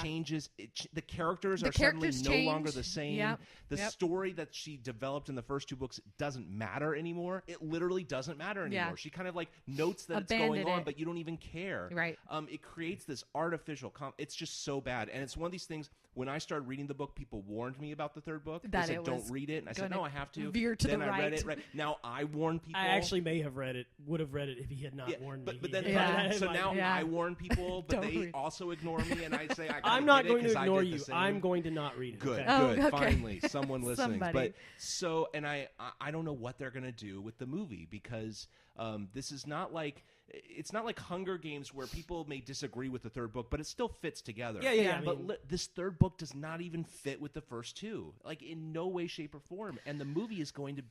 changes. The characters are suddenly no longer the same. Yep. The story that she developed in the first two books doesn't matter anymore. It literally doesn't matter anymore. Yeah. She kind of like notes that Abandoned it's going on, it. but you don't even care. Right. It creates this artificial. It's just so bad, and it's one of these things. When I started reading the book, people warned me about the third book. They That said, it "Don't was read it," and I said, "No, I have to." veer to then the I read right. it. Right now, I warn people. I actually may have read it. Would have read it if he had not warned me. But then, Yeah. so now Yeah. I warn people, but Don't they read. also ignore me, and I say, I'm not going to ignore you. I'm going to not read it. Good, okay? Oh, good. okay. Finally, someone listening. Somebody. But so, and I don't know what they're gonna do with the movie because this is not like. It's not like Hunger Games where people may disagree with the third book, but it still fits together. Yeah. But this third book does not even fit with the first two, like in no way, shape, or form. And the movie is going to.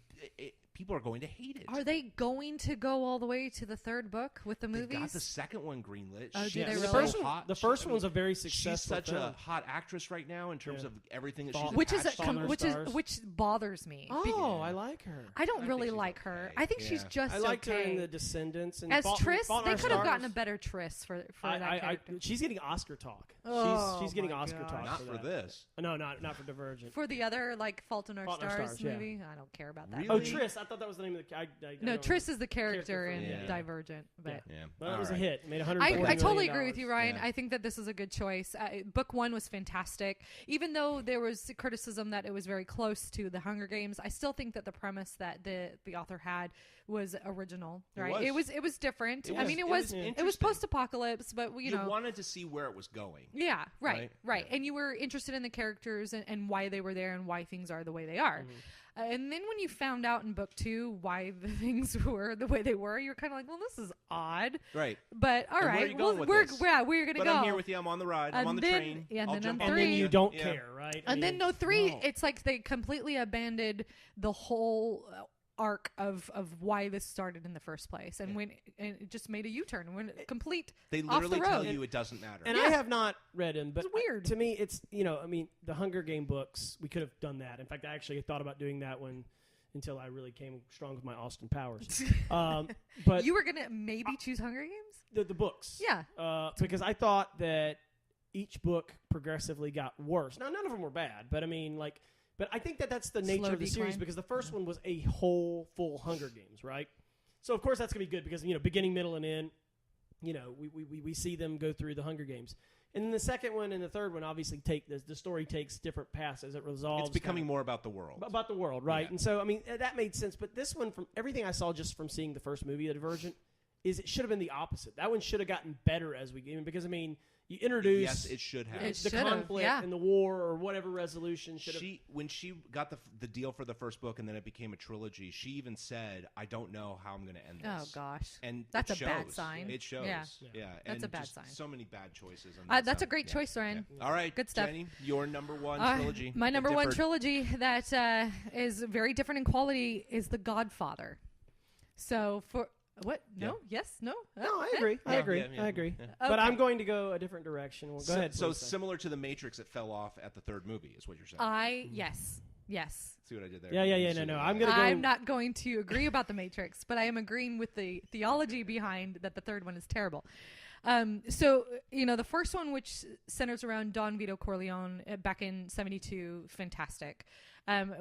People are going to hate it. Are they going to go all the way to the third book with the movies? They got the second one greenlit. Oh, do She's they so really? hot. The first one's a very successful She's such film. a hot actress right now in terms of everything that she's which is attached to. which bothers me. Oh, I like her. I don't I really think she's like her. okay. I think she's Yeah. just I liked okay. her in The Descendants. And As Fault Triss, in they Our could have gotten Stars. a better Triss for that character. She's getting Oscar talk. Oh, she's getting my Oscar gosh. talk. Not for for that. this. No, not for Divergent. For the other, like, Fault in Our Fault in Our Stars Stars, yeah. movie, I don't care about that. Really? Oh, movie. Triss. I thought that was the name of the. I No, don't Triss know. is the character in Yeah. Divergent. But Yeah. Well, it All was right. a hit. It made $140 I million. totally agree with you, Ryan. Yeah. I think that this is a good choice. Book one was fantastic. Even though there was criticism that it was very close to The Hunger Games, I still think that the premise that the author had was original. Right? It was different. I mean, it was interesting. post-apocalypse, but you know, wanted to see where it was going. yeah, right. Yeah. And you were interested in the characters and why they were there and why things are the way they are. And then when you found out in book two why the things were the way they were, you're kind of like, well, this is odd. Right. But all And right, where are you going with this? we're going to But go. I'm here with you. I'm on the ride. I'm And on the then- train. yeah, and I'll then jump on on And then three- you don't Yeah. care, right? And then three, it's like they completely abandoned the whole arc of why this started in the first place, and when and it just made a U-turn, when complete They off the literally tell road. you it doesn't matter. And Yeah. I have not read them, but It's weird. to me, it's I mean, the Hunger Game books. We could have done that. In fact, I actually thought about doing that until I really came strong with my Austin Powers. But You were gonna maybe choose Hunger Games? the books, Yeah. because I thought that each book progressively got worse. Now, none of them were bad, but I mean, like. But I think that's the nature Slow of the series decline. because the first one was a whole full Hunger Games, right? So of course that's gonna be good because beginning, middle, and end. We see them go through the Hunger Games, and then the second one and the third one obviously take the story takes different paths as it resolves. It's becoming more about the world. About the world, right? Yeah. And so I mean that made sense. But this one, from everything I saw just from seeing the first movie, The Divergent, is it should have been the opposite. That one should have gotten better as we get in because I mean. You introduce Yes, it should have. It the should've, conflict yeah. and the war or whatever resolution should have. When she got the deal for the first book and then it became a trilogy, she even said, "I don't know how I'm going to end this." Oh gosh. And That's it a bad shows. sign. It shows. Yeah. And That's a bad just sign. So many bad choices. On That's a side. great choice, Ryan. Yeah. All right, Good stuff. Jenny, your number one trilogy. My that number one differed. trilogy that is very different in quality is The Godfather. So for what? No? Yes? No? No, I agree. I agree. Yeah. I agree. Yeah. But Okay. I'm going to go a different direction. Well, go ahead. So please, similar to the Matrix, it fell off at the third movie, is what you're saying. Yes. Yes. See what I did there? Yeah. No. I'm not going to agree about the Matrix, but I am agreeing with the theology behind that the third one is terrible. So, the first one, which centers around Don Vito Corleone back in 72, fantastic.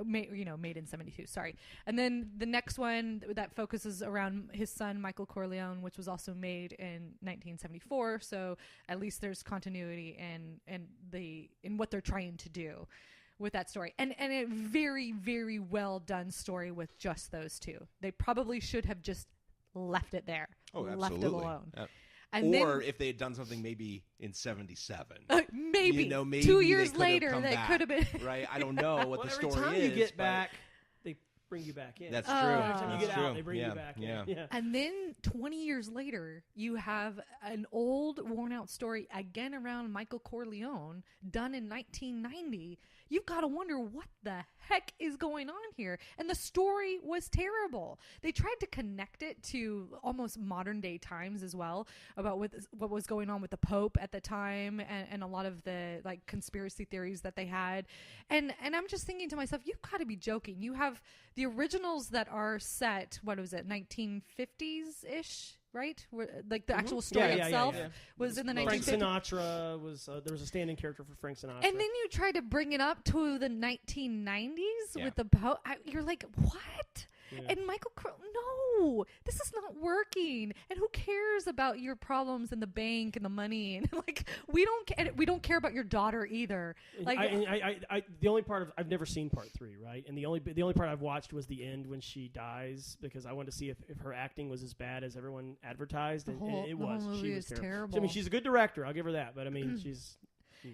Made in 72, sorry. And then the next one that focuses around his son, Michael Corleone, which was also made in 1974. So at least there's continuity in what they're trying to do with that story. And a very, very well done story with just those two. They probably should have just left it there. Oh, left absolutely. it alone. And or if they had done something maybe in 77. Maybe. Maybe 2 years they later, that could have been. Right? I don't know what the story is. Every time you get back, they bring you back in. That's true. Every time you That's get true. out, they bring you back in. Yeah. And then 20 years later, you have an old, worn-out story again around Michael Corleone, done in 1990. You've got to wonder what the heck is going on here. And the story was terrible. They tried to connect it to almost modern day times as well, about what was going on with the Pope at the time, and a lot of the conspiracy theories that they had. And I'm just thinking to myself, you've got to be joking. You have the originals that are set, 1950s-ish? Right? The actual story itself was in the 1950s. Frank Sinatra was, there was a stand-in character for Frank Sinatra. And then you try to bring it up to the 1990s with the you're like, what? Yeah. And Michael no, this is not working. And who cares about your problems in the bank and the money? And we don't care about your daughter either. The only part I've never seen part 3, right? And the only part I've watched was the end when she dies, because I wanted to see if her acting was as bad as everyone advertised. And it was. She was terrible. I mean, she's a good director. I'll give her that. But I mean, she's.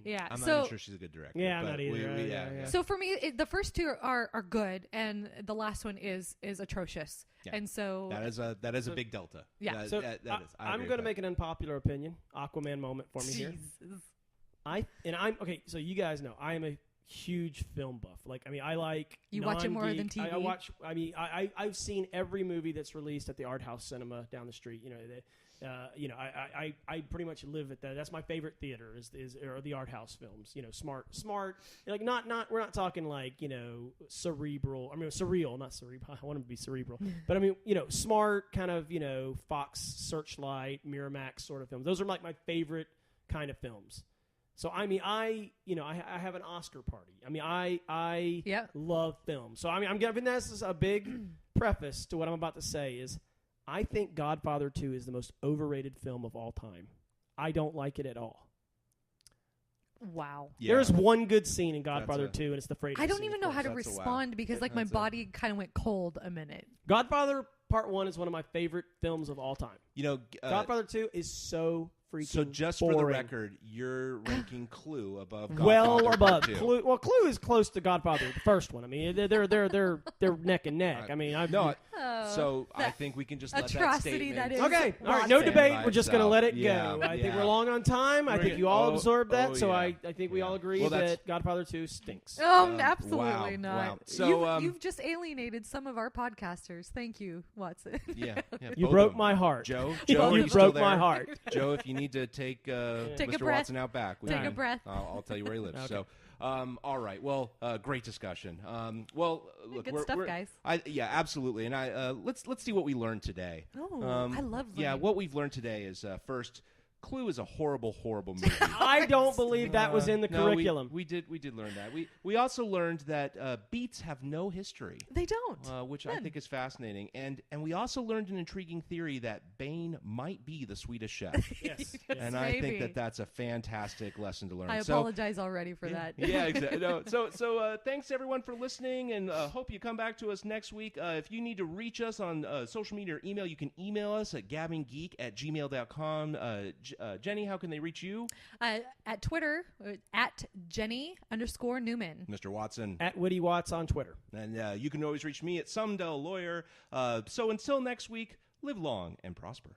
Yeah, I'm not even sure she's a good director. Yeah, I'm not either. So for me, the first two are good, and the last one is atrocious. Yeah. And so that is a big delta. Yeah. I'm going to make an unpopular opinion. Aquaman moment for me here. I'm okay. So you guys know I am a huge film buff. I like you watch it more than TV. I've seen every movie that's released at the Art House Cinema down the street. I pretty much live at that. That's my favorite theater is the art house films. Smart. Not we're not talking cerebral. I mean surreal, not cerebral. I want them to be cerebral, but I mean smart kind of Fox Searchlight, Miramax sort of films. Those are my favorite kind of films. So I mean I have an Oscar party. I mean I love film. So I mean I'm giving this as a big preface to what I'm about to say is. I think Godfather 2 is the most overrated film of all time. I don't like it at all. Wow. Yeah. There's one good scene in Godfather 2, and it's the freight. I don't even know how to respond because my body kind of went cold a minute. Godfather Part 1 is one of my favorite films of all time. Godfather 2 is so freaking So just boring. for the record, you're ranking Clue above Godfather well above. Part 2. Clue is close to Godfather, the first one. I mean, they're neck and neck. I mean, so I think we can just let that atrocity statement. that is. Okay, all right, no debate. We're just going to let it Yeah, go. I think we're long on time. I think you all absorbed that, so I think we all agree that Godfather 2 stinks. Absolutely not. Wow. So you've just alienated some of our podcasters. Thank you, Watson. Yeah, you broke my heart. Joe, you broke my heart. Joe, if you need to take Mr. Watson out back, take a breath. I'll tell you where he lives. Okay. So, all right. Well, great discussion. Look, good stuff, guys. Absolutely. And let's see what we learned today. Oh, I love learning. Yeah, what we've learned today is first. Clue is a horrible, horrible movie. I don't believe that was in the curriculum. We did learn that. We also learned that beats have no history. They don't. Which I think is fascinating. And we also learned an intriguing theory that Bane might be the Swedish chef. Yes. And I think that's a fantastic lesson to learn. I apologize already for that. Yeah, exactly. No, so thanks everyone for listening, and hope you come back to us next week. If you need to reach us on social media or email, you can email us at gabbinggeek@gmail.com. Jenny, how can they reach you? At Twitter, at Jenny_Newman. Mr. Watson. At Witty Watts on Twitter. And you can always reach me at Sumdell Lawyer. So until next week, live long and prosper.